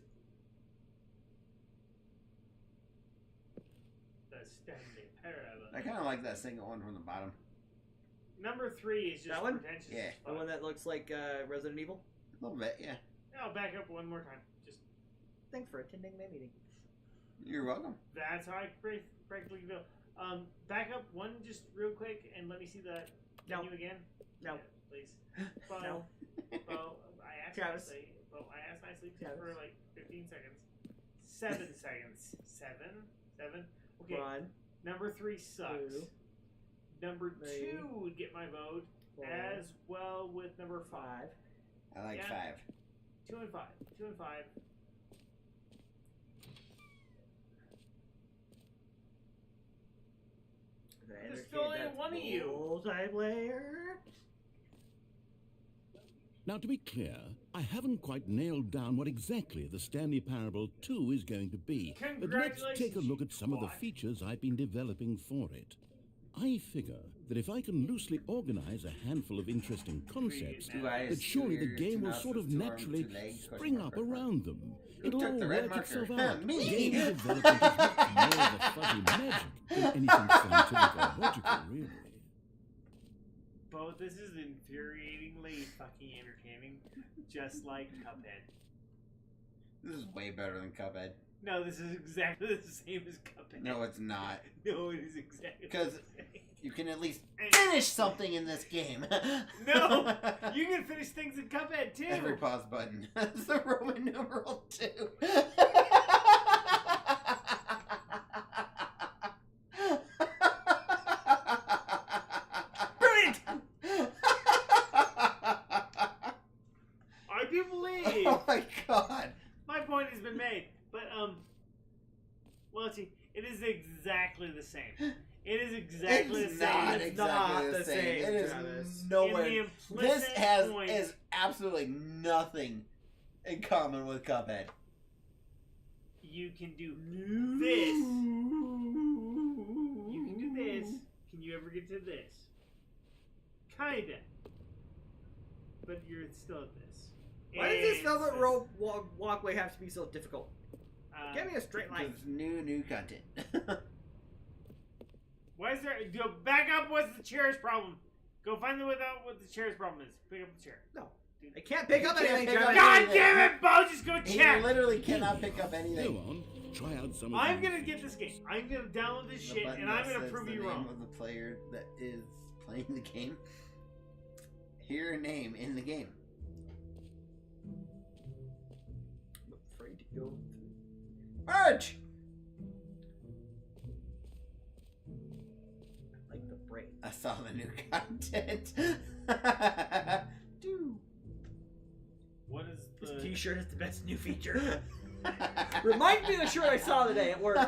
The Stanley Parable. I kind of like that single one from the bottom. Number 3 is just That one? pretentious. Yeah. as The fuck. one that looks like Resident Evil. A little bit, yeah. I'll back up one more time. Just Thanks for attending my meeting. You're welcome. that's how I practically feel. Back up one just real quick and let me see that No. menu again. No. Yeah, please. Bo, No. Bo, I asked Travis. nicely. Bo, I asked nicely Travis. for like 15 seconds. 7 seconds. 7. Okay. One. Number 3 sucks. 2. Number 3. 2 would get my vote, 4. as well with number 5. 5. I like Yeah. 5. 2 and 5. 2 and 5. There's still only one of you. Multiplayer. Now, to be clear, I haven't quite nailed down what exactly the Stanley Parable 2 is going to be. But let's take a look at some of the features I've been developing for it. I figure that if I can loosely organize a handful of interesting concepts, that surely the game will sort of naturally spring up around them. It'll took all the red work itself marker? out. Me. Game development is much more of a fuzzy magic than anything scientific or logical, really. Bo, this is infuriatingly fucking entertaining, just like Cuphead. This is way better than Cuphead. No, this is exactly the same as Cuphead. No, it's not. No, it is exactly Because the same. you can at least finish something in this game. No, you can finish things in Cuphead too. Every pause button. That's the Roman numeral 2. Brilliant! I do believe Oh my god. my point has been made, but Welchie, it is exactly the same. It is exactly It's the same. not It's exactly not the the same. same, It is Travis. nowhere. In the This implicit has point- is absolutely nothing in common with Cuphead. You can do this. You can do this. Can you ever get to this? Kinda. But you're still at this. Why does this It's velvet just, rope walkway have to be so difficult? Give me a straight line. Because new content. Why is there? Go back up. What's the chair's problem? Go find the without what the chair's problem is. Pick up the chair. No. I can't pick up You can't anything, pick up Travis. God anything. damn it, Bo! Just go He check. literally cannot pick up Go anything. on, try out some of I'm these. gonna get this game. I'm gonna download this The shit, button and I'm that gonna says prove the you name wrong. of the player that is playing the game. Hear a name in the game. I'm afraid to go. Merge! I like the brain. I saw the new content. Dude. What is This the? t-shirt is the best new feature. Remind me of the shirt I saw today at work.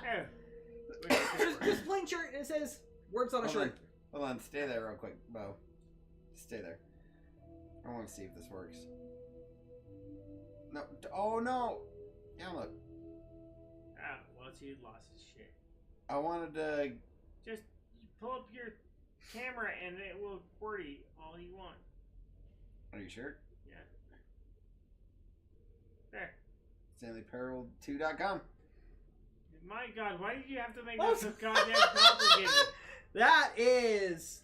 Here. Just plain shirt, and it says words on a shirt. Hold on, stay there real quick, Bo. Stay there. I want to see if this works. No, oh no! Yeah, look. Ah, Welchie lost his shit. I wanted to. Just pull up your camera and it will QWERTY all you want. Are you sure? Yeah. There. StanleyParable2.com. My God, why did you have to make that so goddamn complicated? That is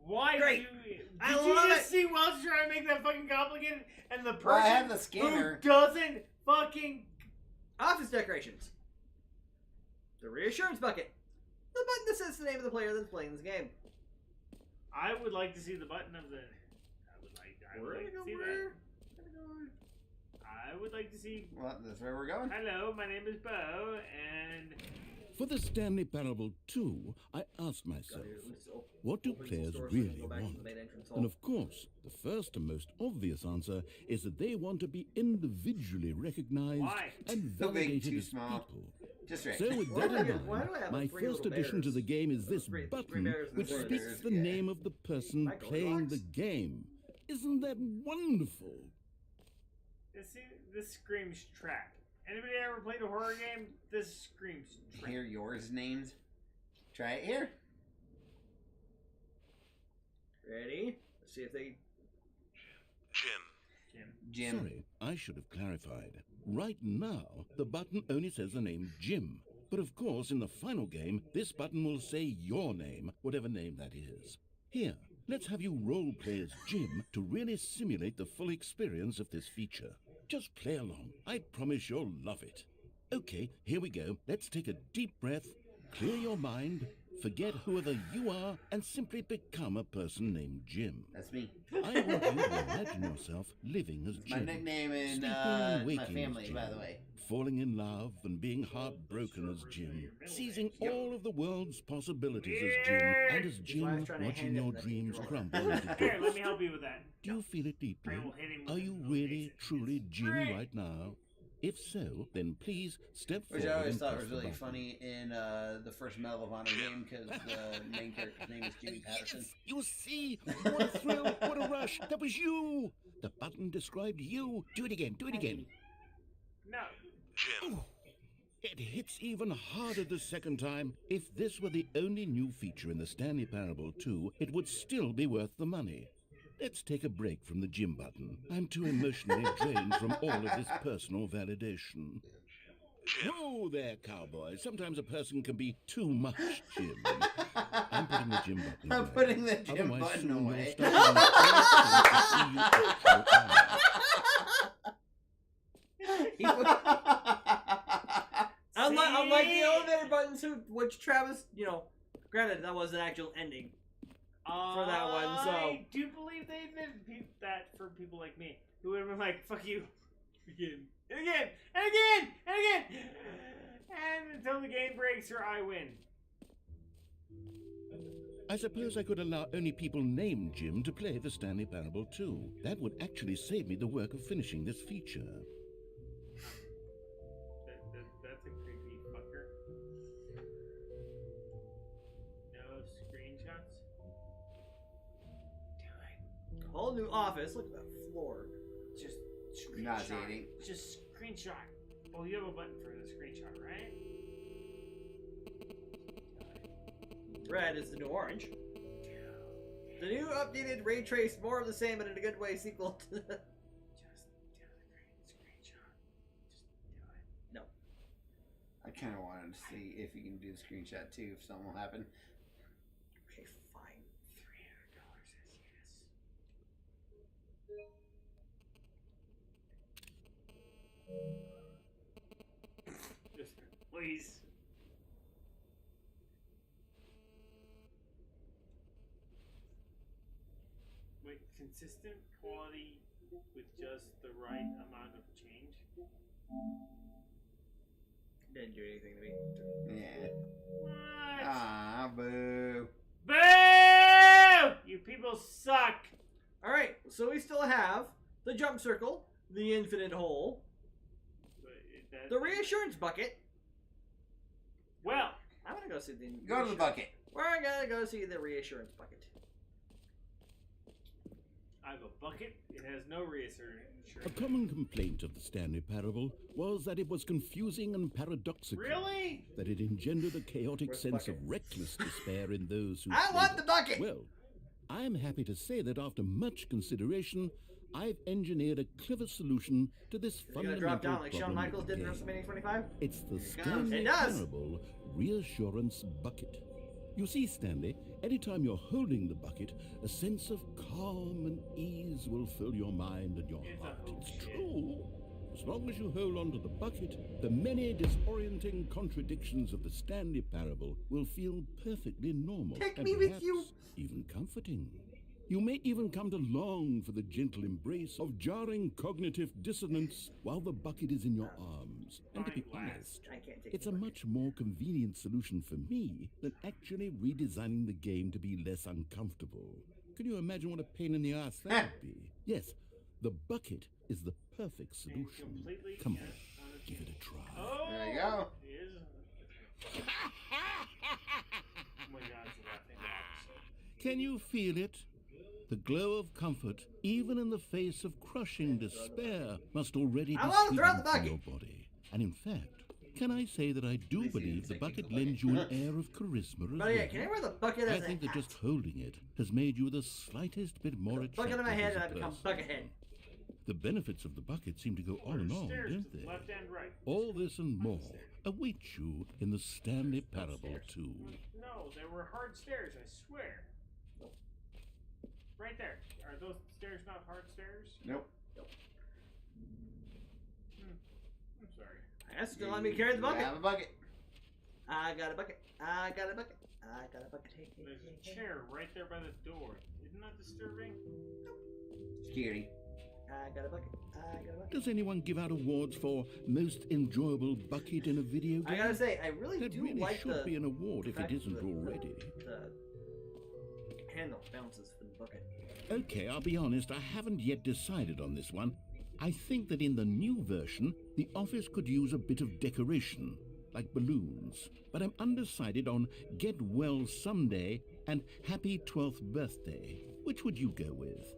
Why great. Did I you love just it. see Welch trying to make that fucking complicated? And the person Well, I have the scanner. who doesn't fucking... office decorations. The reassurance bucket. The button that says the name of the player that's playing this game. I would like to see the button of the... I would like to see that. I would like to see... Well, that's where we're going. Hello, my name is Bo, and... For the Stanley Parable 2, I asked myself, what do players really want? And of course, the first and most obvious answer is that they want to be individually recognized Why? and Too big, validated too as small. people. Just right. So with Why that do I in get- why do I mind, have my three first little addition to bears? the game is this Three button, bears and which three speaks bears. the Yeah. name of the person Michael, playing relax. the game. Isn't that wonderful? This screams trap. Anybody ever played a horror game? This screams trap. Hear yours named. Try it here. Ready? Let's see if they... Jim. Sorry, I should have clarified. Right now, the button only says the name Jim. But of course, in the final game, this button will say your name, whatever name that is. Here, let's have you role-play as Jim to really simulate the full experience of this feature. Just play along. I promise you'll love it. Okay, here we go. Let's take a deep breath, clear your mind, forget whoever you are, and simply become a person named Jim. That's me. I want you to imagine yourself living as My Jim. nickname in Sleeping and my waking family, as Jim, by the way. falling in love and being heartbroken as Jim, seizing all of the world's possibilities as Jim, and as why I Jim was trying to watching hand your it that dreams drawer. crumble into Here, let dust. me help you with that. Do you feel it deeply? I will hit him with Are it. you Oh, really, it's truly Jim great. right now? If so, then please step Which forward I always and thought press was the really button. funny in the first Medal of Honor game because the main character's name is Jimmy Patterson. Yes, you see, what a thrill, what a rush. That was you. The button described you. Do it again, do it again. No. Ooh, it hits even harder the second time. If this were the only new feature in the Stanley Parable 2, it would still be worth the money. Let's take a break from the Jim button. I'm too emotionally drained from all of this personal validation. Whoa there, cowboy. Sometimes a person can be too much Jim. I'm putting the Jim button I'm away. putting the Jim Otherwise, button soon away. you'll start getting all to see you actual Unlike the See? elevator buttons, which Travis, granted, that was an actual ending. For that one, so- I do believe they admitted that for people like me, who would have been like, fuck you. Again. And again. And again. And again. And until the game breaks or I win. I suppose I could allow only people named Jim to play the Stanley Parable 2. That would actually save me the work of finishing this feature. That's a creepy fucker. No screenshots? Do it. Whole new office. Look at that floor. Just screenshot. Nauseating. Just screenshot. Well, you have a button for the screenshot, right? Red is the new orange. The new updated ray trace, more of the same, but in a good way sequel to the... Just do the screenshot. Just do it. No. I kind of wanted to see if you can do the screenshot too, if something will happen. Okay, fine. $300 says yes. Just please. Wait, consistent quality with just the right amount of change? Didn't do anything to me. Yeah. What? Ah, boo. Boo! You people suck! Alright, so we still have the jump circle, the infinite hole, the reassurance bucket. Well, I'm gonna go see the... Go to the bucket. We're gonna go see the reassurance bucket. I have a bucket. It has no reassurance. A common complaint of the Stanley Parable was that it was confusing and paradoxical. Really? That it engendered a chaotic Where's the sense of bucket? reckless despair in those who I played want it. the bucket! Well, I am happy to say that after much consideration, I've engineered a clever solution to this You're gonna fundamental drop down like Shawn problem Michaels with the did in game. WrestleMania 25? It's the It Stanley does. Parable Reassurance Bucket. You see, Stanley, anytime you're holding the bucket, a sense of calm and ease will fill your mind and your heart. It's true. As long as you hold on to the bucket, the many disorienting contradictions of the Stanley Parable will feel perfectly normal. Take and me with perhaps you. even comforting. You may even come to long for the gentle embrace of jarring cognitive dissonance while the bucket is in your arms. And to be honest, I can't take it's the a bucket. much more convenient solution for me than actually redesigning the game to be less uncomfortable. Can you imagine what a pain in the ass that would be? Yes, the bucket is the perfect solution. completely Come on, give it a try. Oh, There you go. it is. Oh my God, it's laughing opposite. Can you feel it? The glow of comfort, even in the face of crushing despair, must already be I want to throw sweeping the through bucket. your body. And in fact, can I say that I do believe the bucket lends you an air of charisma as But yeah, well? can I wear the bucket I as a think that hat? just holding it has made you the slightest bit more attractive Bucket in my head as and a I become person. Buckethead. The benefits of the bucket seem to go on and on, Stairs don't to the they? left and right. All this and more await you in the Stanley Parable 2. No, there were hard stairs, I swear. Right there. Are those stairs not hard stairs? Nope. I'm sorry. I asked you to let me carry the bucket. You have a bucket. I got a bucket. I got a bucket. I got a bucket. Hey, hey, There's hey, a hey. chair right there by the door. Isn't that disturbing? Security. I got a bucket. I got a bucket. Does anyone give out awards for most enjoyable bucket in a video game? I gotta say, I really That do really like should the be an award if it fact isn't that already. the handle bounces from the bucket. Okay, I'll be honest, I haven't yet decided on this one. I think that in the new version, the office could use a bit of decoration, like balloons. But I'm undecided on Get Well Someday and Happy 12th Birthday. Which would you go with?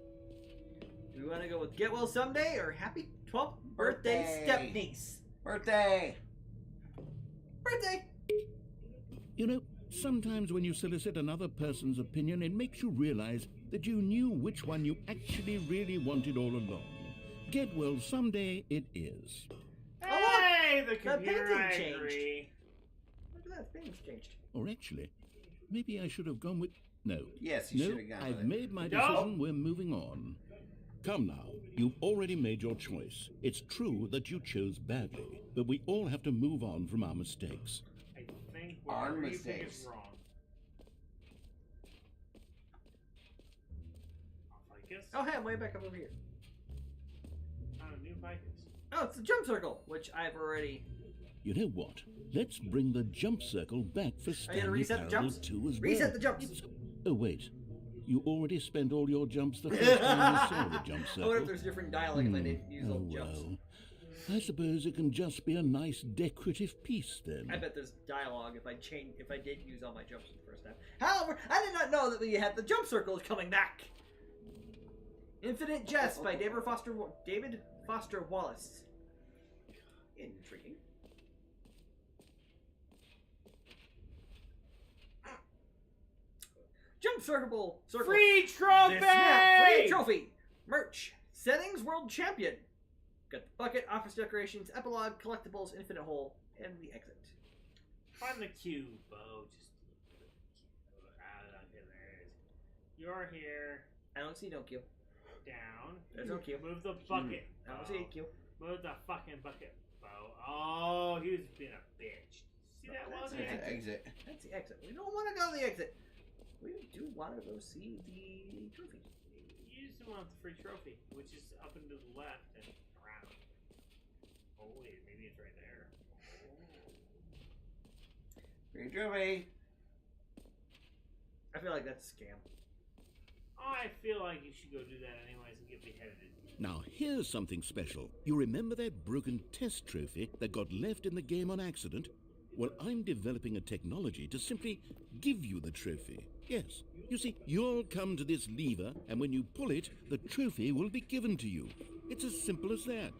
Do we want to go with Get Well Someday or Happy 12th Birthday Stepniece? Birthday. Birthday! You know, sometimes when you solicit another person's opinion, it makes you realize that you knew which one you actually really wanted all along. Get Well Someday it is. Hey, the The computer, painting I changed. agree. Look at that, thing's changed. Or actually, maybe I should have gone with... No. Yes, you No, should have gone I've with it. made my No. decision. We're moving on. Come now. You've already made your choice. It's true that you chose badly, but we all have to move on from our mistakes. I think Our whatever you think mistakes. is wrong. Off Ficus? Oh, hey, I'm way back up over here. New Ficus. Oh, it's the jump circle, which I've already... You know what? Let's bring the jump circle back for I gotta Stanley reset the Parable jumps? 2 as well. Reset the jumps! Oh, wait. You already spent all your jumps the first time you saw the jump I wonder if circle. there's different dialogue if I didn't use all Oh, the jumps. well. I suppose it can just be a nice decorative piece then. I bet there's dialogue if I did use all my jumps the first time. However, I did not know that we had the jump circles coming back. Infinite Jest by David Foster Wallace. Intriguing. Jump circle. Free trophy! This map, free trophy. Merch. Settings World Champion. Got the bucket, office decorations, epilogue, collectibles, infinite hole, and the exit. Find the cube, Bo. Just okay, there it is. You're here. I don't see no Q. Down. There's no Q. Move the bucket. I don't see a Q. Move the fucking bucket, Bo. Oh, he was being a bitch. See that That's one? an Exit. That's the exit. We don't want to go to the exit. We do want to go see the trophy. You just want the free trophy, which is up and to the left and around. Oh wait, maybe it's right there. Free trophy. I feel like that's a scam. I feel like you should go do that anyways and get beheaded. Now, here's something special. You remember that broken test trophy that got left in the game on accident? Well, I'm developing a technology to simply give you the trophy. Yes. You see, you'll come to this lever, and when you pull it, the trophy will be given to you. It's as simple as that.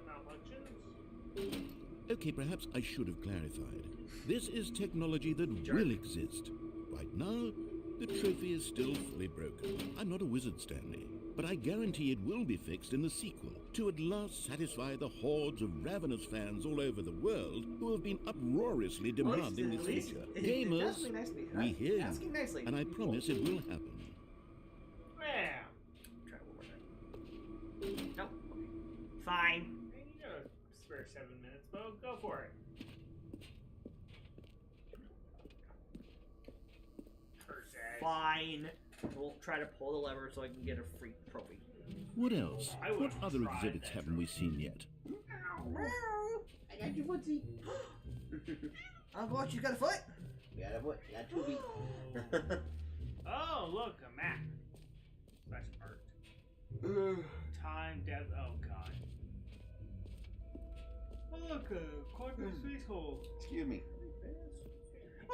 Malfunctions? Okay, perhaps I should have clarified. This is technology that will exist. Right now, the trophy is still fully broken. I'm not a wizard, Stanley. but I guarantee it will be fixed in the sequel to at last satisfy the hordes of ravenous fans all over the world who have been uproariously demanding this feature. Gamers, we hear you, and I promise it will happen. Well, Try one more time. Nope. Fine. you got a spare 7 minutes, Bo. Go for it. Fine. We'll try to pull the lever so I can get a free trophy. What else? I What wouldn't other try exhibits that haven't we seen yet? I got your footsie. Uncle Watch, you got a foot? Got a foot. Got 2 feet. Oh, look, a map. Slash art. Time, depth. Oh, God. Oh, look, a quantum space hole. Excuse me.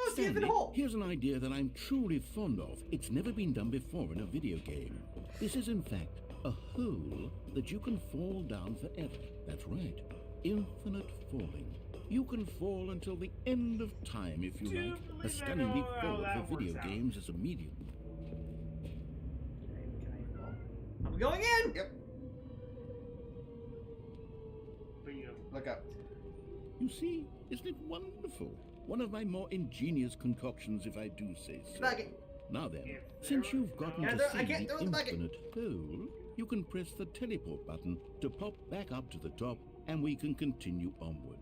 Oh, it's the infinite Stanley, hole. here's an idea that I'm truly fond of. It's never been done before in a video game. This is, in fact, a hole that you can fall down forever. That's right. Infinite falling. You can fall until the end of time if you like. A stunning leap forward for video games as a medium. I'm going in. Yep. But you Look up. You see, isn't it wonderful? One of my more ingenious concoctions, if I do say so. Bucket. Now then, since you've gotten Yeah, to there- I see can't the throw the bucket. infinite hole, you can press the teleport button to pop back up to the top, and we can continue onward.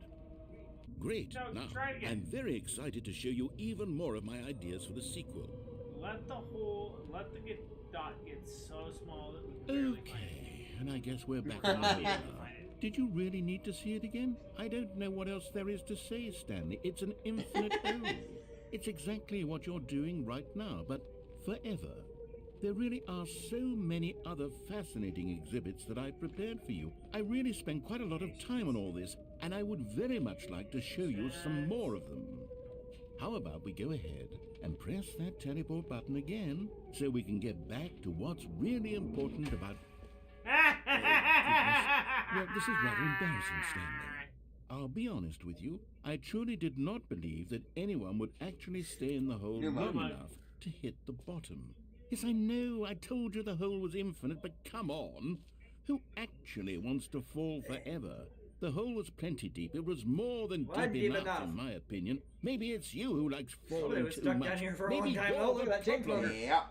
Great. No, Now, try it again. I'm very excited to show you even more of my ideas for the sequel. let the dot get so small that we can barely find it. Okay, and I guess we're back We're on not the able now. to find it. Did you really need to see it again? I don't know what else there is to say, Stanley. It's an infinite hole. It's exactly what you're doing right now, but forever. There really are so many other fascinating exhibits that I've prepared for you. I really spent quite a lot of time on all this, and I would very much like to show you some more of them. How about we go ahead and press that teleport button again so we can get back to what's really important about... Well, this is rather embarrassing, Stanley. I'll be honest with you, I truly did not believe that anyone would actually stay in the hole You're long welcome. enough to hit the bottom. Yes, I know, I told you the hole was infinite, but come on. Who actually wants to fall forever? The hole was plenty deep. It was more than Well, deep deep enough, enough. in my opinion. Maybe it's you who likes Somebody falling was too stuck much. down here for a Maybe long time. you're Oh, look at the that tank problem. floater. Yeah.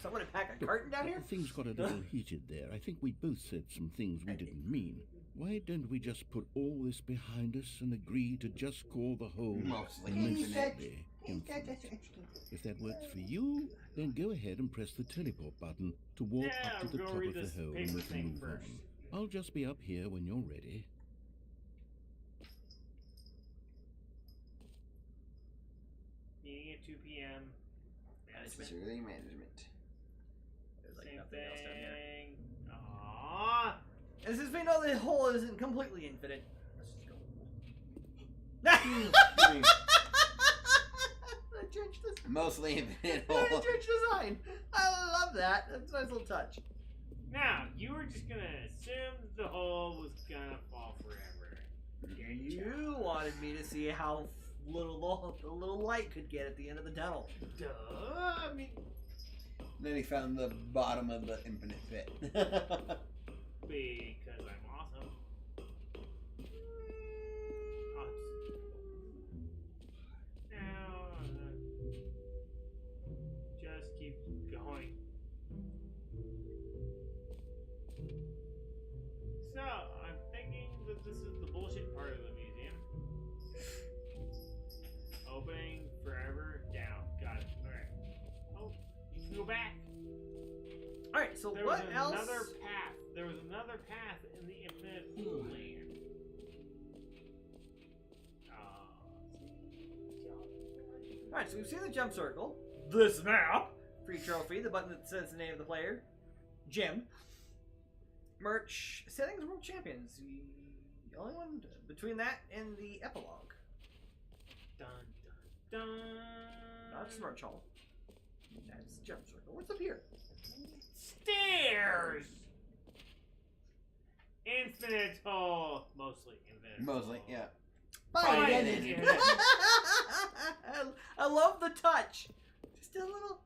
Someone pack a carton down here? Things got a little heated there. I think we both said some things we didn't mean. Why don't we just put all this behind us and agree to just call the hole Mostly mostly infinite? If that works for you, then go ahead and press the teleport button to walk Yeah, up to the go top read of the this hole and paper we thing can move first. on. I'll just be up here when you're ready. Meeting at 2 p.m. Management. Sincerely, management. There's like Same nothing else down here. thing. Aww. And since we know the hole isn't completely infinite, let's just go. The trench design. Mostly infinite The hole. trench design. I love that. That's a nice little touch. Now, you were just gonna assume the hole was gonna fall forever. You wanted me to see how little the little light could get at the end of the tunnel. Duh. I mean, Then he found the bottom of the infinite pit. because I'm awesome. Now, just keep going. So, I'm thinking that this is the bullshit part of the museum. Opening forever down. Got it. Alright. Oh, you can go back. Alright, so There was what else? another path. There was another path in the infinite pool land. Alright, so we've seen the jump circle, this map, free trophy, the button that says the name of the player, gym, merch, settings, world champions, the only one between that and the epilogue. Dun dun dun. That's merch hall. That's jump circle. What's up here? Stairs. Infinite hole. Mostly infinite. Mostly, hole. yeah. Fine. I love the touch. Just a little.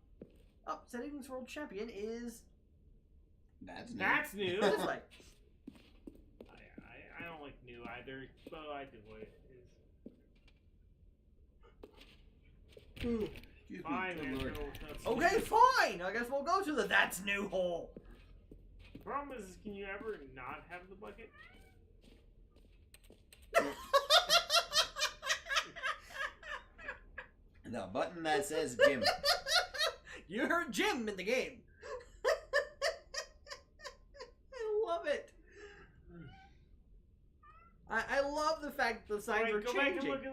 Oh, settings world champion is That's new. That's new. This way. I don't like new either, but I do what it is. Excuse Fine, me, man. good lord. No, Okay, fine. I guess we'll go to the that's new hole. The problem is, can you ever not have the bucket? The button that says Jim. You heard Jim in the game. I love it. I love the fact that the signs are go changing. back and look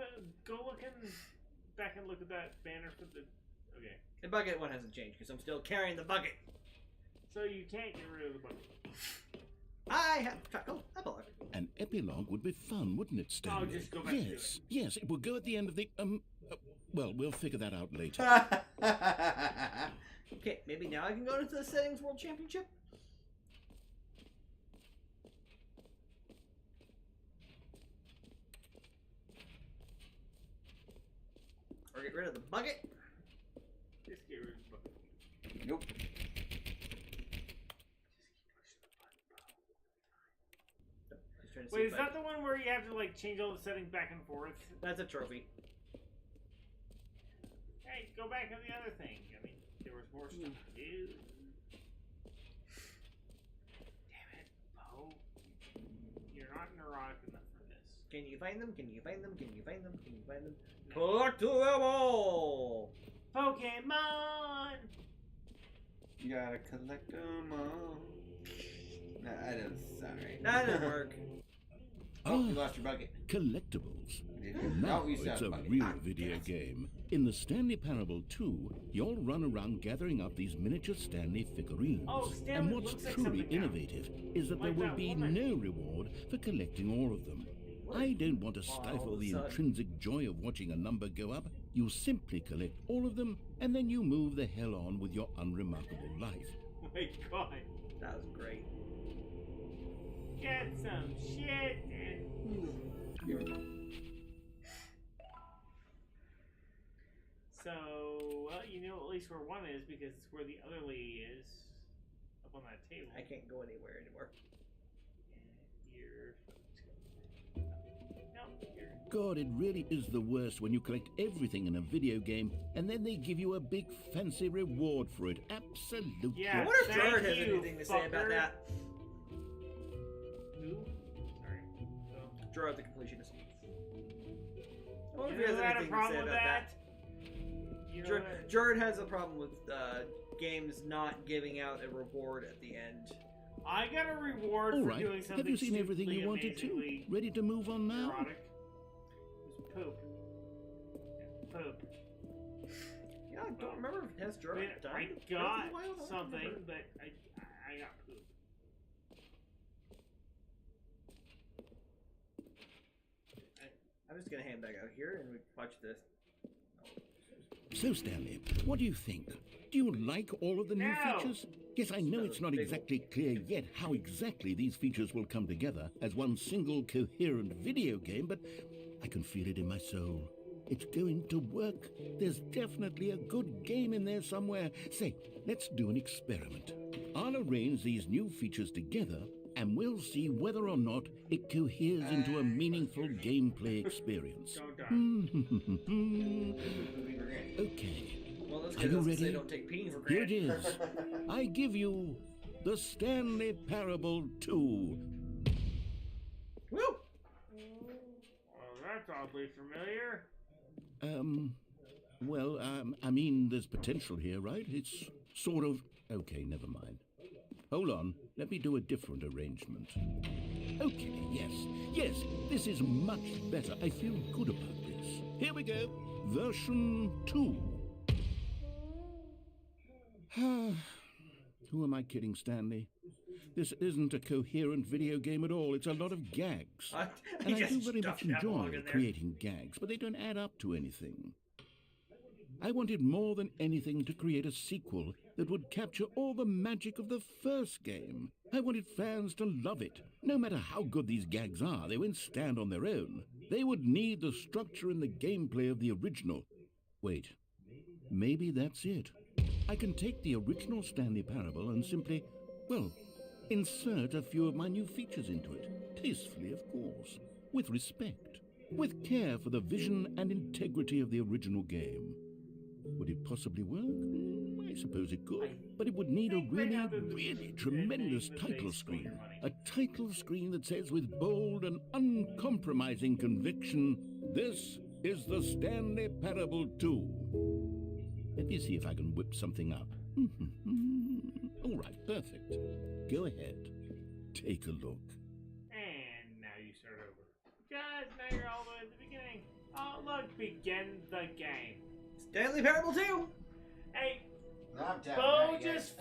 at back and look at that banner for the. Okay. The bucket one hasn't changed because I'm still carrying the bucket. So you can't get rid of the bucket. I have oh, epilogue. An epilogue would be fun, wouldn't it, Stanley? just go back to yes, yes, it would go at the end of the well, we'll figure that out later. Okay, maybe now I can go into the settings World Championship. Or get rid of the bucket. Just get rid of the bucket. Nope. Wait, is that the one where you have to like change all the settings back and forth? That's a trophy. Hey, go back on the other thing. I mean, there was more stuff to do. Damn it, Bo. You're not neurotic enough for this. Can you find them? Can you find them? Can you find them? Can you find them? Collect them all! Pokemon! You gotta collect them all. No, I don't. Sorry. That didn't work. Oh, you lost your bucket. Collectibles. Did you? Now Oh, you it's still have a the bucket. real video game. In the Stanley Parable 2, you'll run around gathering up these miniature Stanley figurines. Oh, Stanley and what's looks like truly something now. innovative is that Like there will that be woman. no reward for collecting all of them. I don't want to All stifle of a the sudden. intrinsic joy of watching a number go up. You simply collect all of them, and then you move the hell on with your unremarkable life. Oh my god. That was great. Get some shit and. So, well, you know at least where one is because it's where the other lady is. Up on that table. I can't go anywhere anymore. You're. No, you're. God, it really is the worst when you collect everything in a video game and then they give you a big fancy reward for it. Absolutely. Yeah. I wonder if thank Jared has you, anything to say about fucker. that. Who? Sorry. Jared the completionist. I wonder You if he know has had a anything to say problem about with that. that? You know what? Jared has a problem with games not giving out a reward at the end. I got a reward All for right. doing something Have you seen everything you stupidly, wanted to? amazingly Ready to move on now? neurotic. It was poop. Yeah, poop. Yeah, I don't remember if it has I Jared mean, done. I It's got been a while, I don't something, remember. but I got poop. I'm just gonna hand back out here and we watch this. So, Stanley, what do you think? Do you like all of the new No. features? Yes, I know it's not exactly clear yet how exactly these features will come together as one single coherent video game, but I can feel it in my soul. It's going to work. There's definitely a good game in there somewhere. Say, let's do an experiment. I'll arrange these new features together and we'll see whether or not it coheres into a meaningful gameplay experience. Don't die. Okay. Well, those Are guys you also say ready? don't take peeing for Here it granted. is. I give you the Stanley Parable 2. Woo! Well, that's oddly familiar. I mean, there's potential here, right? It's sort of... Okay, never mind. Hold on, let me do a different arrangement. Okay, yes, this is much better. I feel good about this. Here we go. Version 2. Who am I kidding, Stanley? This isn't a coherent video game at all. It's a lot of gags. And I do very much enjoy creating gags, but they don't add up to anything. I wanted more than anything to create a sequel that would capture all the magic of the first game. I wanted fans to love it. No matter how good these gags are, they won't stand on their own. They would need the structure and the gameplay of the original. Wait, maybe that's it. I can take the original Stanley Parable and simply, well, Insert a few of my new features into it, tastefully of course, with respect, with care for the vision and integrity of the original game. Would it possibly work? I suppose it could, but it would need a really tremendous title screen. A title screen that says with bold and uncompromising conviction, "This is the Stanley Parable 2. Let me see if I can whip something up. All right, perfect. Go ahead. Take a look. And now you start over. Guys, now you're all the way at the beginning. Oh, look, begin the game. Stanley Parable 2! Hey, No, I'm tapping Bo right again. just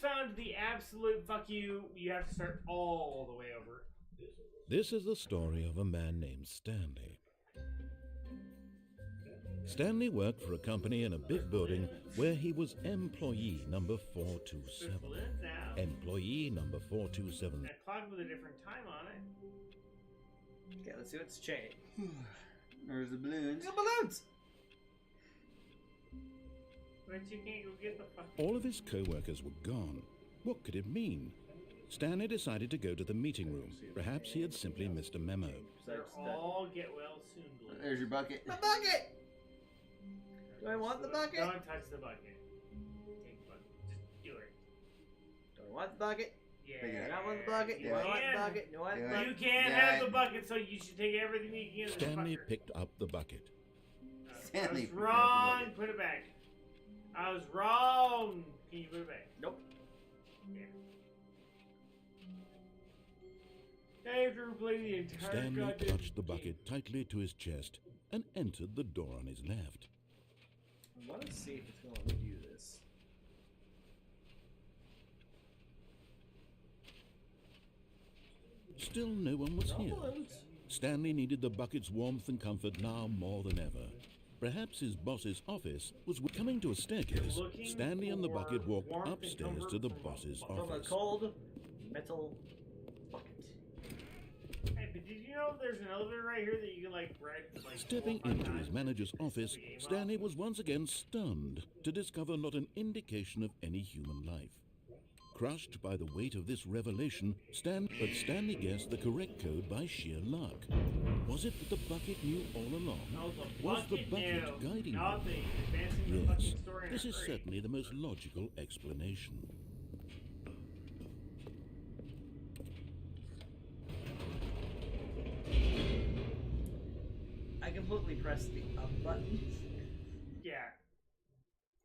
found the absolute fuck you. You have to start all the way over. This is the story of a man named Stanley. Stanley worked for a company in a big building where he was employee number 427. Employee number 427. A clock with a different time on it. Okay, let's see what's changed. There's the balloons. The balloons! But you can't go get the fuck. All of his co-workers were gone. What could it mean? Stanley decided to go to the meeting room. Perhaps he had simply missed a memo. They'll all get well soon, Blue. There's your bucket. The bucket! Do I want the bucket? Don't touch the bucket. Take the bucket. Just do it. Do I want the bucket? Yeah. Take it Do I want the bucket? Do I want the bucket? Do I want the Do bucket? You can't Yeah. have the bucket, so you should take everything you can get. Stanley picked up the bucket. I Stanley was picked up the wrong. bucket. Put it back. I was wrong. Can you put it back? Nope. Yeah. Now you have to replay the entire Stanley goddamn clutched the game. bucket tightly to his chest and entered the door on his left. I want to see if it's going to let me do this. Still no one was No here. balloons. Stanley needed the bucket's warmth and comfort now more than ever. Perhaps his boss's office was coming to a staircase. Looking Stanley and the for bucket walked warmth and upstairs comfort to the from a- boss's From a office. cold metal bucket. Hey, but did you know there's an elevator right here that you can like ride like Stepping 4 or 5 into his times? manager's office, Stanley was once again stunned to discover not an indication of any human life. Crushed by the weight of this revelation, Stanley guessed the correct code by sheer luck. Was it that the bucket knew all along? No, the Was the bucket bucket knew. guiding Not him? the advancing the Yes, fucking story in this a is hurry. certainly the most logical explanation. I completely pressed the up button. Yeah.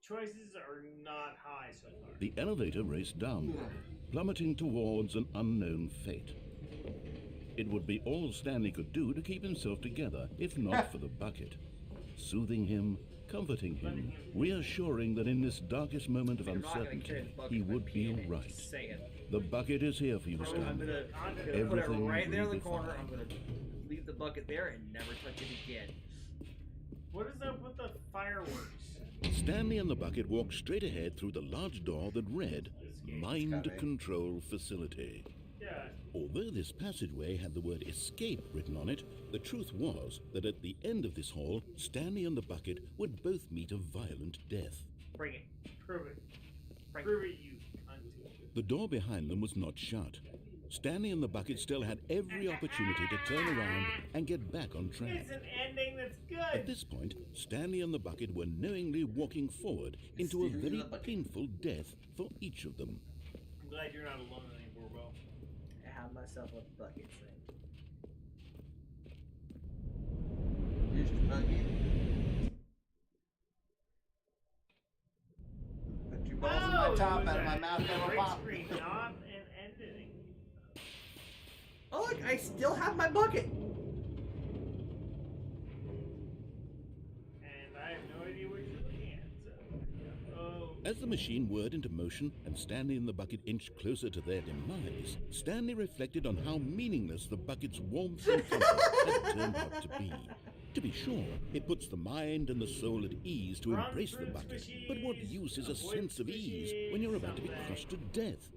Choices are not high so far. The elevator raced downward, plummeting towards an unknown fate. It would be all Stanley could do to keep himself together, if not for the bucket. Soothing him, comforting him, reassuring that in this darkest moment of I'm not gonna carry uncertainty, the bucket he if I would be can't, all right. just saying. The bucket is here for you, I'm Stanley. gonna put it Everything right there in will the be corner. fine. I'm gonna leave the bucket there and never touch it again. What is up with the fireworks? Stanley and the bucket walked straight ahead through the large door that read, Mind coming. Control Facility. Yeah. Although this passageway had the word escape written on it, the truth was that at the end of this hall, Stanley and the bucket would both meet a violent death. Bring it. Prove it. Bring Prove it, you cunt. The door behind them was not shut. Stanley and the bucket still had every opportunity to turn around and get back on track. It's an ending that's At good. this point, Stanley and the bucket were knowingly walking forward into a Steering very the bucket. painful death for each of them. I'm glad you're not alone anymore, Will. I have myself a bucket thing. Here's the bucket. Put your balls in my it top was out of my a mouth, that'll break pop. screen, not an ending. Oh look, I still have my bucket. And I have no idea what you're looking at. So, oh. As the machine whirred into motion and Stanley and the bucket inched closer to their demise, Stanley reflected on how meaningless the bucket's warmth and comfort had turned out to be. To be sure, it puts the mind and the soul at ease to Run embrace the through bucket, squishies, but what use is a avoid sense of ease when you're about to be squishies crushed to death?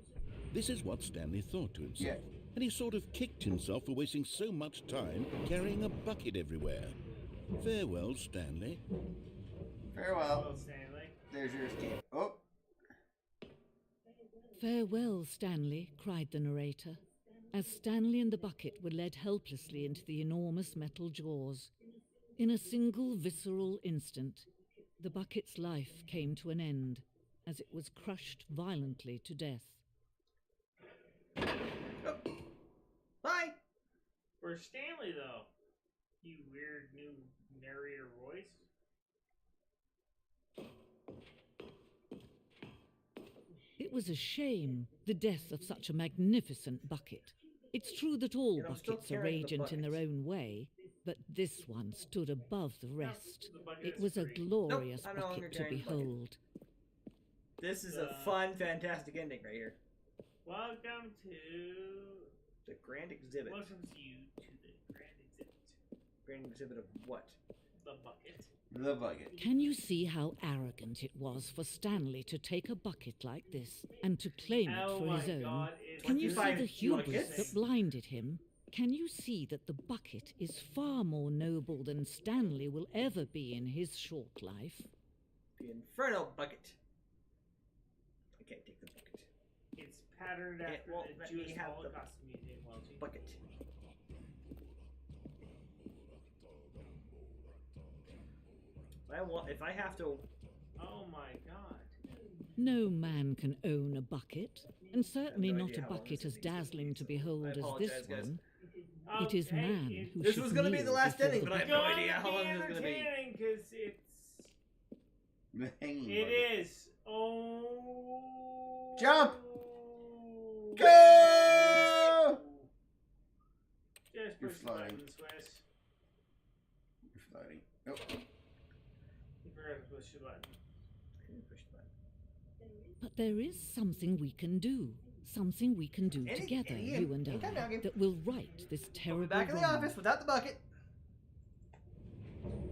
This is what Stanley thought to himself, Yeah. and he sort of kicked himself for wasting so much time carrying a bucket everywhere. Farewell, Stanley. Farewell. Well, Stanley. There's your escape. Oh. Farewell, Stanley, cried the narrator, as Stanley and the bucket were led helplessly into the enormous metal jaws. In a single visceral instant, the bucket's life came to an end, as it was crushed violently to death. Oh. Bye! For Stanley, though, you weird new narrator voice. It was a shame, the death of such a magnificent bucket. It's true that all buckets are radiant in their own way, but this one stood above the rest. It was a glorious bucket to behold. This is a fun, fantastic ending right here. Welcome to the Grand Exhibit. Welcome to you to the Grand Exhibit. Grand Exhibit of what? The bucket. The bucket. Can you see how arrogant it was for Stanley to take a bucket like this and to claim it for his own? Can you see the hubris that blinded him? Can you see that the bucket is far more noble than Stanley will ever be in his short life? The Inferno bucket. I can't take the bucket. It's patterned after the Jewish Holocaust Museum, Welchie. Bucket. If I have to... Oh my god. No man can own a bucket, and certainly not a bucket as dazzling to behold as this one. It is man who This was going to be the last ending, but I have no idea how long this is going to be. Because it is. Oh. Jump! Go! Just You're push the button, flying. Swiss. You're floating. Nope. You forgot to push the button. But there is something we can do. Something we can do together, you and I, that will right this terrible back in the wrong. office without the bucket.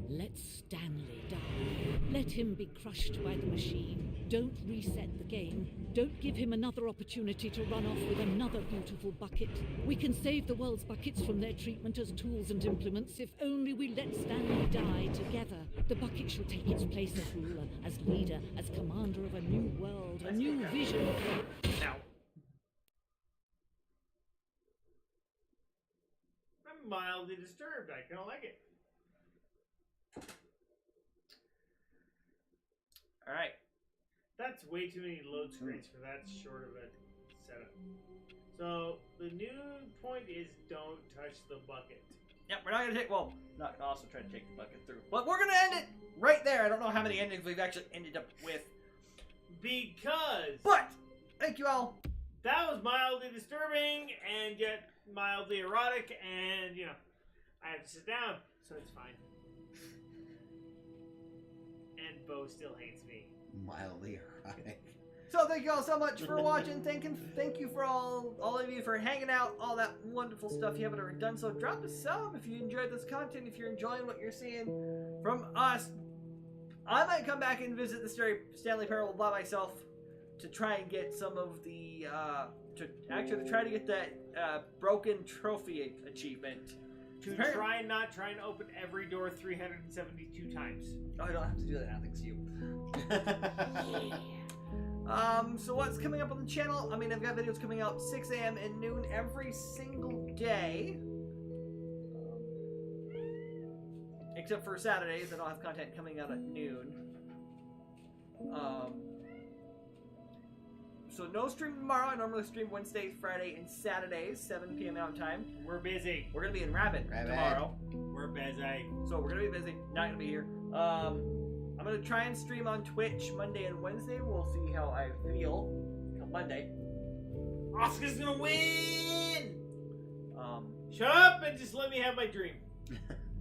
Let Stanley die. Let him be crushed by the machine. Don't reset the game. Don't give him another opportunity to run off with another beautiful bucket. We can save the world's buckets from their treatment as tools and implements if only we let Stanley die together. The bucket shall take its place as ruler, as leader, as commander of a new world, a new vision. Now. I'm mildly disturbed. I kind of like it. Alright. That's way too many load screens for that short of a setup. So, the new point is don't touch the bucket. Yep, we're not going to take... Well, not going to also try to take the bucket through. But we're going to end it right there. I don't know how many endings we've actually ended up with. Because... But! Thank you all. That was mildly disturbing and yet mildly erotic and, you know, I have to sit down, so it's fine. And Bo still hates me. Mildly erotic. So thank you all so much for watching. Thank you for all of you for hanging out, all that wonderful stuff. If you haven't already done so, drop a sub if you enjoyed this content, if you're enjoying what you're seeing from us. I might come back and visit the Stanley Parable by myself to try and get some of the, to try to get that broken trophy achievement. To try and not try and open every door 372 times. Oh, I don't have to do that now, thanks to you. So what's coming up on the channel? I mean, I've got videos coming out 6 a.m. and noon every single day. Except for Saturdays, I don't have content coming out at noon. So no stream tomorrow. I normally stream Wednesdays, Friday, and Saturdays, 7 p.m. Mountain Time. We're busy. We're gonna be in Rabbit tomorrow. We're busy. So we're gonna be busy. Not gonna be here. I'm gonna try and stream on Twitch Monday and Wednesday. We'll see how I feel on Monday. Oscar's gonna win! Shut up and just let me have my dream.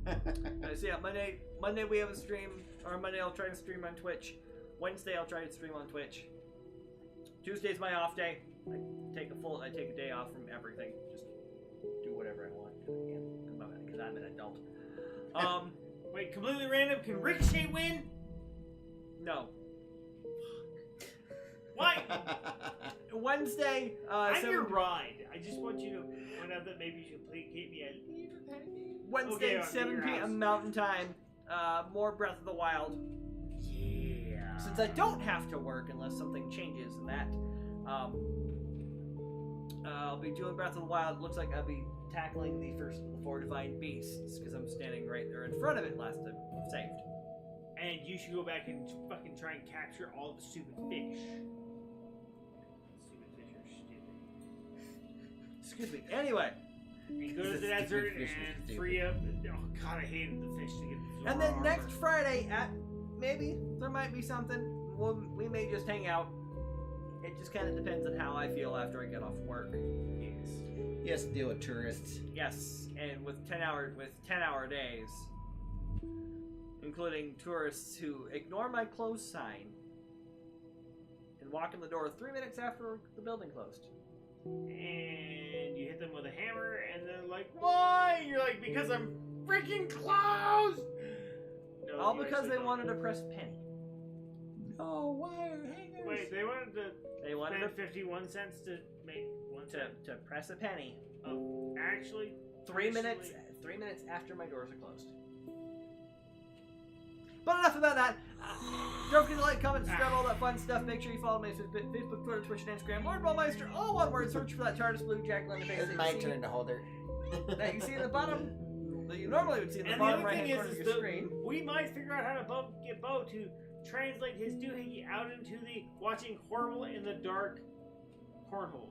So yeah, Monday we have a stream, or Monday I'll try and stream on Twitch. Wednesday I'll try and stream on Twitch. Tuesday's my off day. I take a day off from everything. Just do whatever I want because I'm an adult. Wait, completely random. Can Ricochet win? No. Why? Wednesday. I'm your ride. I just want you to point out that maybe you should keep me at Wednesday, 7 p.m. Mountain Time. More Breath of the Wild. Yeah. Since I don't have to work unless something changes in that, I'll be doing Breath of the Wild. Looks like I'll be tackling the first of the 4 divine beasts because I'm standing right there in front of it last time I saved. And you should go back and fucking try and capture all the stupid fish. Stupid fish are stupid. Excuse me. Anyway. You go to the desert and free up. Oh god, I hated the fish to get. And then next Friday at maybe there might be something. We may just hang out. It just kind of depends on how I feel after I get off work. Yes. Yes, deal with tourists. Yes, and with 10-hour days, including tourists who ignore my close sign and walk in the door 3 minutes after the building closed. And you hit them with a hammer, and they're like, "Why?" And you're like, "Because I'm freaking closed." No, all because they wanted to press penny. No wire hangers. Wait, they wanted to. They wanted spend 51 cents to make 1 cent. to press a penny. Oh, actually, 3 minutes. 3 minutes after my doors are closed. But enough about that. Don't forget to like, comment, subscribe, all that fun stuff. Make sure you follow me on Facebook, Twitter, Twitch, and Instagram. Lord Ballmeister, all one word. Search for that TARDIS blue jackal in the face. It's my turn to hold her. That you see in the bottom. That you normally would see in the and bottom the other right thing hand corner of is your screen. we might figure out how to get Bo to translate his doohickey out into the watching horrible in the dark cornhole.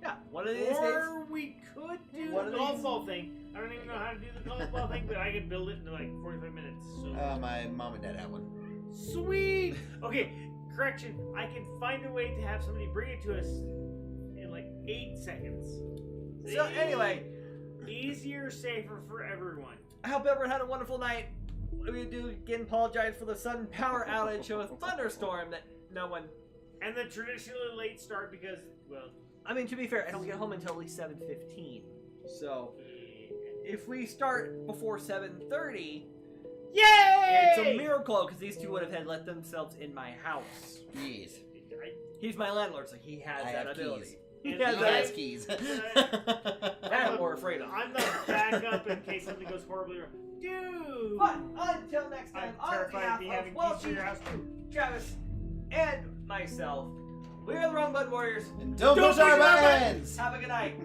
Yeah, one of these days. Or we could do the golf ball thing. I don't even know how to do the golf ball thing, but I could build it in like 45 minutes. So. My mom and dad have one. Sweet! Okay, correction. I can find a way to have somebody bring it to us in like 8 seconds. So anyway. Easier, safer for everyone. I hope everyone had a wonderful night. We do again apologize for the sudden power outage of a thunderstorm that no one... And the traditionally late start because, well... I mean, to be fair, I don't get home until at least 7:15. So, if we start before 7:30... Yay! It's a miracle, because these two would have had let themselves in my house. Jeez. He's my landlord, so he has that ability. He has keys. That we're afraid of. I'm the backup in case something goes horribly wrong. Dude! But until next time, I'm on terrified behalf of being having of keys to your house Welchie, too. Travis, and myself, we are the Wrong Blood Warriors. Don't push our buttons! Have a good night.